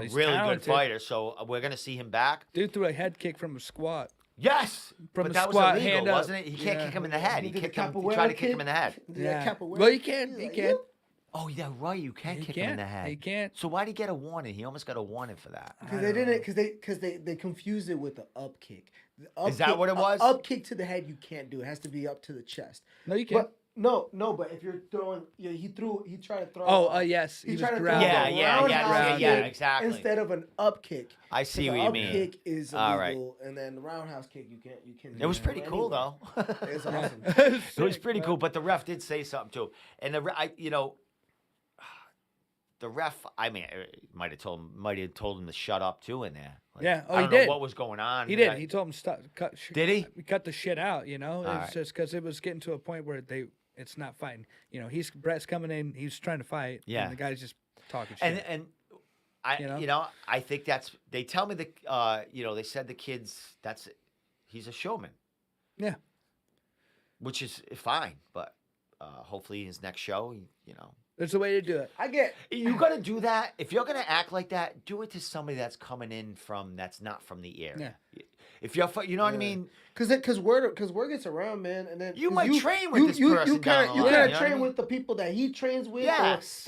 he's really talented. good fighter. So we're gonna see him back. Dude threw a head kick from a squat. Yes, From but a that squat, was illegal, hand up. wasn't it? He can't Yeah. kick him in the head. He He did the kicked him. He capoeira tried to kick kick. him in the head. Did that capoeira Well, he kick? can. He's He like, can. "Yep." Oh yeah, right. You can't He kick him in can't. the head. He can't. So why did he get a warning? He almost got a warning for that. Because they didn't, because they confused it with the up kick. The up Is that kick- what it was? Up kick to the head, you can't do. It has to be up to the chest. No, you can't. But no. But if you're throwing, he tried to throw. Oh, yes. He He was tried to throw grounded. Yeah, a yeah, roundhouse yeah, kick exactly. Instead of an up kick. I see The what you up mean. kick is illegal, All right. and then the roundhouse kick you can't. You can. It was pretty cool though. It's awesome. It was pretty cool, but the ref did say something too. And the ref, I mean, might have told him to shut up too in there. Like, Yeah. Oh, I he don't know did. what was going on. He did. He told him stop. Cut. Did he? Cut the shit out. You know, it's right. just because it was getting to a point where it's not fighting. You know, Brett's coming in. He's trying to fight. Yeah. And the guy's just talking shit. And I You know? I think they tell me they said the kids he's a showman. Yeah. Which is fine, but hopefully his next show, There's a way to do it. I get. you got to do that. If you're going to act like that, do it to somebody that's coming in that's not from the area. If you're, you know what I mean? Because word gets around, man, and then You 'cause might train with this person down the You line, kind you of know train what I mean? with the people that he trains with. Yes.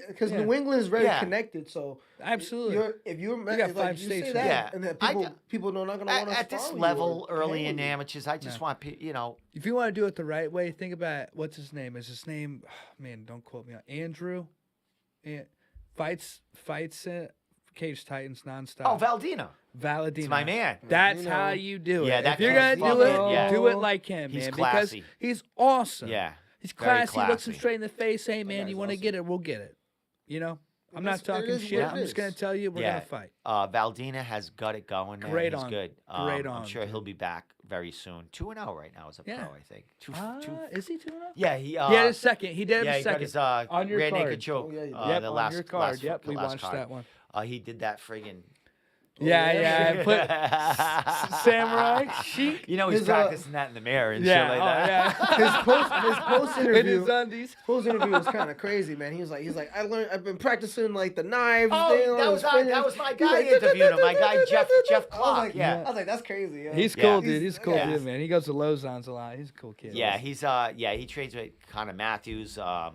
Because Yeah. New England is very Yeah. connected. So Absolutely. if you're got like 5 you states say in that, Yeah. and then I people are not going to want to At this level, early in amateurs, I just want If you want to do it the right way, think about what's his name. Is his name? Man, don't quote me on Andrew. And fights Cage Titans nonstop. Oh, Valdina. Valadina. It's my man. That's You know. how you do it. Yeah, that if you're gonna kid's do it, fucking- yeah. do it like him, He's man. classy. Because he's awesome. Yeah. He's Very classy. Looks him classy. straight in the face. Hey, man, guy's you want to awesome. get it? We'll get it. You know, I'm not It talking is shit. what I'm it just gonna is. tell you we're gonna fight. Valdina has got it going. Man. Great He's on. good. Great I'm on, sure dude. he'll be back very soon. 2-0 right now as a Yeah. pro, I think. Two. Is he 2-0? Yeah, he. He had his second. He did yeah, have he a got second. his On your rear card. naked choke. Oh, yeah, he did. Yep, the on last your card. last, Yep, we last watched card. that one. He did that friggin'. Yeah. Put Samurai Sheik. You know he's His, practicing that in the mirror and Yeah, shit like that. His post In interview. his undies. Post interview was kind of crazy, man. He's like, I've been practicing like the knives. Oh, thing, that all was the that spinners." was my He's guy like, interviewing him. My guy Jeff I Clark. was like, Yeah. I was like, that's crazy. Yo. He's Yeah. cool, dude. He's a cool Yeah. dude, man. He goes to Lozon's a lot. He's a cool kid. Yeah, he's he trains with Connor Matthews. God.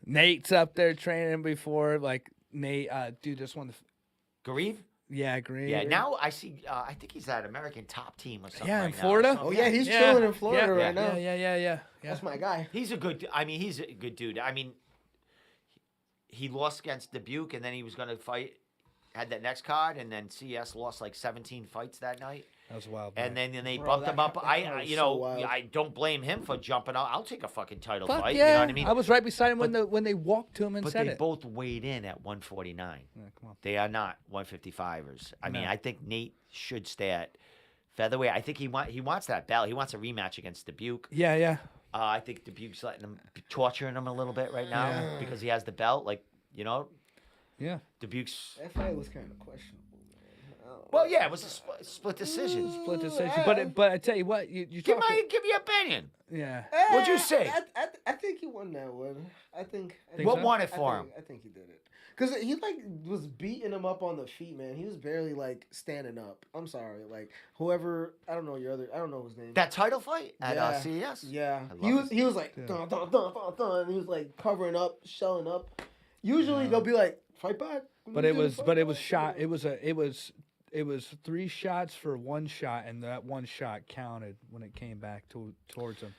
Nate's up there training before, like Nate. Dude, just won the. Garib? Yeah, great. Yeah, now I see. I think he's at American Top Team or something. Yeah, in right now. Florida? So, Oh yeah, he's Yeah. chilling in Florida Yeah. right now. Yeah. That's my guy. He's a good. I mean, he's a good dude. I mean, he lost against Dubuque, and then he was going to fight. Had that next card, and then CS lost like 17 fights that night, That was wild. and then they Bro, bumped that him up. card- that I, card was you so know, wild. I don't blame him for jumping out. I'll take a fucking title Fuck fight. yeah. You know what I mean? I was right beside him when they walked to him and But said they it. both weighed in at 149. Yeah, come on. They are not 155ers. I mean, No. I think Nate should stay at featherweight. I think he wants that belt. He wants a rematch against Dubuque. Yeah. I think Dubuque's letting him torturing him a little bit right now Yeah. because he has the belt. Like, you know, Yeah. Dubuque's. That fight was kind of questionable, man. I don't Well, know. yeah, it was a split decision. Split decision. But I tell you what, you Give talk. me your opinion. Yeah. What'd you say? I think he won that one. I think What so? won it for him? I think he did it. Cause he like was beating him up on the feet, man. He was barely like standing up. I'm sorry, like whoever I don't know his name. That title fight at Yeah. CES. Yeah, I love he was like Yeah. dun, dun, dun, dun, dun, and he was like covering up, shelling up. Usually they'll be like fight back. But it was shot. It was 3 shots for 1 shot, and that 1 shot counted when it came back towards him.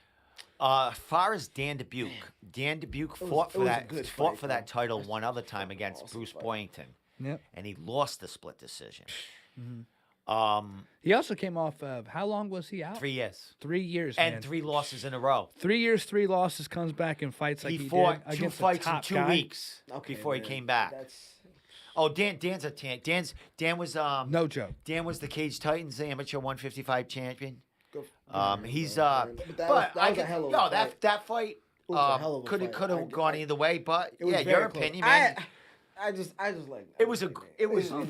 As far as Dan Dubuque fought for was a that good fought fight, for that though. title That's one other time fucking against awesome Bruce fight. Boynton, Yep. and he lost the split decision. Mm-hmm. He also came off of how long was he out? 3 years 3 years, and man. 3 losses in a row. 3 years, 3 losses, comes back and fights like He he fought did 2 against fights a in top 2 guy. weeks Okay, before he man. came back. That's Dan's a tan. Dan was No joke. Dan was the Cage Titans amateur 155 champion. good. He's But that was a hell of a fight. that fight It was a hell of a could fight. have gone either way, but It was yeah, very your close. opinion, man. I just like It was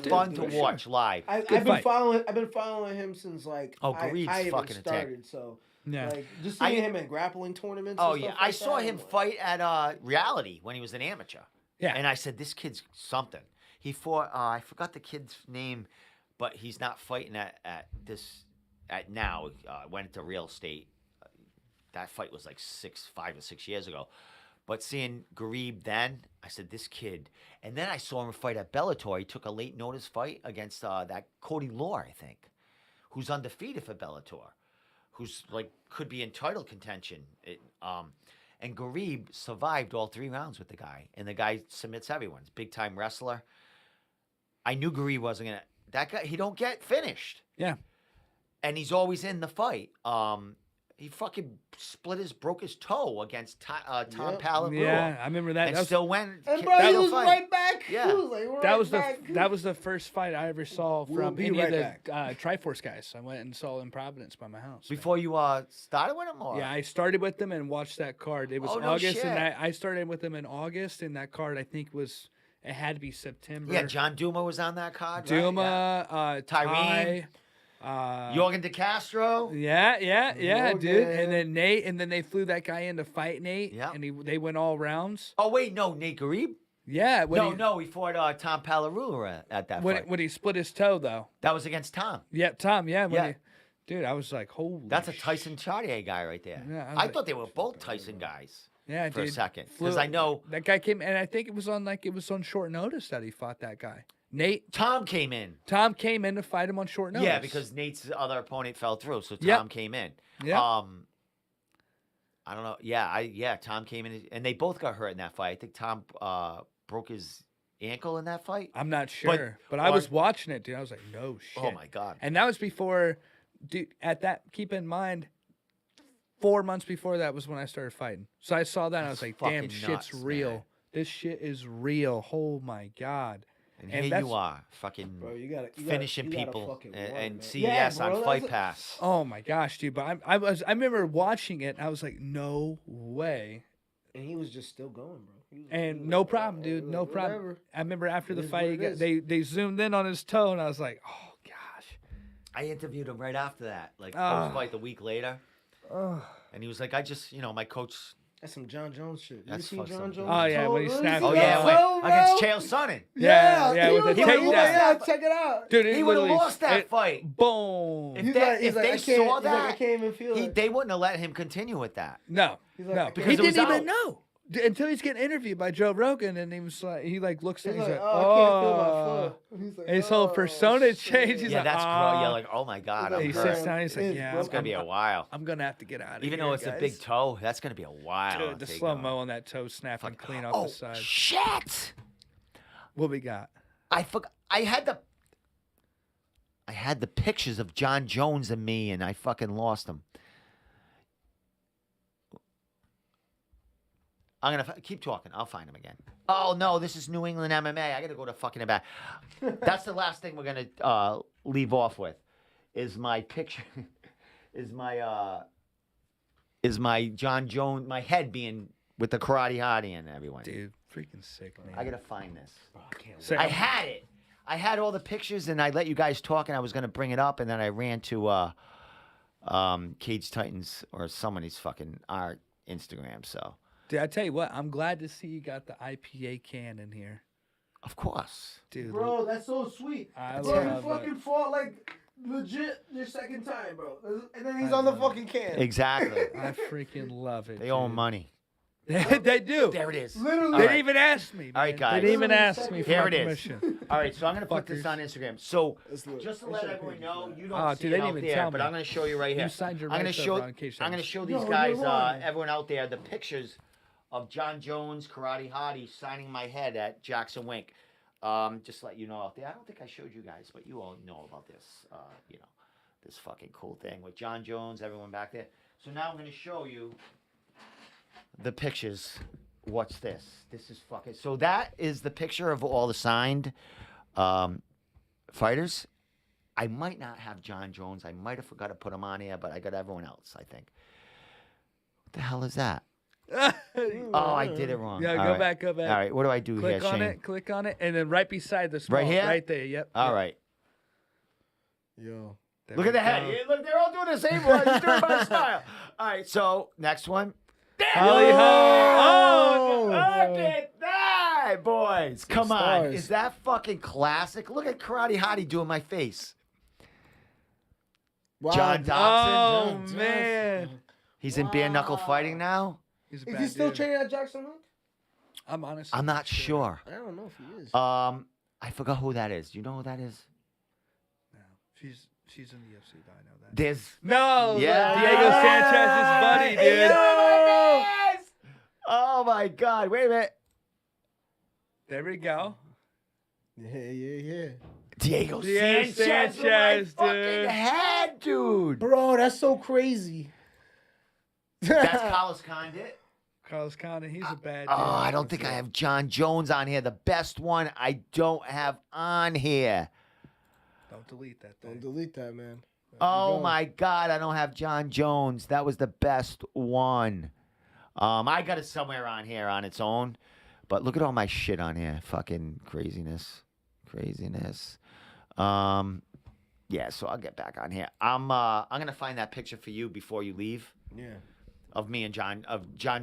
fun to watch live. I've Good been fight. following him since like Oh, I Gareed's even fucking a tank. started. So Yeah. Like just seeing him in grappling tournaments. Oh and yeah, stuff I like saw that, him I'm like, fight at Reality when he was an amateur. Yeah. And I said, this kid's something. He fought. I forgot the kid's name, but he's not fighting at now. Went to real estate. That fight was like 5 or 6 years ago. But seeing Garib then, I said, this kid. And then I saw him fight at Bellator. He took a late notice fight against that Cody Law, I think, who's undefeated for Bellator, who's like could be in title contention. And Garib survived all 3 rounds with the guy, and the guy submits everyone. He's a big time wrestler. I knew Garib wasn't gonna. That guy, he don't get finished. Yeah. And he's always in the fight. He fucking broke his toe against Tom Palabua. Yeah, I remember that. And That was, still went. And bro, he still was fight. right back. Yeah. He was like, right that was back. that was the first fight I ever saw We'll from be any right of back. the Triforce guys. I went and saw in Providence by my house. Before you started with him, or Yeah, I started with them and watched that card. It was Oh, no August, and shit. I started with them in August, and that card I think it had to be September. yeah, John Duma was on that card. Duma, Right? Tyree, Jorgen De Castro. yeah, dude. Morgan. And then Nate, and then they flew that guy in to fight Nate. Yeah. And they went all rounds. Oh wait, no, Nate Garib. Yeah. He fought Tom Palabua at that fight. When he split his toe though. That was against Tom. Yeah, Tom. Yeah. Yeah. Dude, I was like, holy. That's a Tyson Chartier guy right there. Yeah, I was I like- thought they were both Tyson guys Yeah, for a dude. second. Flew- Because I know that guy came, and I think it was on short notice that he fought that guy. Nate. Tom came in. Tom came in to fight him on short notice. Yeah, because Nate's other opponent fell through, so Tom Yep. came in. Yeah. I don't know. Yeah, Tom came in, and they both got hurt in that fight. I think Tom broke his ankle in that fight. I'm not sure, but I was watching it, dude. I was like, no shit. Oh my god. And that was before, dude. Keep in mind, 4 months before that was when I started fighting. So I saw that, and I was That's like, damn, fucking shit's nuts, real. man. This shit is real. Oh my god. And And here that's- you are, fucking Bro, you gotta finishing you gotta people fucking and, run, and man. CES Yeah, on bro, Fight that's Pass. Oh my gosh, dude. But I remember watching it. And I was like, no way. And he was just still going, bro. He was And like, no problem, "Hey, dude. No like, problem. whatever." I remember after the It is fight, what it they zoomed in on his toe, and I was like, oh gosh. I interviewed him right after that, like Ah. post fight the week later, Oh, and he was like, "I just, my coach." That's some John Jones shit. You That's seen fucked John up. Jones? Oh, yeah, when he toe? snapped You Oh see it yeah, that off. toe, bro? against Chael Sonnen. Yeah, he with was the like, takedown. yeah, check it out. dude, He would have literally- lost that it- fight. Boom. If He's they, like, if I they can't, saw he's like, I that, can't even feel it. they wouldn't have let him continue with that. No, He's like, no, I can't- he Because it was didn't even out. know until he's getting interviewed by Joe Rogan, and he was like, looks at, He's he's like, like, oh, I can't feel my oh. foot. He's like, And his whole oh, persona shit. changed. He's Yeah, like, that's ah. you're like, oh my god, He's I'm He like, hurt. sits down. He's like, It's yeah, It's gonna be a while. I'm gonna have to get out of here. Even though it's a big guys. toe, that's gonna be a while. Dude, the to slow go. mo on that toe snapping clean off Oh the side. shit! What we got? I forgot. I had the pictures of John Jones and me, and I fucking lost them. I'm gonna keep talking. I'll find them again. Oh no, this is New England MMA. I gotta go to fucking back. That's the last thing we're gonna leave off with. Is my picture? Is my John Jones? My head being with the karate hottie and everyone. Dude, freaking sick, man. I gotta find this. Bro, I can't So- I had it. I had all the pictures, and I let you guys talk, and I was gonna bring it up, and then I ran to Cage Titans or somebody's fucking our Instagram. So Dude, I tell you what, I'm glad to see you got the IPA can in here, of course, dude. Bro, that's so sweet. I Bro, you love fucking it. fought like legit your second time, bro. And then he's I on the love fucking can. exactly. I freaking love it. They owe dude. money. They do. There it is. Literally. They All didn't right. even ask me. All right, man. guys. They didn't even Literally ask me for Here my it is. permission. All right, so I'm gonna put this Fuckers. on Instagram. So Let's look. just to Let's let check everyone it. know, you don't Oh, see dude, it they didn't out even there, tell but me. I'm gonna show you right here. You signed your I'm gonna rights show. over on Cage I'm gonna Titans. show these No, guys, you're wrong. everyone out there, the pictures of John Jones, Karate Hottie, signing my head at Jackson Wink. Just to let you know out there. I don't think I showed you guys, but you all know about this. This fucking cool thing with John Jones, everyone back there. So now I'm gonna show you the pictures. What's this? This is fucking. So that is the picture of all the signed fighters. I might not have John Jones. I might have forgot to put him on here, but I got everyone else, I think. What the hell is that? Oh, I did it wrong. Yeah, All go right. back, go back. All right, what do I do Click here, on Shane? it, click on it, and then right beside the small, Right here? right there. Yep. All yep. right. Yo. There Look we at the head. go. Yeah, look, they're all doing the same one. He's doing my style. All right, so next one. Holly Ho! Look at that, boys. Come on. stars. Is that fucking classic? Look at Karate Hottie doing my face. Wow. John Oh Dobson. man, He's in bare knuckle fighting now. he's a Is bad he still dude. training at Jackson Link? I'm honestly. I'm not sure. I don't know if he is. I forgot who that is. Do you know who that is? No, she's in the UFC. Though, I know that. There's No, Yeah. Diego Sanchez's buddy, Hey, dude. yo, oh my God! Wait a minute. There we go. Yeah. Diego Diego Sanchez, with my Sanchez, fucking dude. head, dude. Bro, that's so crazy. That's Carlos Condit. Carlos Condit, he's a bad dude. Oh, I don't think I have John Jones on here. The best one I don't have on here. Don't delete that Don't thing. delete that, man. There you Oh go. my God, I don't have John Jones. That was the best one. I got it somewhere on here on its own. But look at all my shit on here. Fucking craziness. Yeah, so I'll get back on here. I'm gonna find that picture for you before you leave. Yeah. Of me and John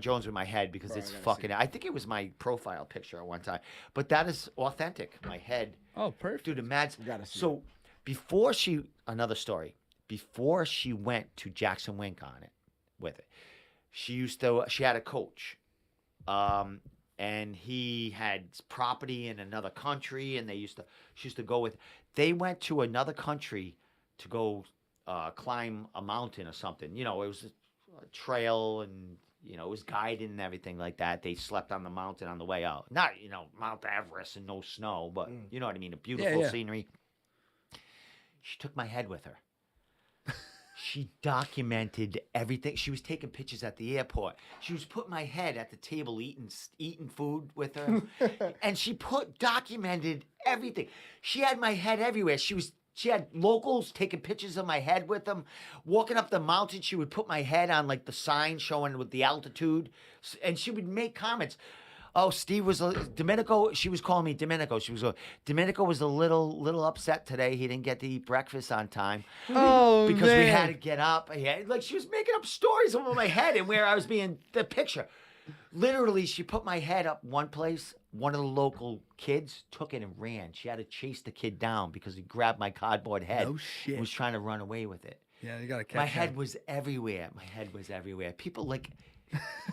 Jones with my head because Bro, it's I gotta fucking. I think it was my profile picture at one time, but that is authentic. My head, Oh, perfect. dude. Imagine. You gotta see So before another story. Before she went to Jackson Wink on it with it, she had a coach, and he had property in another country, and she used to go with. They went to another country to go climb a mountain or something. You know, it was a trail and, you know, it was guided and everything like that. They slept on the mountain on the way out. Not, you know, Mount Everest and no snow, but you know what I mean? A beautiful yeah. scenery. She took my head with her. She documented everything. She was taking pictures at the airport. She was putting my head at the table eating food with her. And she documented everything. She had my head everywhere. She had locals taking pictures of my head with them. Walking up the mountain, she would put my head on like the sign showing with the altitude. And she would make comments. Oh, Steve was Domenico. She was calling me Domenico. Domenico was a little upset today. He didn't get to eat breakfast on time. Oh, Because we man. had to get up. Like she was making up stories over my head and where I was being the picture. Literally, she put my head up one place. One of the local kids took it and ran. She had to chase the kid down because he grabbed my cardboard head. No shit. And was trying to run away with it. Yeah, you gotta catch My him. head was everywhere. People like,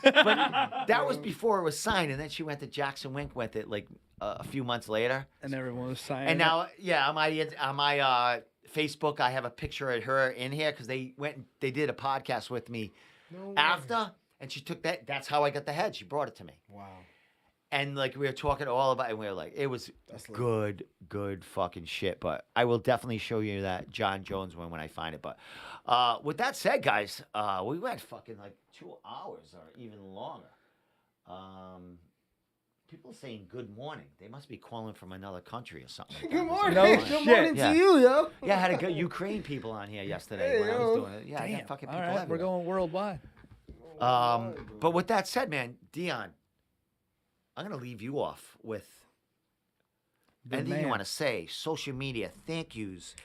but that was before it was signed, and then she went to Jackson Wink with it like a few months later. And everyone was signing. And now, yeah, on my Facebook, I have a picture of her in here because they did a podcast with me after, and she took that. That's how I got the head. She brought it to me. Wow. And like we were talking all about it, and we were like, it was good fucking shit. But I will definitely show you that John Jones one when I find it. But with that said, guys, we went fucking like 2 hours or even longer. People saying good morning. They must be calling from another country or something. Like Good that. morning. No Good shit. morning Yeah. to you, yo. Yeah, I had Ukraine people on here yesterday Hey, when I was yo. doing it. Yeah, I Damn. got fucking All people right, we're everywhere. going worldwide. But with that said, man, Deon, I'm gonna leave you off with The anything you man. want to say. Social media, thank yous,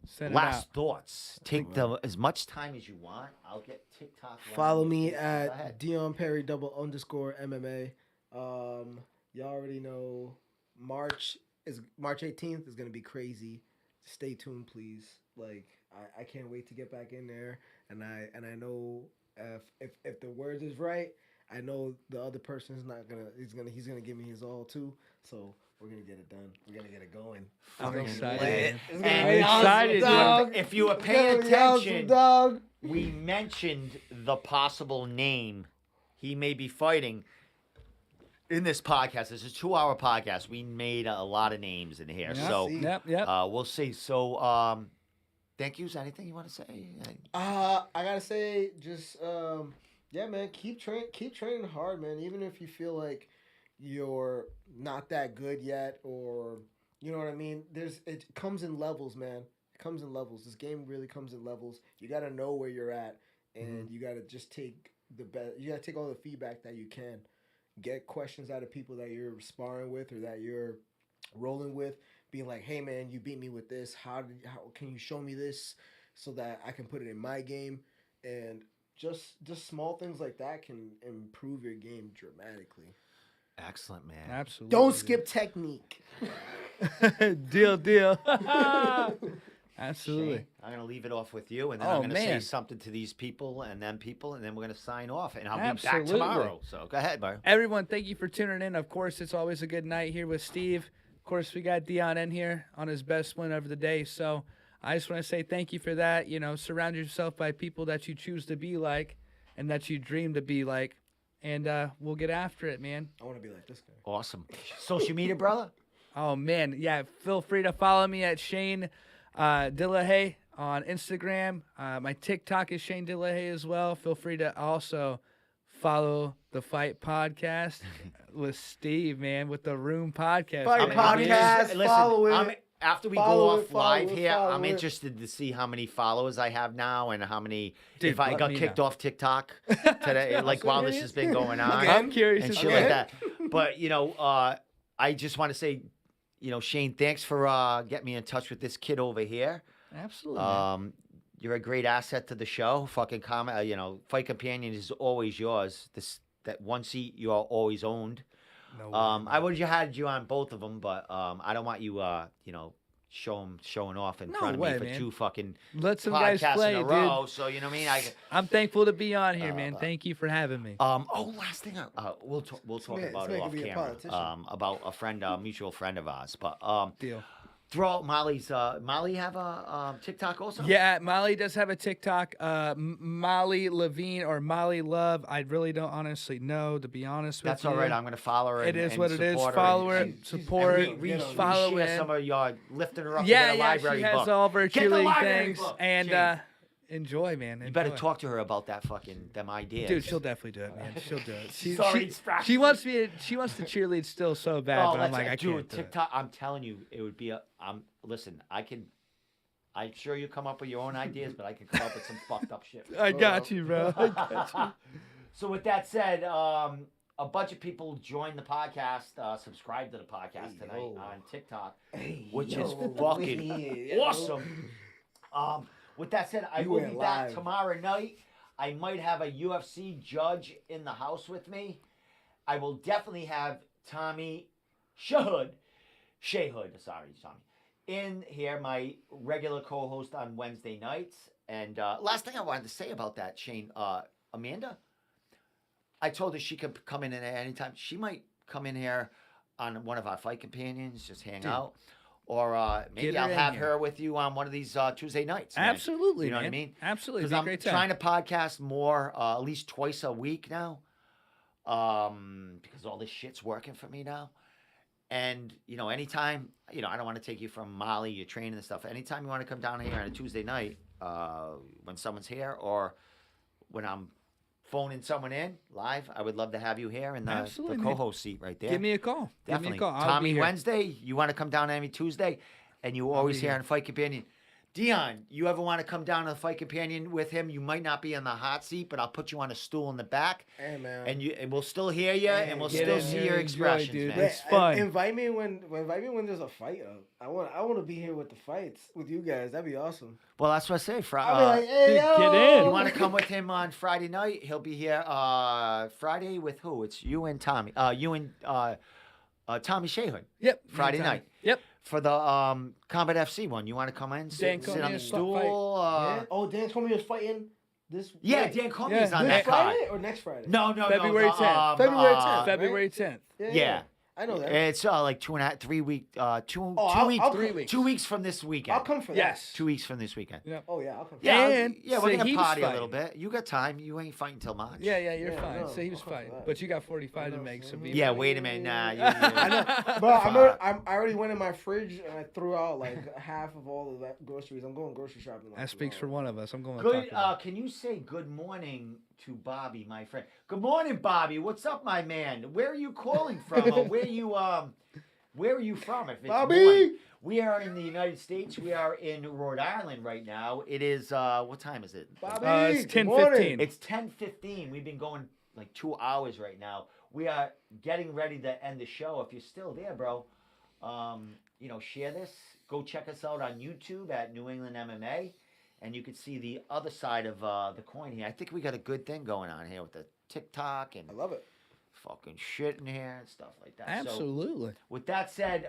Send it last out. thoughts. Take as much time as you want. I'll get TikTok. running. Follow me Go at ahead. Deon Perry _MMA. Y'all already know March 18th is gonna be crazy. Stay tuned, please. Like I can't wait to get back in there, and I know if the words is right, I know the other person's not gonna. He's gonna give me his all too. So we're gonna get it done. We're gonna get it going. I'm Fucking excited. lit. man. It's gonna And be awesome, excited, dog. If you were It's paying gonna be awesome, attention, dog. we mentioned the possible name he may be fighting in this podcast. This is a 2-hour podcast. We made a lot of names in here, Yeah. so Yep. we'll see. So, thank yous. Anything you want to say? I gotta say, just yeah, man, keep training hard, man. Even if you feel like you're not that good yet, or you know what I mean. It comes in levels, man. It comes in levels. This game really comes in levels. You gotta know where you're at, and you gotta just take the best. You gotta take all the feedback that you can. Get questions out of people that you're sparring with or that you're rolling with. being like, "Hey man, you beat me with this. How can you show me this so that I can put it in my game?" And just small things like that can improve your game dramatically. Excellent, man. Absolutely. Don't skip technique. Deal. Absolutely. Shane, I'm gonna leave it off with you, and then Oh, I'm gonna say man. something to these people, and then we're gonna sign off, and I'll be Absolutely. back tomorrow. So go ahead, bro. Everyone, thank you for tuning in. Of course, it's always a good night here with Steve. Of course, we got Deon in here on his best win of the day. So I just want to say thank you for that. You know, surround yourself by people that you choose to be like and that you dream to be like. And we'll get after it, man. I want to be like this guy. Awesome. Social media, brother. Oh, man. Yeah, feel free to follow me at Shane Dillehay on Instagram. My TikTok is Shane Dillehay as well. Feel free to also follow the Fight Podcast with Steve, man, with the Room Podcast. Fight man. Podcast. Follow it. After we Follow go it, off follow live it, here, follow I'm it. interested to see how many followers I have now and how many. Dude, if I let got me kicked know. off TikTok today, like while this has been going on, I'm curious and as shit well. like that. But I just want to say, Shane, thanks for getting me in touch with this kid over here. Absolutely. man. You're a great asset to the show. Fucking comment. Fight Companion is always yours. That one seat you are always owned. No I would have had you on both of them, but I don't want you showing off in No front of way, me for man. 2 fucking Let some guys podcasts play, in a dude. row. So you know what I mean. I'm thankful to be on here, man. Thank you for having me. Last thing. We'll talk man- about this it man off could be a camera. politician. About a friend, mutual friend of ours. But Deal. throw out Molly's. Molly have a TikTok also. Yeah, Molly does have a TikTok. Molly Levine or Molly Love. I really don't honestly know, to be honest with That's you. all right. I'm gonna follow her. It is and what it is. support her Follow her, and support, follow share in. some of your lifting her up. to Yeah, get a library she has book. all of her Get the cheerleading library things. book, And Shane. enjoy, man. You better enjoy. talk to her about that them ideas. Dude, she'll definitely do it, man. She'll do it. She's already She wants me. She wants to cheerlead still so bad, Oh, but I'm that's like, a- I dude, can't do it. TikTok. I'm telling you, it would be listen, I'm sure you come up with your own ideas, but I can come up with some fucked up shit. I got you, bro. I got you. So with that said, a bunch of people joined the podcast, subscribed to the podcast tonight on TikTok, which is fucking yeah. awesome. With that said, I You will went be back live. tomorrow night. I might have a UFC judge in the house with me. I will definitely have Tommy Shahud, sorry, Tommy, in here, my regular co-host on Wednesday nights. And last thing I wanted to say about that, Shane, Amanda, I told her she could come in at any time. She might come in here on one of our Fight Companions, just hang out. Or maybe Get her I'll in have here. her with you on one of these Tuesday nights. man. Absolutely, You know man. what I mean? Absolutely, Because be a I'm great time. trying to podcast more, at least twice a week now. Because all this shit's working for me now. And, anytime, I don't want to take you from Molly, your training and stuff. Anytime you want to come down here on a Tuesday night, when someone's here or when I'm phoning someone in live, I would love to have you here in the Absolutely, man. co-host seat right there. Give me a call. Definitely. Give me a call. I'll Tommy be here. Wednesday, you want to come down every Tuesday, and you always be here here. on Fight Companion. Deon, you ever want to come down to the Fight Companion with him? You might not be in the hot seat, but I'll put you on a stool in the back, Hey man. and we'll still hear you, and we'll get still in see here your and enjoy, expressions, dude. man. It's fun. Invite me when there's a fight up. I want to be here with the fights with you guys. That'd be awesome. Well, that's what I say. I'll be like, hey dude, yo, get in. You want to come with him on Friday night? He'll be here Friday with who? It's you and Tommy. You and Tommy Shahud. Yep. Friday anytime. night. Yep. For the Combat FC one, you want to come in, Dan sit on the Cormier's stool? Yeah. Oh, Dan told me he was fighting this. Yeah, wait, Dan Cormier's Yeah, on this that card. Friday or next Friday? No, February no. 10th. February 10th. February 10th. Yeah. I know that. It's like 2.5, 3 week, two I'll- weeks, I'll 3 come- weeks. 2 weeks from this weekend. I'll come for that. Yes. 2 weeks from this weekend. Yep. Oh yeah, I'll come. For Yeah, And yeah, we're say gonna he was party a fighting. little bit. You got time. You ain't fighting till March. Yeah, you're Yeah, fine. no, So he was I'll come for fine. that. But you got 45 to know, make, so so- be Yeah, ready. wait a minute. Nah, I know, but I already went in my fridge and I threw out like half of all of that groceries. I'm going grocery shopping. That speaks for one of us. I'm going to Good. talk about Can you say good morning to Bobby, my friend? Good morning, Bobby. What's up, my man? Where are you calling from? Or where are you from? If it's Bobby! morning? We are in the United States. We are in Rhode Island right now. It is what time is it? Bobby, It's good morning. 10:15. It's 10:15. We've been going like 2 hours right now. We are getting ready to end the show. If you're still there, bro, share this. Go check us out on YouTube at New England MMA, and you can see the other side of the coin here. I think we got a good thing going on here with the TikTok and I love it. fucking shit in here and stuff like that. Absolutely. So, with that said,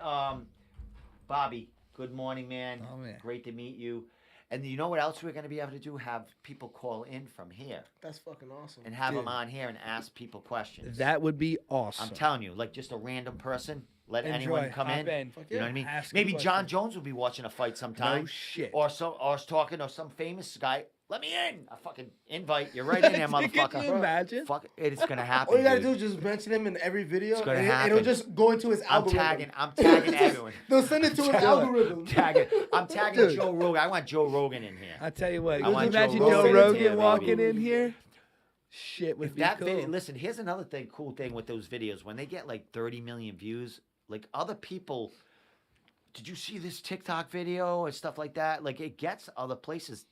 Bobby, good morning, man. Oh, man. Great to meet you. And you know what else we're going to be able to do? Have people call in from here That's fucking awesome. and have Dude. them on here and ask people questions. That would be awesome. I'm telling you, like just a random person. Let Enjoy. anyone come Hop in. Fuck You know yeah. what I mean? Ask a Maybe John question. Jones will be watching a fight sometime. No shit. Or talking or some famous guy. Let me in. A fucking invite. You're right in there, motherfucker. Can you imagine? Fuck, it's gonna happen. All you gotta dude. do is just mention him in every video, It's gonna and happen. it'll just go into his I'm algorithm. tagging everyone. They'll send it to his algorithm. I'm tagging Dude. Joe Rogan. I want Joe Rogan in here. I tell you what, I want imagine Joe Joe Rogan Rogan here, walking baby. in here. Shit would If be that cool. video, listen, here's another cool thing with those videos. When they get like 30 million views, like other people, did you see this TikTok video and stuff like that? Like it gets other places.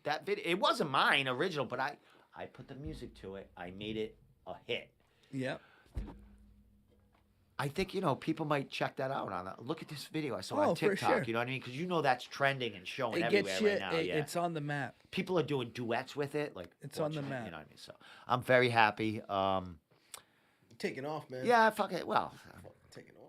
That video, it wasn't mine original, but I put the music to it. I made it a hit. Yep. I think people might check that out look at this video I saw Oh, on for TikTok. sure. You know what I mean? Because that's trending and showing It everywhere gets you. right now. Yeah. It's on the map. People are doing duets with it. Like It's on the watch it, map. You know what I mean? So I'm very happy. Taking off, man. Yeah, fuck it. Well, Taking off.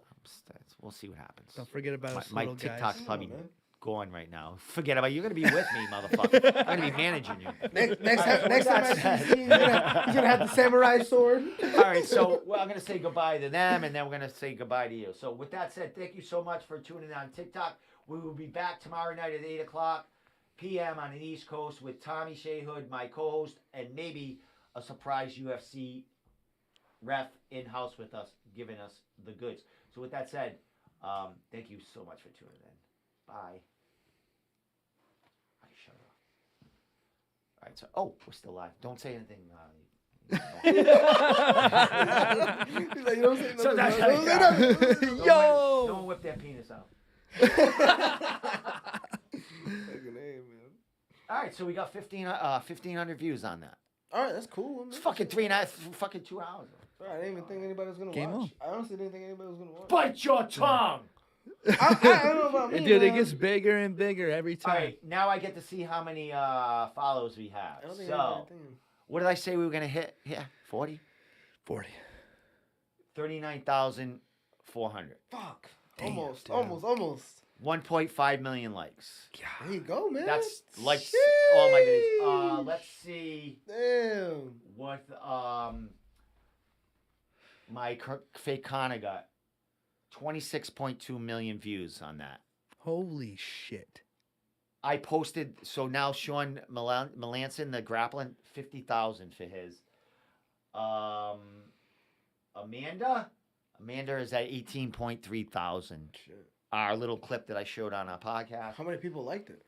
we'll see what happens. Don't forget about us My little TikTok's guys. probably man. gone right now. Forget about it. You're gonna be with me, motherfucker. I'm gonna be managing you. Next time I see you, he's gonna have the samurai sword. All right, so I'm gonna say goodbye to them, and then we're gonna say goodbye to you. So with that said, thank you so much for tuning in on TikTok. We will be back tomorrow night at 8:00 p.m. on the East Coast with Tommy Shayhood, my co-host, and maybe a surprise UFC ref in-house with us, giving us the goods. So with that said, thank you so much for tuning in. Bye. I shut up. All right, so we're still live. Don't say anything. He's like, you don't say So nothing. that's Don't say nothing. Yo! Don't whip that penis out. Fucking A, man. All right, so we got 1,500 views on that. All right, that's cool. Man. It's fucking 2 hours. Bro, I didn't even think anybody was gonna Game watch. on. I honestly didn't think anybody was gonna watch. Bite your tongue. I don't know about me, Dude, it man. gets bigger and bigger every All time. right, now I get to see how many follows we I have. don't think So, anybody thinking. what did I say we were gonna hit? Yeah, 40, 40. 39,400, Fuck. Damn, Almost, dude. almost. 1.5 million likes. There you go, man. That's like, oh my goodness. Let's see Damn. what my fake Connor got. 26.2 million views on that. Holy shit. I posted, so now Sean Melanson, the grappling, 50,000 for his. Amanda is at 18.3 thousand. Shit. Our little clip that I showed on our podcast. How many people liked it?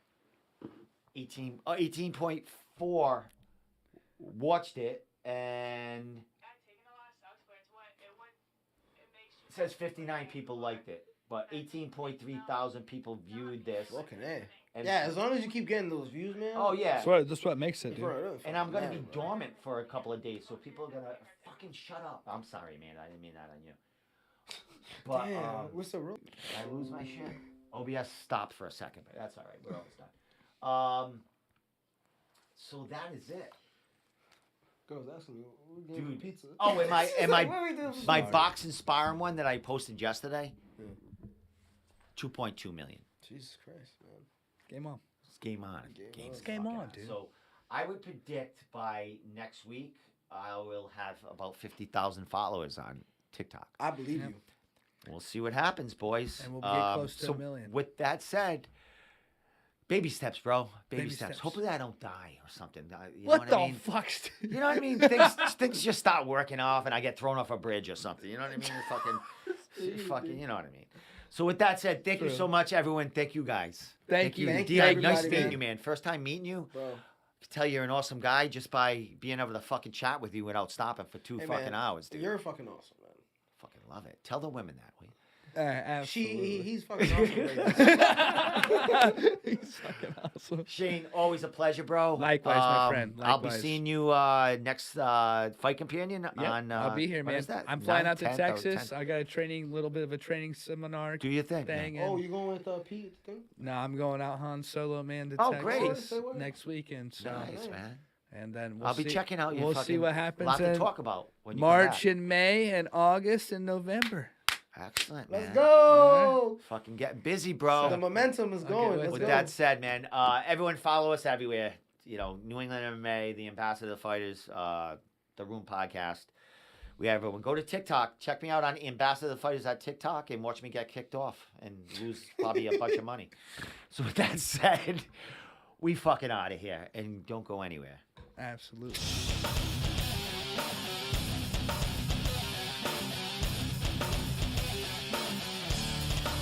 18.4 watched it, and it says 59 people liked it, but 18.3 thousand people viewed this. Fucking A. And Yeah, as long as you keep getting those views, man. Oh yeah. That's what makes it, dude. Bro, that's And I'm gonna be fucking mad, bro. dormant for a couple of days, so people are gonna fucking shut up. I'm sorry, man. I didn't mean that on you. But Damn, what's the rule? did I lose my shit? OBS stopped for a second, but that's all right. We're almost done. So that is it. Girls asking me, we're getting Dude. pizza. Oh, am What I are we doing for my pizza? box inspiring one that I posted yesterday? Yeah. 2.2 million. Jesus Christ, man. Game on. It's game on. Game on. Game's Game fucking on, dude. So I would predict by next week I will have about 50,000 followers on TikTok. I believe Yep. you. We'll see what happens, boys. And we'll get close to so 1 million. With that said, baby steps, bro. Baby, Baby steps. steps. Hopefully I don't die or something. You know What what the I mean? fuck, dude? You know what I mean? Things just start working off, and I get thrown off a bridge or something. You know what I mean? Fucking, you know what I mean? So with that said, thank you True. so much, everyone. Thank you, guys. Thank you. Thank you, Deon, nice everybody, meeting man. you, man. First time meeting you. Bro. I can tell you're an awesome guy just by being able to fucking chat with you without stopping for two Hey, fucking man, hours, dude. You're fucking awesome, man. Fucking love it. Tell the women that, will you? Absolutely. He's fucking awesome. Right He's fucking awesome. Shane, always a pleasure, bro. Likewise, my friend. I'll be Likewise. seeing you next Fight Companion Yep, on. I'll be here, when man. is that? I'm flying 9th, out to 10th, or Texas. 10th? I got a little bit of a training seminar Do your thing. man. thing. Oh, and- you going with Pete? Thing? No, I'm going out Han Solo, man, to Oh, Texas great. Say what? next weekend. So, Nice, man. and then we'll I'll be see, checking out your We'll fucking see what happens lot to in talk about when you come March back. and May and August and November. Excellent, Let's man. go. Fucking getting busy, bro. The momentum is I'll going. get Let's With go. that said, man, everyone follow us everywhere. You know, New England MMA, the Ambassador of the Fighters, the Room Podcast. We have everyone. Go to TikTok. Check me out on Ambassador of the Fighters at TikTok and watch me get kicked off and lose probably a bunch of money. So with that said, we fucking out of here and don't go anywhere. Absolutely.